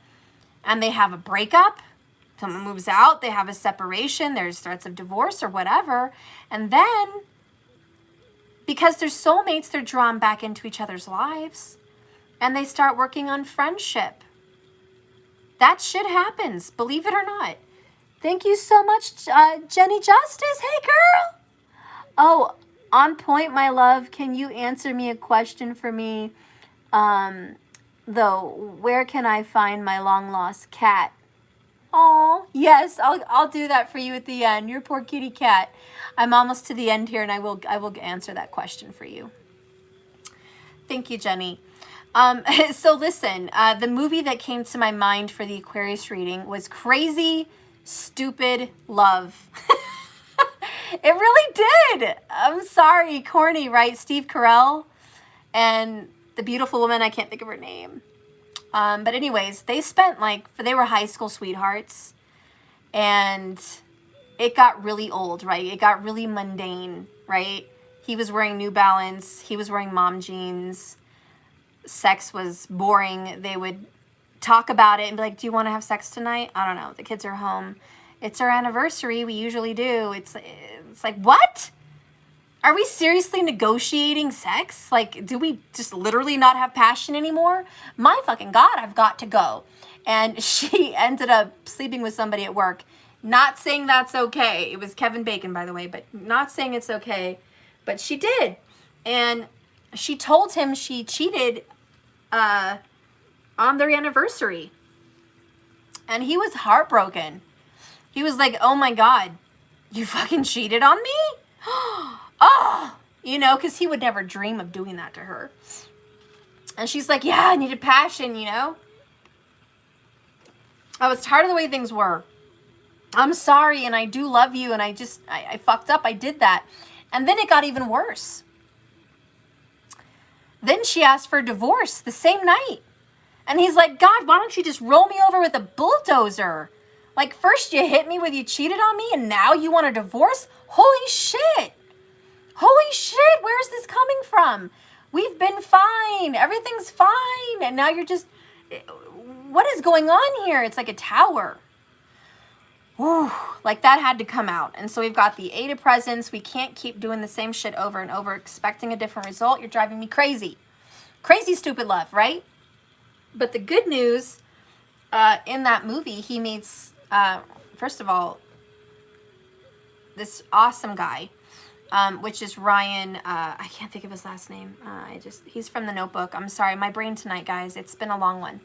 And they have a breakup. Someone moves out. They have a separation. There's threats of divorce or whatever. And then, because they're soulmates, they're drawn back into each other's lives. And they start working on friendship. That shit happens, believe it or not. Thank you so much, Jenny Justice. Hey, girl. Oh, on point, my love. Can you answer me a question for me? Though, where can I find my long-lost cat? Oh, yes, I'll do that for you at the end. Your poor kitty cat. I'm almost to the end here, and I will answer that question for you. Thank you, Jenny. So listen, the movie that came to my mind for the Aquarius reading was Crazy Stupid Love. It really did. I'm sorry, corny, right? Steve Carell and the beautiful woman, I can't think of her name. But anyways, they were high school sweethearts, and it got really old, right? It got really mundane, right? He was wearing New Balance. He was wearing mom jeans. Sex was boring. They would talk about it and be like, do you want to have sex tonight? I don't know. The kids are home. It's our anniversary. We usually do. It's like, what? Are we seriously negotiating sex? Like, do we just literally not have passion anymore? My fucking God, I've got to go. And she ended up sleeping with somebody at work. Not saying that's okay. It was Kevin Bacon, by the way, but not saying it's okay. But she did. And she told him she cheated on their anniversary. And he was heartbroken. He was like, oh my God, you fucking cheated on me? Oh, you know, because he would never dream of doing that to her. And she's like, yeah, I needed passion, you know. I was tired of the way things were. I'm sorry, and I do love you, and I fucked up. I did that. And then it got even worse. Then she asked for a divorce the same night. And he's like, God, why don't you just roll me over with a bulldozer? Like, first you hit me with you cheated on me, and now you want a divorce? Holy shit. Holy shit, where is this coming from? We've been fine. Everything's fine. And now you're just, what is going on here? It's like a tower. Ooh, like that had to come out. And so we've got the Eight of Presents. We can't keep doing the same shit over and over, expecting a different result. You're driving me crazy. Crazy, stupid love, right? But the good news, in that movie, he meets, first of all, this awesome guy, which is Ryan, I can't think of his last name. He's from The Notebook. I'm sorry, my brain tonight, guys. It's been a long one.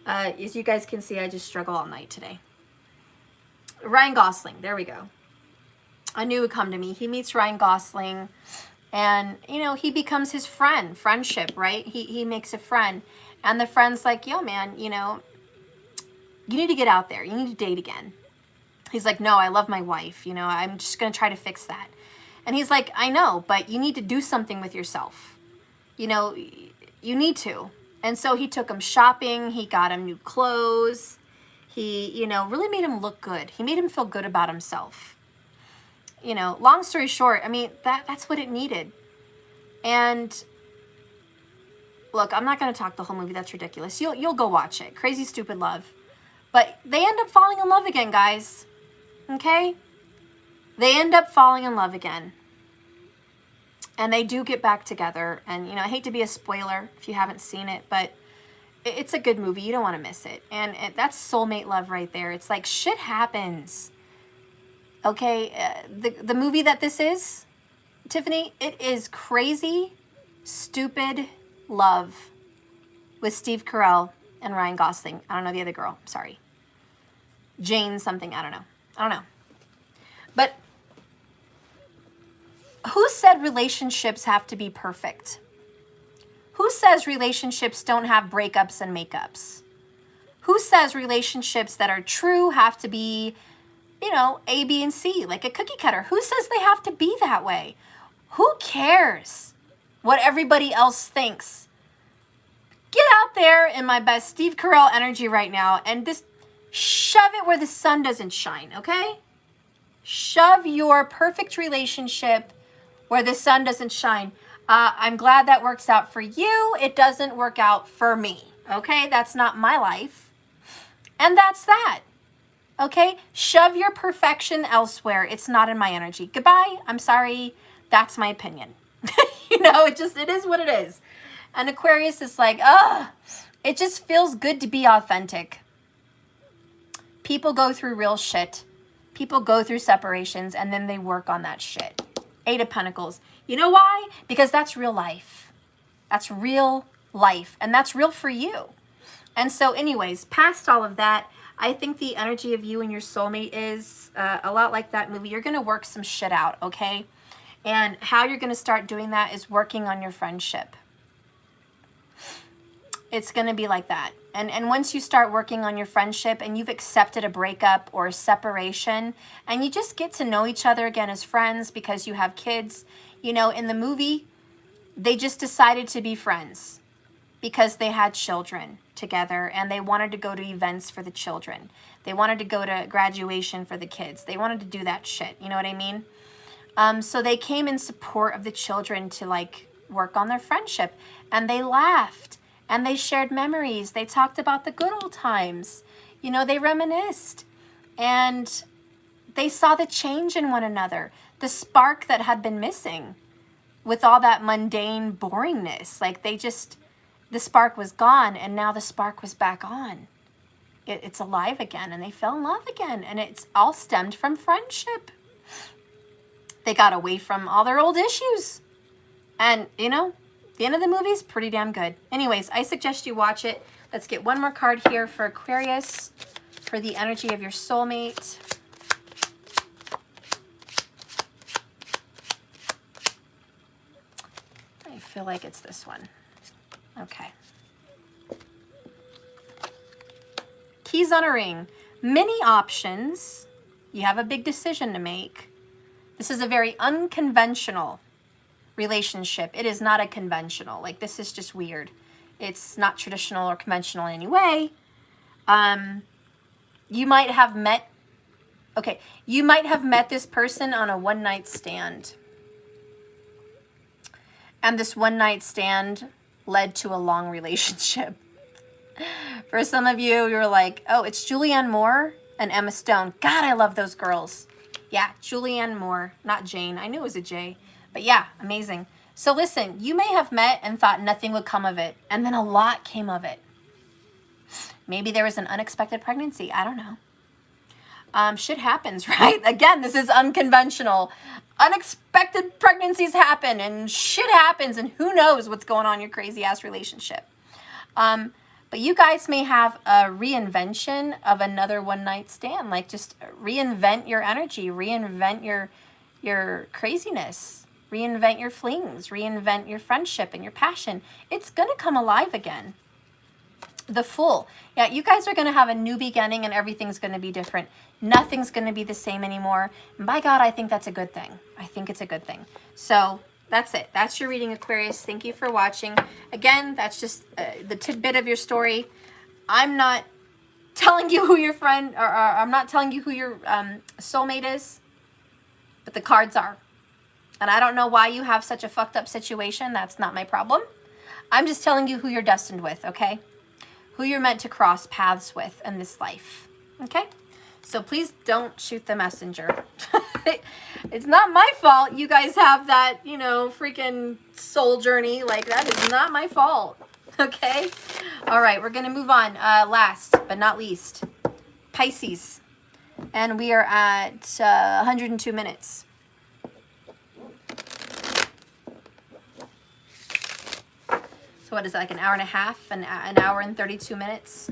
As you guys can see, I just struggle all night today. Ryan Gosling, there we go. I knew it would come to me. He meets Ryan Gosling, and, you know, he becomes his friendship, right? He makes a friend, and the friend's like, yo, man, you know, you need to get out there. You need to date again. He's like, no, I love my wife. You know, I'm just going to try to fix that. And he's like, I know, but you need to do something with yourself. You know, you need to. And so he took him shopping. He got him new clothes. He, you know, really made him look good. He made him feel good about himself. You know, long story short, I mean, that's what it needed. And look, I'm not going to talk the whole movie. That's ridiculous. You'll go watch it. Crazy Stupid Love. But they end up falling in love again, guys. Okay? They end up falling in love again. And they do get back together. And, you know, I hate to be a spoiler if you haven't seen it, but it's a good movie. You don't want to miss it. And that's soulmate love right there. It's like shit happens. Okay? The movie that this is, Tiffany, it is Crazy Stupid Love with Steve Carell and Ryan Gosling. I don't know the other girl. Sorry. Jane something. I don't know. But who said relationships have to be perfect? Who says relationships don't have breakups and makeups? Who says relationships that are true have to be, you know, A, B, and C, like a cookie cutter? Who says they have to be that way? Who cares what everybody else thinks? Get out there in my best Steve Carell energy right now and just shove it where the sun doesn't shine, okay? Shove your perfect relationship where the sun doesn't shine. I'm glad that works out for you. It doesn't work out for me, okay? That's not my life. And that's that, okay? Shove your perfection elsewhere. It's not in my energy. Goodbye. I'm sorry. That's my opinion. You know, it is what it is. And Aquarius is like, it just feels good to be authentic. People go through real shit. People go through separations, and then they work on that shit. Eight of Pentacles. You know why? Because that's real life. That's real life. And that's real for you. And so anyways, past all of that, I think the energy of you and your soulmate is a lot like that movie. You're going to work some shit out, okay? And how you're going to start doing that is working on your friendship. It's going to be like that. And once you start working on your friendship and you've accepted a breakup or a separation and you just get to know each other again as friends because you have kids, you know, in the movie, they just decided to be friends because they had children together and they wanted to go to events for the children. They wanted to go to graduation for the kids. They wanted to do that shit. You know what I mean? So they came in support of the children to like work on their friendship, and they laughed. And they shared memories. They talked about the good old times. You know, they reminisced. And they saw the change in one another. The spark that had been missing. with all that mundane boringness. Like they just, the spark was gone and now the spark was back on. It's alive again and they fell in love again, and it's all stemmed from friendship. They got away from all their old issues. And, you know, the end of the movie is pretty damn good. Anyways, I suggest you watch it. Let's get one more card here for Aquarius for the energy of your soulmate. I feel like it's this one. Okay. Keys on a ring. Many options. You have a big decision to make. This is a very unconventional relationship. It is not a conventional. Like, this is just weird. It's not traditional or conventional in any way. You might have met, okay, you might have met this person on a one-night stand. And this one-night stand led to a long relationship. For some of you, you're like, oh, it's Julianne Moore and Emma Stone. God, I love those girls. Yeah, Julianne Moore, not Jane. I knew it was a J. But yeah, amazing. So listen, you may have met and thought nothing would come of it. And then a lot came of it. Maybe there was an unexpected pregnancy. I don't know. Shit happens, right? Again, this is unconventional. Unexpected pregnancies happen and shit happens and who knows what's going on in your crazy ass relationship. But you guys may have a reinvention of another one-night stand. Like, just reinvent your energy, reinvent your craziness, reinvent your flings, reinvent your friendship and your passion. It's going to come alive again. The Fool. Yeah, you guys are going to have a new beginning and everything's going to be different. Nothing's going to be the same anymore. And by God, I think that's a good thing. I think it's a good thing. So that's it. That's your reading, Aquarius. Thank you for watching. Again, that's just the tidbit of your story. I'm not telling you who your friend, or I'm not telling you who your soulmate is, but the cards are. And I don't know why you have such a fucked up situation. That's not my problem. I'm just telling you who you're destined with, okay? Who you're meant to cross paths with in this life, okay? So please don't shoot the messenger. It's not my fault you guys have that, you know, freaking soul journey. Like, that is not my fault, okay? All right, we're going to move on. Last but not least, Pisces. And we are at 102 minutes. So what is that, like an hour and a half, an hour and 32 minutes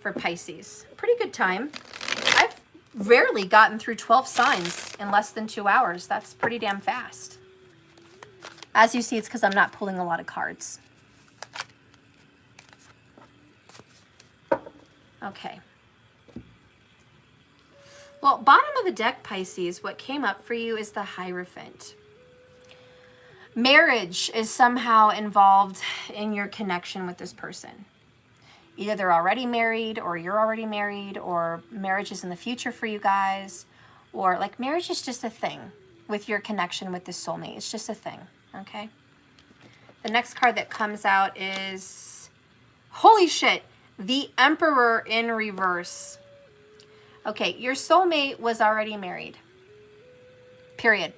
for Pisces? Pretty good time. I've rarely gotten through 12 signs in less than 2 hours. That's pretty damn fast. As you see, it's because I'm not pulling a lot of cards. Okay. Well, bottom of the deck, Pisces, what came up for you is the Hierophant. Marriage is somehow involved in your connection with this person. Either they're already married, or you're already married, or marriage is in the future for you guys, or like marriage is just a thing with your connection with this soulmate. It's just a thing, okay? The next card that comes out is, holy shit, the Emperor in reverse. Okay, your soulmate was already married, period,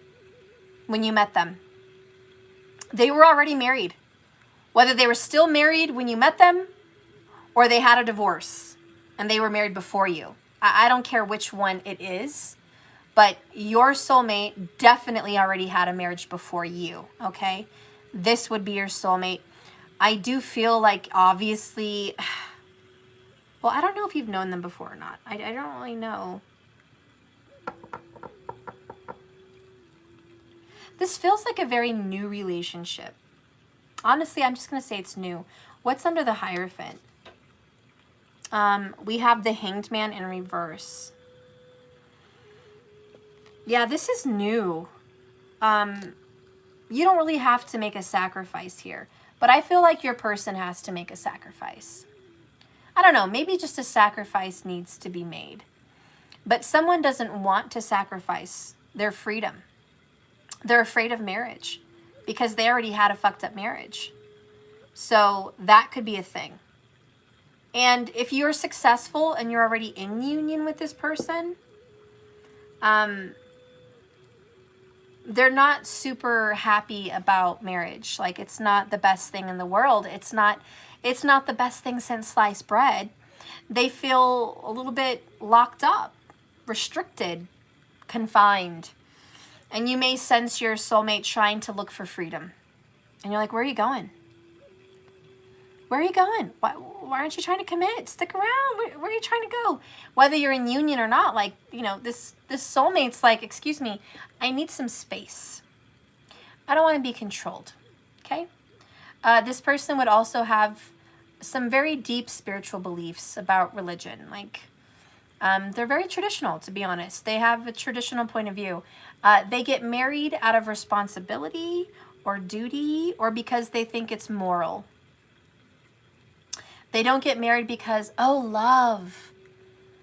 when you met them. They were already married. Whether they were still married when you met them or they had a divorce and they were married before you. I don't care which one it is, but your soulmate definitely already had a marriage before you, okay? This would be your soulmate. I do feel like, obviously, well, I don't know if you've known them before or not. I don't really know. This feels like a very new relationship. Honestly, I'm just going to say it's new. What's under the Hierophant? We have the Hanged Man in reverse. Yeah, this is new. You don't really have to make a sacrifice here. But I feel like your person has to make a sacrifice. I don't know, maybe just a sacrifice needs to be made. But someone doesn't want to sacrifice their freedom. They're afraid of marriage because they already had a fucked up marriage. So that could be a thing. And if you're successful and you're already in union with this person, they're not super happy about marriage. Like, it's not the best thing in the world. It's not the best thing since sliced bread. They feel a little bit locked up, restricted, confined. And you may sense your soulmate trying to look for freedom. And you're like, where are you going? Where are you going? Why aren't you trying to commit? Stick around. Where are you trying to go? Whether you're in union or not, like, you know, this soulmate's like, excuse me, I need some space. I don't want to be controlled. Okay? This person would also have some very deep spiritual beliefs about religion. Like, they're very traditional, to be honest. They have a traditional point of view. They get married out of responsibility or duty or because they think it's moral. They don't get married because, oh, love.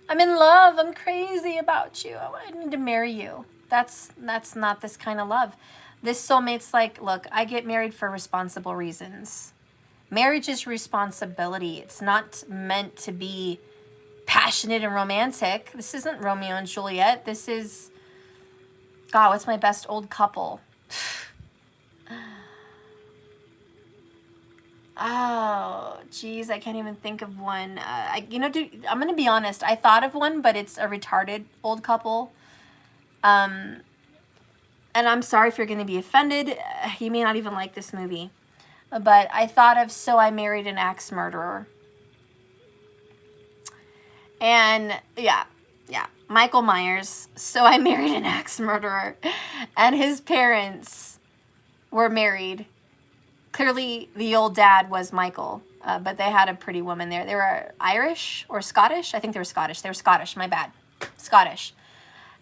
I'm in love. I'm crazy about you. I need to marry you. That's not this kind of love. This soulmate's like, look, I get married for responsible reasons. Marriage is responsibility. It's not meant to be passionate and romantic. This isn't Romeo and Juliet. This is, God, what's my best old couple? Oh, geez, I can't even think of one. Dude, I'm going to be honest. I thought of one, but it's a retarded old couple. And I'm sorry if you're going to be offended. You may not even like this movie. But I thought of So I Married an Axe Murderer. And, yeah. Michael Myers, So I Married an Axe Murderer. And his parents were married. Clearly, the old dad was Michael, but they had a pretty woman there. They were Irish or Scottish. I think they were Scottish. They were Scottish, my bad. Scottish.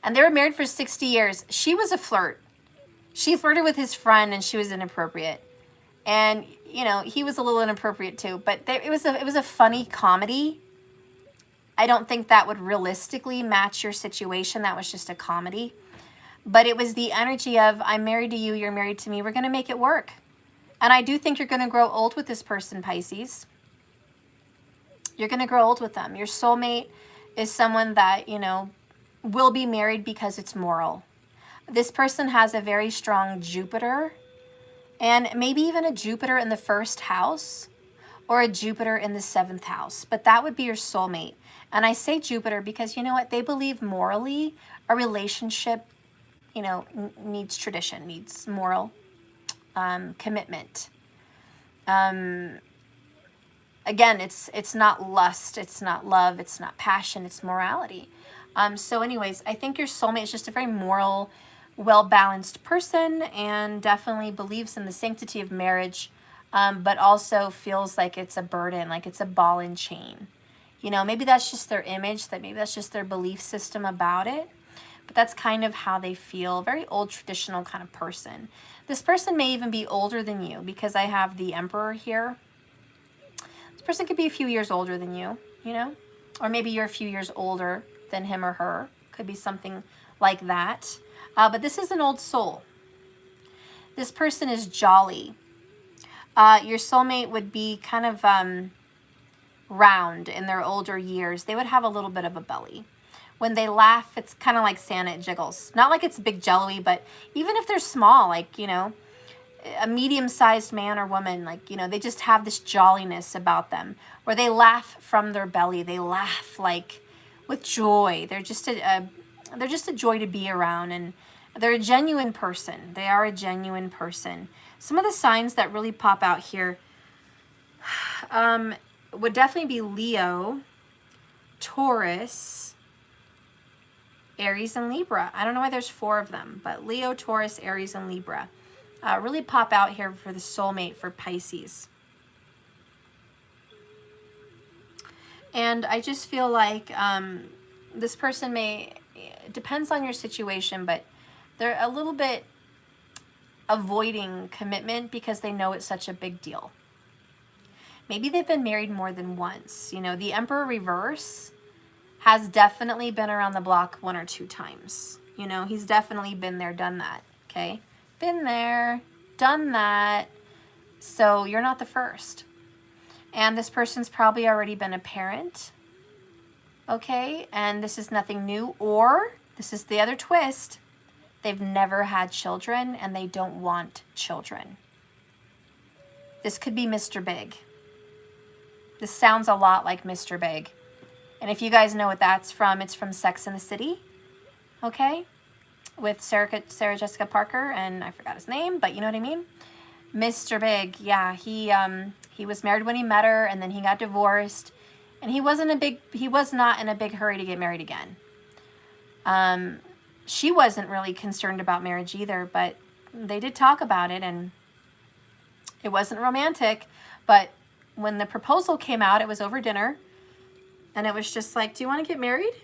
And they were married for 60 years. She was a flirt. She flirted with his friend, and she was inappropriate. And, you know, he was a little inappropriate too. But it was a funny comedy. I don't think that would realistically match your situation. That was just a comedy. But it was the energy of, I'm married to you, you're married to me. We're going to make it work. And I do think you're going to grow old with this person, Pisces. You're going to grow old with them. Your soulmate is someone that, you know, will be married because it's moral. This person has a very strong Jupiter, and maybe even a Jupiter in the first house or a Jupiter in the 7th house. But that would be your soulmate. And I say Jupiter because, you know what, they believe morally a relationship, you know, needs tradition, needs moral commitment. Again, it's not lust, it's not love, it's not passion, it's morality. So anyways, I think your soulmate is just a very moral, well-balanced person and definitely believes in the sanctity of marriage, but also feels like it's a burden, like it's a ball and chain. You know, maybe that's just their image, that maybe that's just their belief system about it. But that's kind of how they feel. Very old, traditional kind of person. This person may even be older than you because I have the Emperor here. This person could be a few years older than you, you know? Or maybe you're a few years older than him or her. Could be something like that. But this is an old soul. This person is jolly. Your soulmate would be kind of round in their older years. They would have a little bit of a belly. When they laugh, it's kind of like Santa, it jiggles. Not like it's big jelly, but even if they're small, like, you know, a medium-sized man or woman, like, you know, they just have this jolliness about them where they laugh from their belly. They laugh like with joy. They're just a joy to be around, and they're a genuine person. They are a genuine person. Some of the signs that really pop out here would definitely be Leo, Taurus, Aries, and Libra. I don't know why there's 4 of them, but Leo, Taurus, Aries, and Libra really pop out here for the soulmate for Pisces. And I just feel like this person it depends on your situation, but they're a little bit avoiding commitment because they know it's such a big deal. Maybe they've been married more than once. You know, the Emperor reverse has definitely been around the block 1 or 2 times. You know, he's definitely been there, done that, okay? Been there, done that. So you're not the first. And this person's probably already been a parent, okay? And this is nothing new. Or, this is the other twist, They've never had children and they don't want children. This could be Mr. Big. This sounds a lot like Mr. Big. And if you guys know what that's from, it's from Sex and the City. Okay? With Sarah Jessica Parker, and I forgot his name, but you know what I mean? Mr. Big, yeah, he was married when he met her, and then he got divorced, and he was not in a big hurry to get married again. She wasn't really concerned about marriage either, but they did talk about it, and it wasn't romantic, but when the proposal came out, it was over dinner, and it was just like, do you want to get married?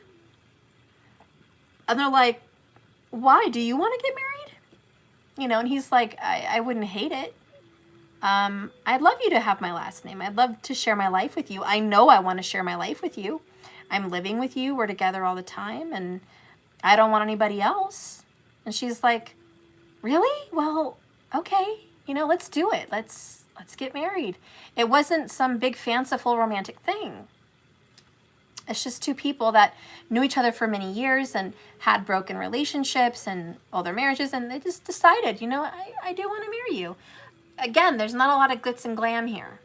And they're like, why? Do you want to get married? You know, and he's like, I wouldn't hate it. I'd love you to have my last name. I'd love to share my life with you. I know I want to share my life with you. I'm living with you. We're together all the time, and I don't want anybody else. And she's like, really? Well, okay. You know, let's do it. Let's get married. It wasn't some big fanciful romantic thing. It's just two people that knew each other for many years and had broken relationships and all their marriages, and they just decided, you know, I do want to marry you. Again, there's not a lot of glitz and glam here.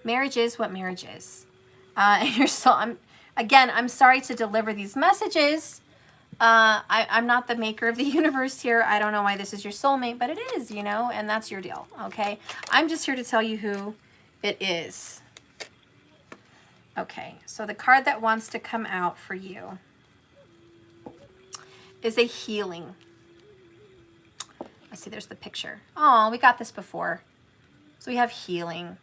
Marriage is what marriage is. I'm sorry to deliver these messages. I'm not the maker of the universe here. I don't know why this is your soulmate, but it is, you know, and that's your deal, okay? I'm just here to tell you who it is. Okay, so the card that wants to come out for you is a healing. I see there's the picture. Oh, we got this before. So we have healing.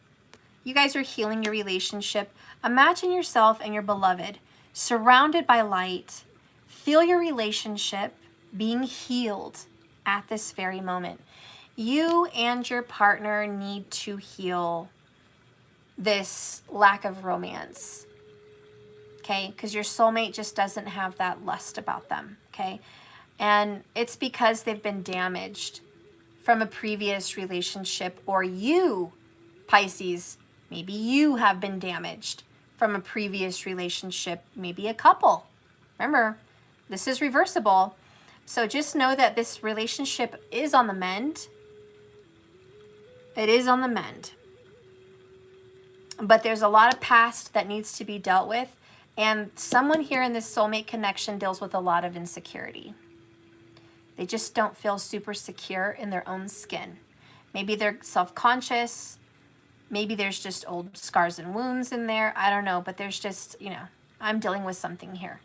You guys are healing your relationship. Imagine yourself and your beloved surrounded by light. Feel your relationship being healed at this very moment. You and your partner need to heal this lack of romance, okay? Because your soulmate just doesn't have that lust about them, okay? And it's because they've been damaged from a previous relationship, or you, Pisces, maybe you have been damaged from a previous relationship, maybe a couple. Remember, this is reversible. So just know that this relationship is on the mend. It is on the mend. But there's a lot of past that needs to be dealt with. And someone here in this soulmate connection deals with a lot of insecurity. They just don't feel super secure in their own skin. Maybe they're self-conscious. Maybe there's just old scars and wounds in there. I don't know. But there's just, you know, I'm dealing with something here.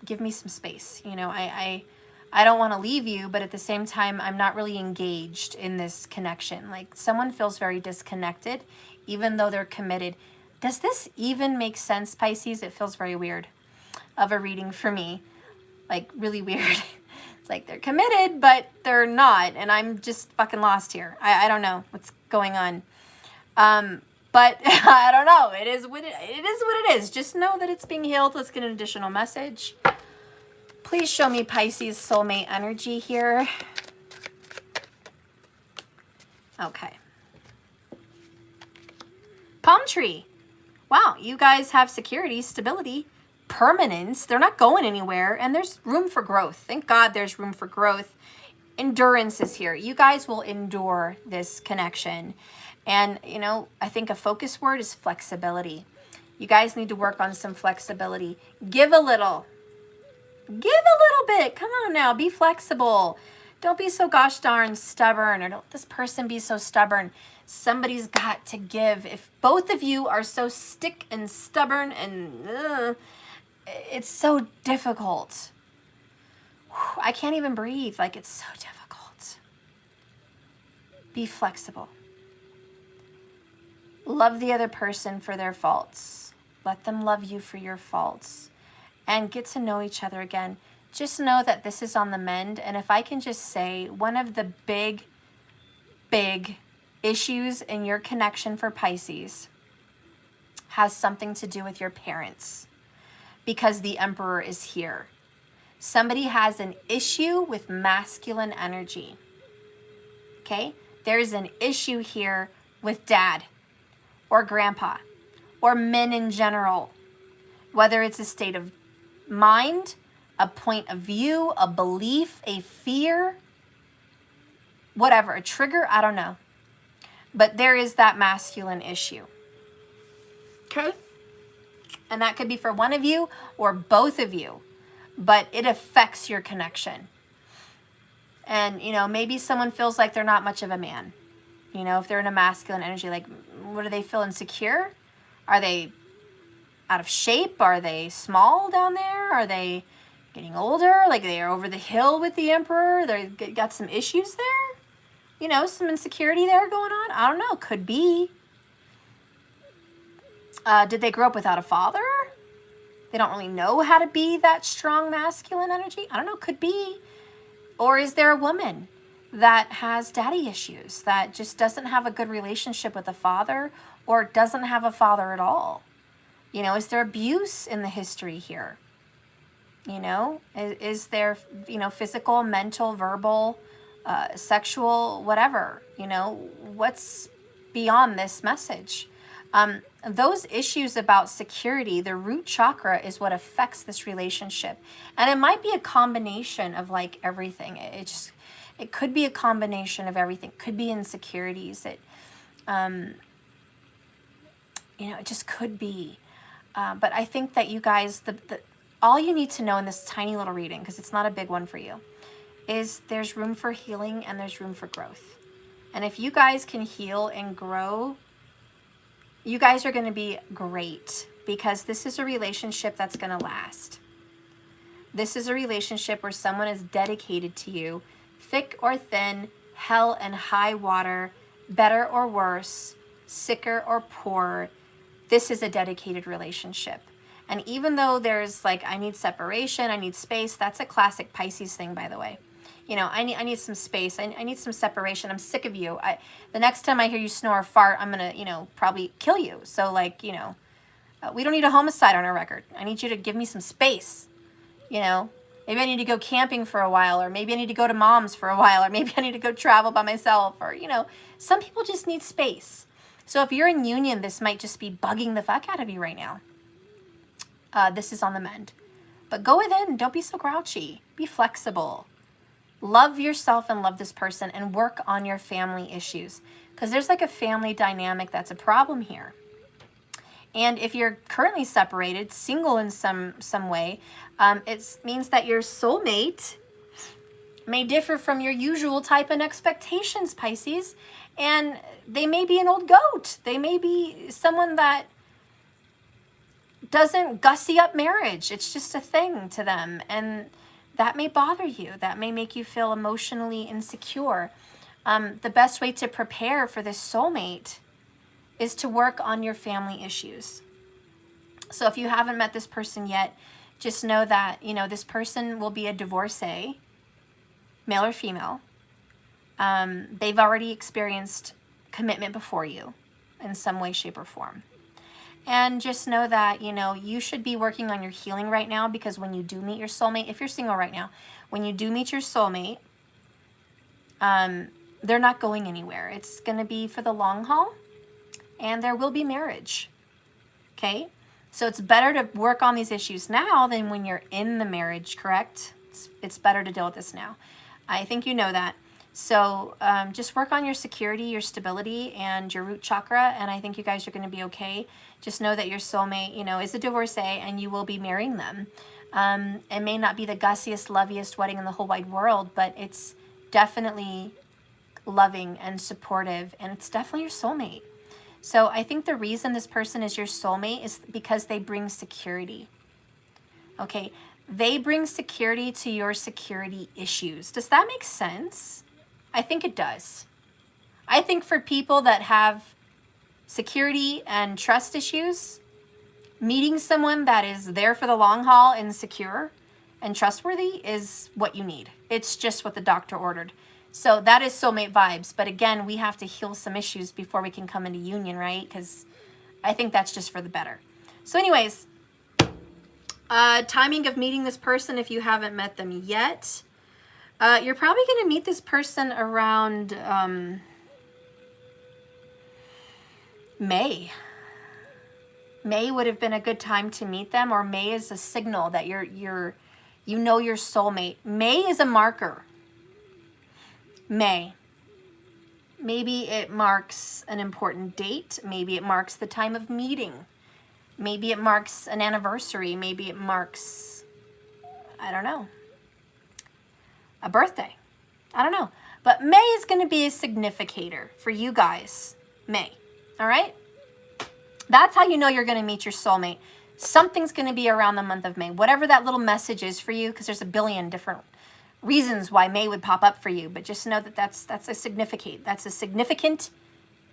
Give me some space. You know, I don't want to leave you, but at the same time, I'm not really engaged in this connection. Like, someone feels very disconnected, even though they're committed. Does this even make sense, Pisces? It feels very weird of a reading for me. Like, really weird. It's like they're committed, but they're not. And I'm just fucking lost here. I don't know what's going on. But I don't know. It is what it is. Just know that it's being healed. Let's get an additional message. Please show me Pisces soulmate energy here. Okay. Palm tree. Wow, you guys have security, stability, permanence. They're not going anywhere, and there's room for growth. Thank God there's room for growth. Endurance is here. You guys will endure this connection. And, you know, I think a focus word is flexibility. You guys need to work on some flexibility. Give a little. Give a little bit. Come on now. Be flexible. Don't be so gosh darn stubborn, or don't this person be so stubborn. Somebody's got to give. If both of you are so stick and stubborn and it's so difficult. I can't even breathe. Like, it's so difficult. Be flexible. Love the other person for their faults. Let them love you for your faults. And get to know each other again. Just know that this is on the mend. And if I can just say, one of the big issues in your connection for Pisces has something to do with your parents, because the Emperor is here. Somebody has an issue with masculine energy. Okay? There's an issue here with dad or grandpa or men in general, whether it's a state of mind, a point of view, a belief, a fear, whatever, a trigger, I don't know. But there is that masculine issue. Okay? And that could be for one of you or both of you, but it affects your connection. And, you know, maybe someone feels like they're not much of a man. You know, if they're in a masculine energy, like, what do they feel, insecure? Are they out of shape? Are they small down there? Are they getting older? Like, they are over the hill with the emperor? They've got some issues there? You know, some insecurity there going on? I don't know. Could be. Did they grow up without a father? They don't really know how to be that strong masculine energy? I don't know. Could be. Or is there a woman that has daddy issues, that just doesn't have a good relationship with a father or doesn't have a father at all? You know, is there abuse in the history here? You know, is there, you know, physical, mental, verbal, sexual, whatever, you know, what's beyond this message? Those issues about security, the root chakra is what affects this relationship. And it might be a combination of like everything. It could be a combination of everything. It could be insecurities. You know, it just could be. But I think that you guys, all you need to know in this tiny little reading, because it's not a big one for you, is there's room for healing and there's room for growth. And if you guys can heal and grow, you guys are going to be great, because this is a relationship that's going to last. This is a relationship where someone is dedicated to you, thick or thin, hell and high water, better or worse, sicker or poorer. This is a dedicated relationship. And even though there's like, I need separation, I need space, that's a classic Pisces thing, by the way. You know, I need some space. I need some separation. I'm sick of you. The next time I hear you snore or fart, I'm going to, you know, probably kill you. So like, you know, we don't need a homicide on our record. I need you to give me some space. You know, maybe I need to go camping for a while, or maybe I need to go to mom's for a while, or maybe I need to go travel by myself, or, you know, some people just need space. So if you're in union, this might just be bugging the fuck out of you right now. This is on the mend. But go within. Don't be so grouchy. Be flexible. Love yourself and love this person, and work on your family issues, because there's like a family dynamic that's a problem here. And if you're currently separated, single in some way, it means that your soulmate may differ from your usual type and expectations, Pisces. And they may be an old goat. They may be someone that doesn't gussy up marriage. It's just a thing to them. And that may bother you. That may make you feel emotionally insecure. The best way to prepare for this soulmate is to work on your family issues. So if you haven't met this person yet, just know that, you know, this person will be a divorcee, male or female. They've already experienced commitment before you in some way, shape, or form. And just know that, you know, you should be working on your healing right now, because when you do meet your soulmate, if you're single right now, when you do meet your soulmate, they're not going anywhere. It's going to be for the long haul, and there will be marriage. Okay? So it's better to work on these issues now than when you're in the marriage, correct? It's better to deal with this now. I think you know that. So just work on your security, your stability, and your root chakra, and I think you guys are going to be okay. Just know that your soulmate, you know, is a divorcee, and you will be marrying them. It may not be the gussiest, loviest wedding in the whole wide world, but it's definitely loving and supportive, and it's definitely your soulmate. So I think the reason this person is your soulmate is because they bring security. Okay, they bring security to your security issues. Does that make sense? I think it does. I think for people that have security and trust issues, meeting someone that is there for the long haul and secure and trustworthy is what you need. It's just what the doctor ordered. So that is soulmate vibes. But again, we have to heal some issues before we can come into union, right? Because I think that's just for the better. So anyways, timing of meeting this person if you haven't met them yet. You're probably going to meet this person around May. May would have been a good time to meet them, or May is a signal that you're You know your soulmate. May is a marker. May. Maybe it marks an important date. Maybe it marks the time of meeting. Maybe it marks an anniversary. Maybe it marks, I don't know, a birthday. I don't know. But May is going to be a significator for you guys. May. All right? That's how you know you're going to meet your soulmate. Something's going to be around the month of May. Whatever that little message is for you, because there's a billion different reasons why May would pop up for you. But just know that that's a significate. That's a significant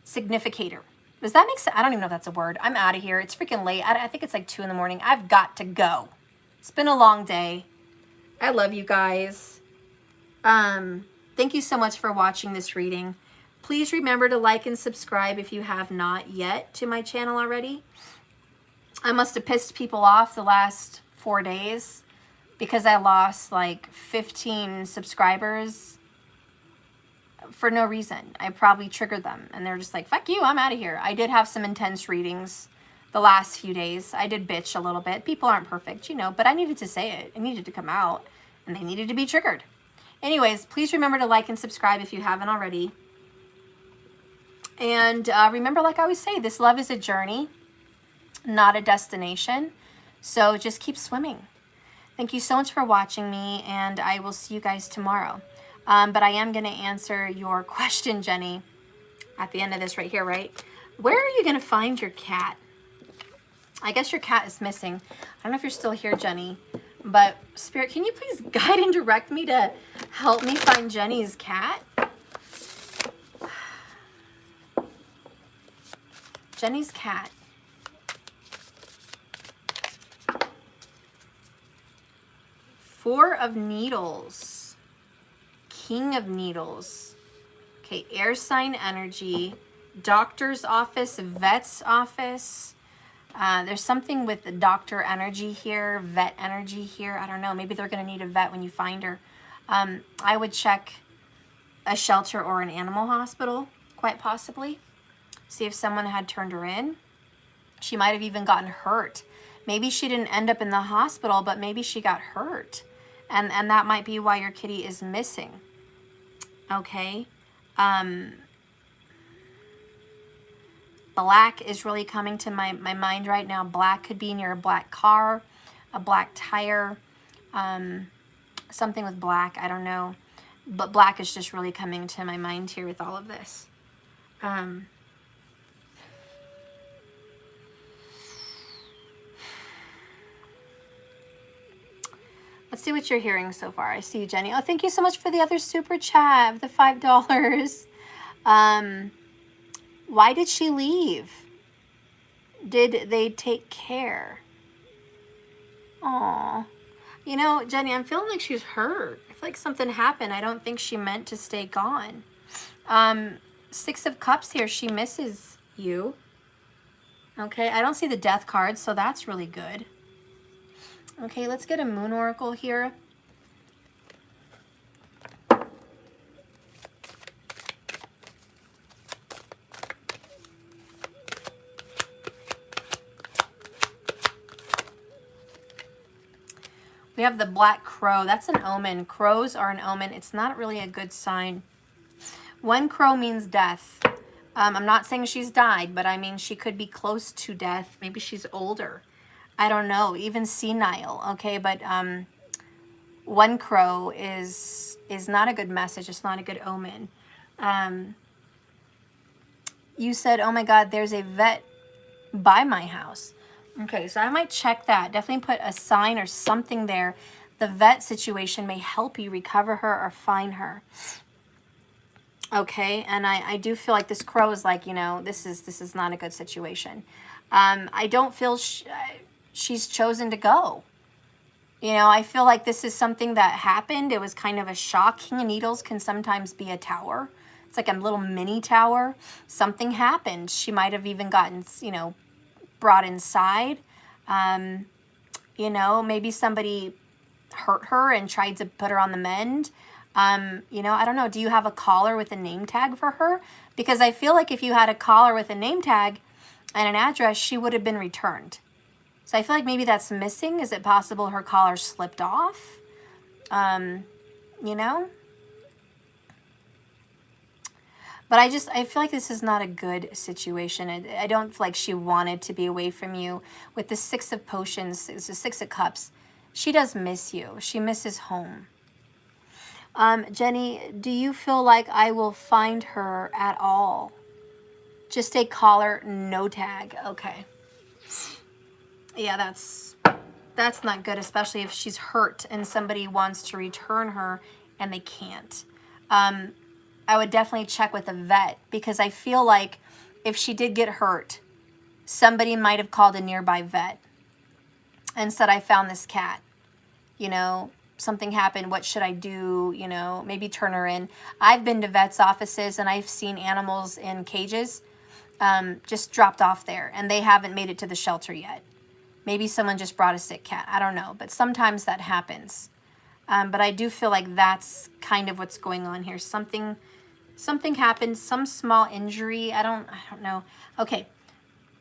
significator. Does that make sense? I don't even know if that's a word. I'm out of here. It's freaking late. I think it's like 2 in the morning. I've got to go. It's been a long day. I love you guys. Thank you so much for watching this reading. Please remember to like and subscribe if you have not yet to my channel already. I must have pissed people off the last 4 days because I lost like 15 subscribers for no reason. I probably triggered them and they're just like, fuck you, I'm out of here. I did have some intense readings the last few days. I did bitch a little bit. People aren't perfect, you know, but I needed to say it. It needed to come out and they needed to be triggered. Anyways, please remember to like and subscribe if you haven't already. And remember, like I always say, this love is a journey, not a destination. So just keep swimming. Thank you so much for watching me, and I will see you guys tomorrow. But I am going to answer your question, Jenny, at the end of this right here, right? Where are you going to find your cat? I guess your cat is missing. I don't know if you're still here, Jenny. But Spirit, can you please guide and direct me to help me find Jenny's cat? Jenny's cat. Four of Needles. King of Needles. Okay, air sign energy. Doctor's office, vet's office. There's something with the doctor energy here, vet energy here. I don't know. Maybe they're going to need a vet when you find her. I would check a shelter or an animal hospital, quite possibly. See if someone had turned her in. She might have even gotten hurt. Maybe she didn't end up in the hospital, but maybe she got hurt. And that might be why your kitty is missing. Okay. Black is really coming to my mind right now. Black could be near a black car, a black tire, something with black. I don't know. But black is just really coming to my mind here with all of this. Let's see what you're hearing so far. I see you, Jenny. Oh, thank you so much for the other super chat, the $5. Why did she leave? Did they take care? Aw. You know, Jenny, I'm feeling like she's hurt. I feel like something happened. I don't think she meant to stay gone. 6 of Cups here. She misses you. Okay, I don't see the Death card, so that's really good. Okay, let's get a Moon Oracle here. We have the Black Crow. That's an omen. Crows are an omen. It's not really a good sign. One crow means death. I'm not saying she's died, but I mean she could be close to death. Maybe she's older. I don't know, even senile, okay? But one crow is not a good message. It's not a good omen. You said, oh my God, there's a vet by my house. Okay, so I might check that. Definitely put a sign or something there. The vet situation may help you recover her or find her. Okay, and I do feel like this crow is like, you know, this is not a good situation. I don't feel she's chosen to go. You know, I feel like this is something that happened. It was kind of a shock. King of Needles can sometimes be a tower. It's like a little mini tower. Something happened. She might have even gotten, you know, brought inside. You know, maybe somebody hurt her and tried to put her on the mend. You know, I don't know. Do you have a collar with a name tag for her? Because I feel like if you had a collar with a name tag and an address, she would have been returned. So I feel like maybe that's missing. Is it possible her collar slipped off? You know? But I feel like this is not a good situation. I don't feel like she wanted to be away from you. With the Six of Potions, it's the Six of Cups, she does miss you. She misses home. Jenny, do you feel like I will find her at all? Just a collar, no tag. Okay. Yeah, that's not good, especially if she's hurt and somebody wants to return her and they can't. I would definitely check with a vet, because I feel like if she did get hurt, somebody might have called a nearby vet and said, I found this cat, you know, something happened, what should I do, you know, maybe turn her in. I've been to vets' offices and I've seen animals in cages just dropped off there, and they haven't made it to the shelter yet. Maybe someone just brought a sick cat. I don't know, but sometimes that happens. But I do feel like that's kind of what's going on here. Something happened, some small injury. I don't know. Okay.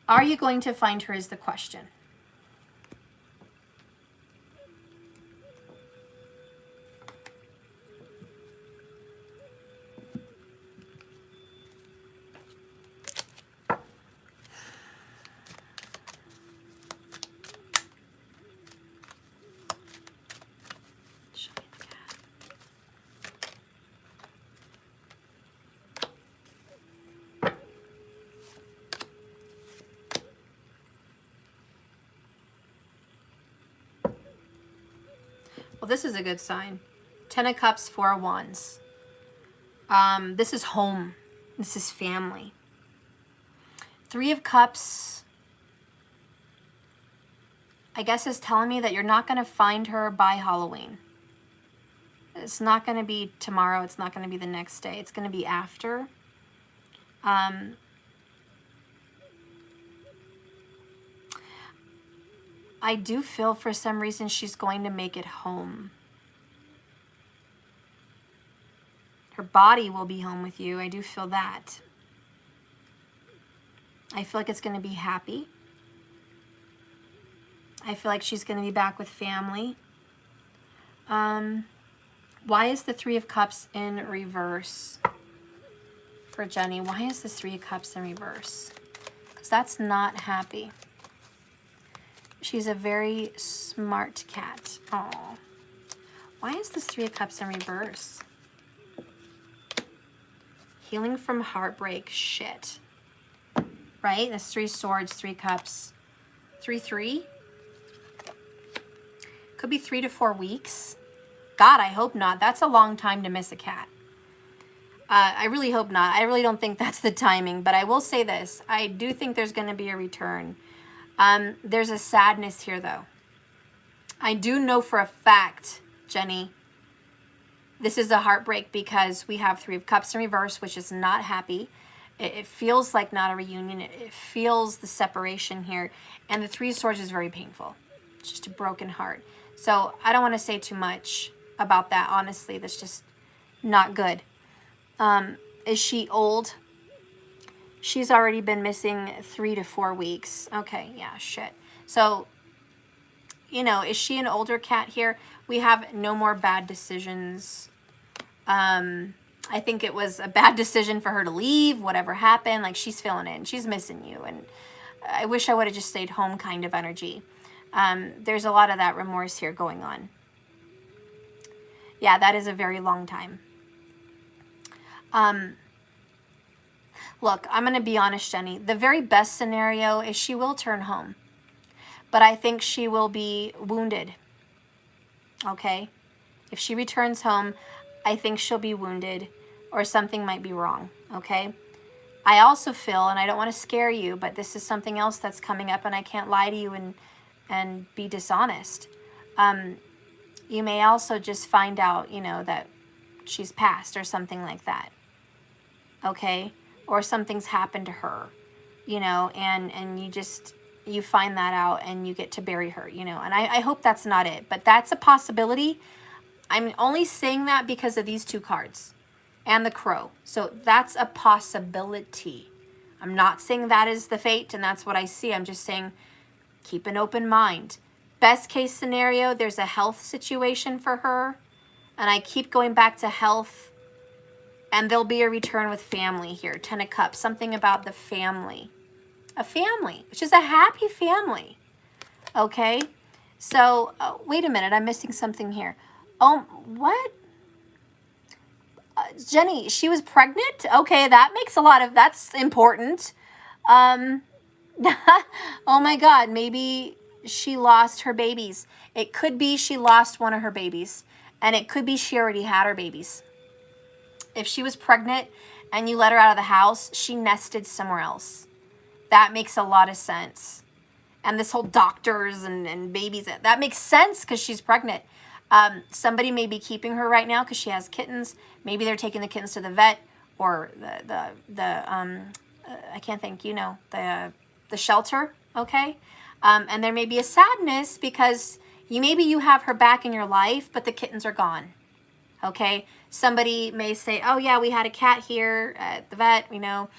Are you going to find her is the question. Well, this is a good sign. 10 of Cups, 4 of Wands. This is home. This is family. 3 of Cups, I guess, is telling me that you're not going to find her by Halloween. It's not going to be tomorrow. It's not going to be the next day. It's going to be after. I do feel for some reason she's going to make it home. Her body will be home with you. I do feel that. I feel like it's going to be happy. I feel like she's going to be back with family. Why is the 3 of Cups in reverse for Jenny? Why is this 3 of Cups in reverse? Because that's not happy. She's a very smart cat. Oh, why is this 3 of Cups in reverse? Healing from heartbreak. Shit. Right? That's 3 swords, 3 cups. 3. Could be 3 to 4 weeks. God, I hope not. That's a long time to miss a cat. I really hope not. I really don't think that's the timing. But I will say this. I do think there's going to be a return. There's a sadness here, though. I do know for a fact, Jenny, this is a heartbreak because we have 3 of Cups in reverse, which is not happy. It feels like not a reunion. It feels the separation here. And the 3 of Swords is very painful. It's just a broken heart. So I don't want to say too much about that, honestly. That's just not good. Is she old? She's already been missing 3 to 4 weeks. Okay, yeah, shit. So, you know, is she an older cat here? We have no more bad decisions. I think it was a bad decision for her to leave, whatever happened. Like, she's feeling it and she's missing you. And I wish I would have just stayed home kind of energy. There's a lot of that remorse here going on. Yeah, that is a very long time. Look, I'm going to be honest, Jenny. The very best scenario is she will turn home. But I think she will be wounded. Okay? If she returns home, I think she'll be wounded or something might be wrong. Okay? I also feel, and I don't want to scare you, but this is something else that's coming up and I can't lie to you and be dishonest. You may also just find out, you know, that she's passed or something like that. Okay? Or something's happened to her, you know, and you find that out and you get to bury her, you know, and I hope that's not it, but that's a possibility. I'm only saying that because of these 2 cards and the crow. So that's a possibility. I'm not saying that is the fate and that's what I see. I'm just saying keep an open mind. Best case scenario, there's a health situation for her. And I keep going back to health. And there'll be a return with family here. 10 of Cups, something about the family. A family, which is a happy family. Okay? So, wait a minute, I'm missing something here. Oh, what? Jenny, she was pregnant? Okay, that makes a lot of, that's important. Oh my God, maybe she lost her babies. It could be she lost one of her babies. And it could be she already had her babies. If she was pregnant and you let her out of the house, she nested somewhere else. That makes a lot of sense. And this whole doctors and babies, that makes sense because she's pregnant. Somebody may be keeping her right now because she has kittens. Maybe they're taking the kittens to the vet or I can't think, you know, the shelter, okay? And there may be a sadness because maybe you have her back in your life, but the kittens are gone, okay? Somebody may say, oh yeah, we had a cat here at the vet, you know.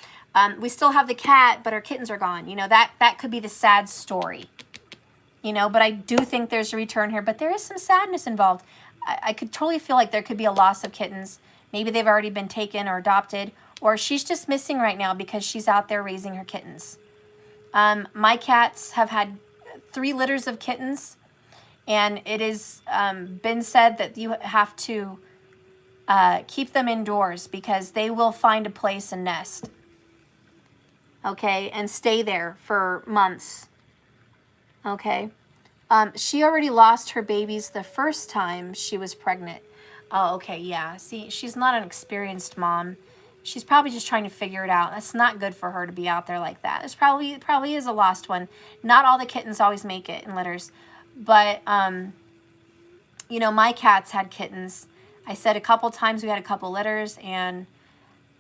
We still have the cat, but our kittens are gone. You know, that could be the sad story. You know, but I do think there's a return here. But there is some sadness involved. I could totally feel like there could be a loss of kittens. Maybe they've already been taken or adopted. Or she's just missing right now because she's out there raising her kittens. My cats have had 3 litters of kittens. And it has been said that you have to keep them indoors because they will find a place and nest. Okay, and stay there for months. Okay. She already lost her babies the first time she was pregnant. Oh, okay, yeah. See, she's not an experienced mom. She's probably just trying to figure it out. That's not good for her to be out there like that. It probably is a lost one. Not all the kittens always make it in litters. But, you know, my cats had kittens. I said a couple times we had a couple litters, and,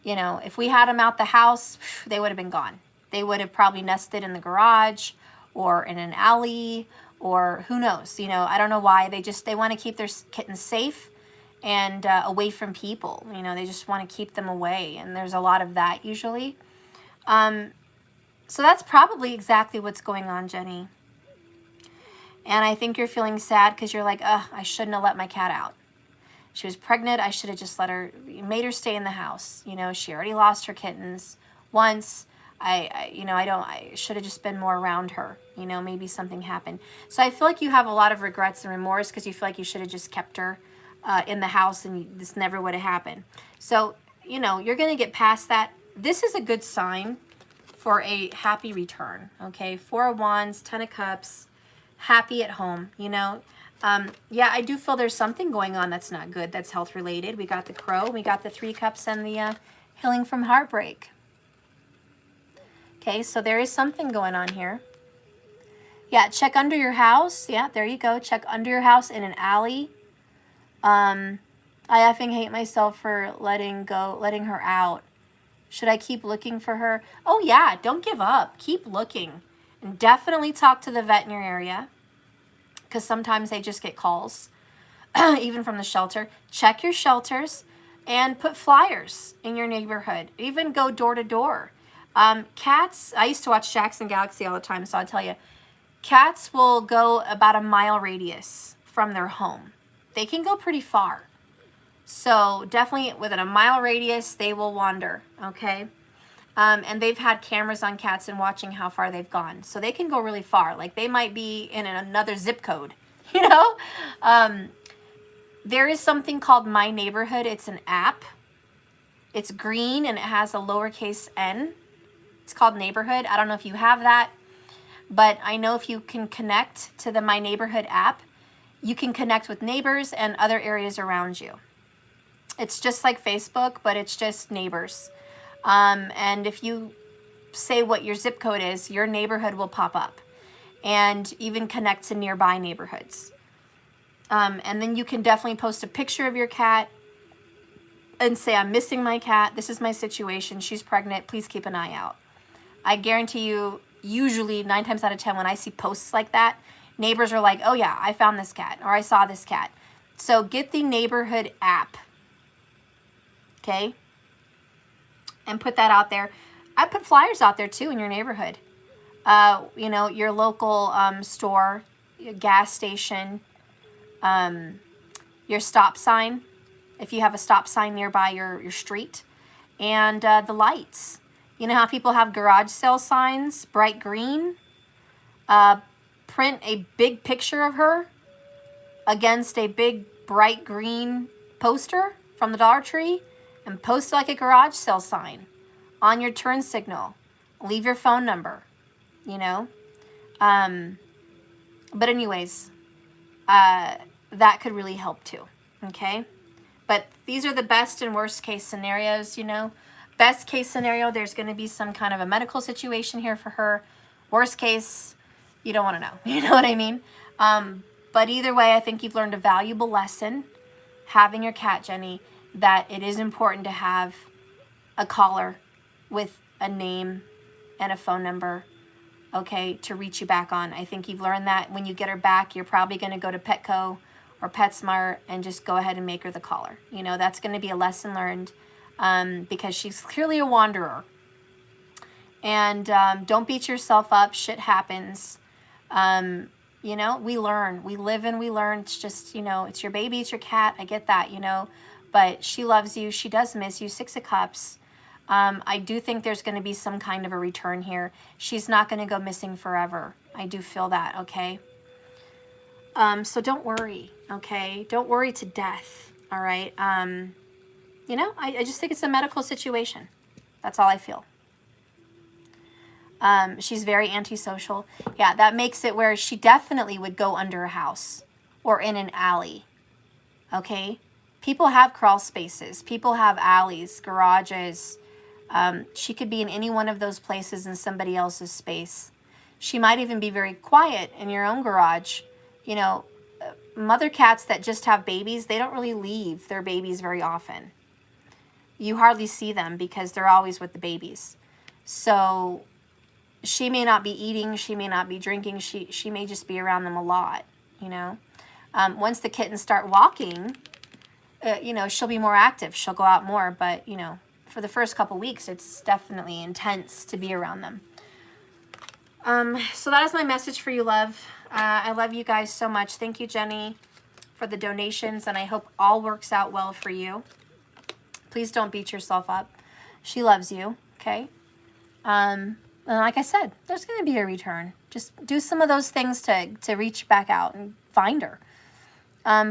you know, if we had them out the house, they would have been gone. They would have probably nested in the garage or in an alley or who knows. You know, I don't know why. They want to keep their kittens safe and away from people. You know, they just want to keep them away. And there's a lot of that usually. So that's probably exactly what's going on, Jenny. And I think you're feeling sad because you're like, ugh, I shouldn't have let my cat out. She was pregnant. I should have just made her stay in the house. You know, she already lost her kittens once. I should have just been more around her. You know, maybe something happened. So I feel like you have a lot of regrets and remorse because you feel like you should have just kept her in the house and this never would have happened. So, you know, you're going to get past that. This is a good sign for a happy return. Okay, 4 of Wands, 10 of Cups, happy at home, you know. Yeah, I do feel there's something going on that's not good, that's health related. We got the Crow, we got the 3 Cups and the healing from heartbreak. Okay, so there is something going on here. Yeah, check under your house. Yeah, there you go. Check under your house in an alley. I effing hate myself for letting her out. Should I keep looking for her? Oh yeah, don't give up. Keep looking. And definitely talk to the vet in your area. Because sometimes they just get calls. Even from the shelter. Check your shelters. And put flyers in your neighborhood. Even go door to door. Cats, I used to watch Jackson Galaxy all the time, so I'll tell you. Cats will go about a mile radius from their home. They can go pretty far. So definitely within a mile radius, they will wander, okay? And they've had cameras on cats and watching how far they've gone. So they can go really far. Like they might be in another zip code, you know? There is something called My Neighborhood. It's an app. It's green and it has a lowercase n. It's called Neighborhood. I don't know if you have that. But I know if you can connect to the My Neighborhood app, you can connect with neighbors and other areas around you. It's just like Facebook, but it's just neighbors. And if you say what your zip code is, your neighborhood will pop up and even connect to nearby neighborhoods. And then you can definitely post a picture of your cat and say, I'm missing my cat. This is my situation. She's pregnant. Please keep an eye out. I guarantee you, usually 9 times out of 10, when I see posts like that, neighbors are like, oh yeah, I found this cat or I saw this cat. So get the neighborhood app. Okay? And put that out there. I put flyers out there too in your neighborhood. you know, your local store, your gas station, your stop sign, if you have a stop sign nearby your street, and the lights. You know how people have garage sale signs, bright green? Print a big picture of her against a big bright green poster from the Dollar Tree and post it like a garage sale sign on your turn signal. Leave your phone number, you know. But anyways, that could really help too, okay? But these are the best and worst case scenarios, you know. Best case scenario, there's going to be some kind of a medical situation here for her. Worst case, you don't want to know. You know what I mean? But either way, I think you've learned a valuable lesson having your cat, Jenny, that it is important to have a collar with a name and a phone number, okay, to reach you back on. I think you've learned that. When you get her back, you're probably going to go to Petco or PetSmart and just go ahead and make her the collar. You know, that's going to be a lesson learned because she's clearly a wanderer. And don't beat yourself up. Shit happens. You know, we learn. We live and we learn. It's just, you know, it's your baby, it's your cat. I get that, you know. But she loves you. She does miss you. 6 of Cups. I do think there's going to be some kind of a return here. She's not going to go missing forever. I do feel that, okay? So don't worry, okay? Don't worry to death, all right? You know, I just think it's a medical situation. That's all I feel. She's very antisocial. Yeah, that makes it where she definitely would go under a house or in an alley, okay? People have crawl spaces. People have alleys, garages. She could be in any one of those places in somebody else's space. She might even be very quiet in your own garage. You know, mother cats that just have babies, they don't really leave their babies very often. You hardly see them because they're always with the babies. So she may not be eating, she may not be drinking, she may just be around them a lot, you know. Once the kittens start walking, you know, she'll be more active. She'll go out more, but, you know, for the first couple weeks, it's definitely intense to be around them. So that is my message for you, love. I love you guys so much. Thank you, Jenny, for the donations, and I hope all works out well for you. Please don't beat yourself up. She loves you, okay? And like I said, there's going to be a return. Just do some of those things to reach back out and find her.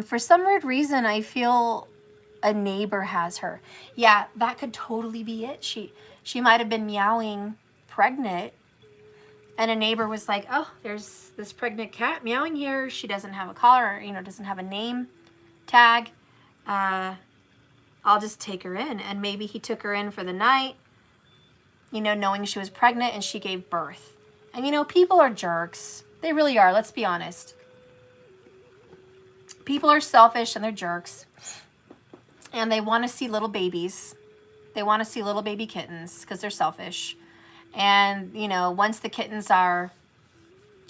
For some weird reason, I feel a neighbor has her. Yeah, that could totally be it. She might have been meowing pregnant, and a neighbor was like, oh, there's this pregnant cat meowing here. She doesn't have a collar, or, you know, doesn't have a name tag. I'll just take her in. And maybe he took her in for the night, you know, knowing she was pregnant and she gave birth. And, you know, people are jerks. They really are. Let's be honest. People are selfish and they're jerks. And they want to see little babies. They want to see little baby kittens because they're selfish. And, you know, once the kittens are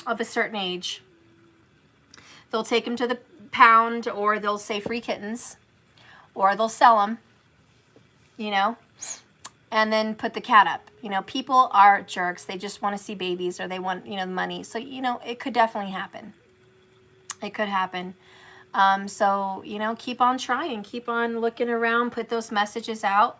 of a certain age, they'll take them to the pound, or they'll say free kittens, or they'll sell them, you know, and then put the cat up. You know, people are jerks. They just want to see babies, or they want, you know, money. So, you know, it could definitely happen. It could happen. So, you know, keep on trying, keep on looking around, put those messages out.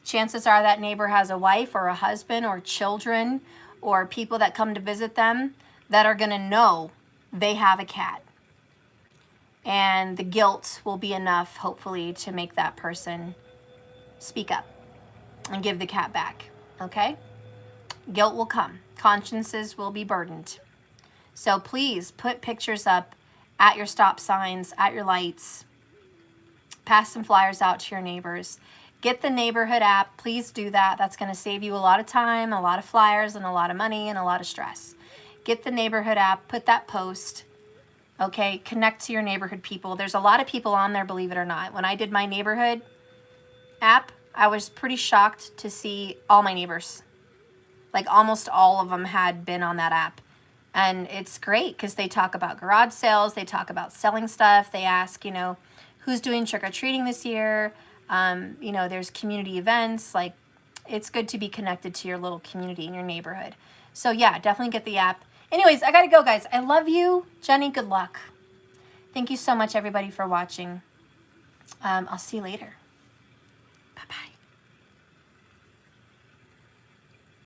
Chances are that neighbor has a wife or a husband or children or people that come to visit them that are going to know they have a cat. And the guilt will be enough, hopefully, to make that person speak up and give the cat back, okay? Guilt will come. Consciences will be burdened. So please put pictures up at your stop signs, at your lights. Pass some flyers out to your neighbors. Get the neighborhood app. Please do that. That's going to save you a lot of time, a lot of flyers, and a lot of money, and a lot of stress. Get the neighborhood app. Put that post. Okay, connect to your neighborhood people. There's a lot of people on there, believe it or not. When I did my neighborhood app, I was pretty shocked to see all my neighbors. Like almost all of them had been on that app. And it's great because they talk about garage sales. They talk about selling stuff. They ask, you know, who's doing trick-or-treating this year? You know, there's community events. Like, it's good to be connected to your little community in your neighborhood. So yeah, definitely get the app. Anyways, I gotta go, guys. I love you. Jenny, good luck. Thank you so much, everybody, for watching. I'll see you later.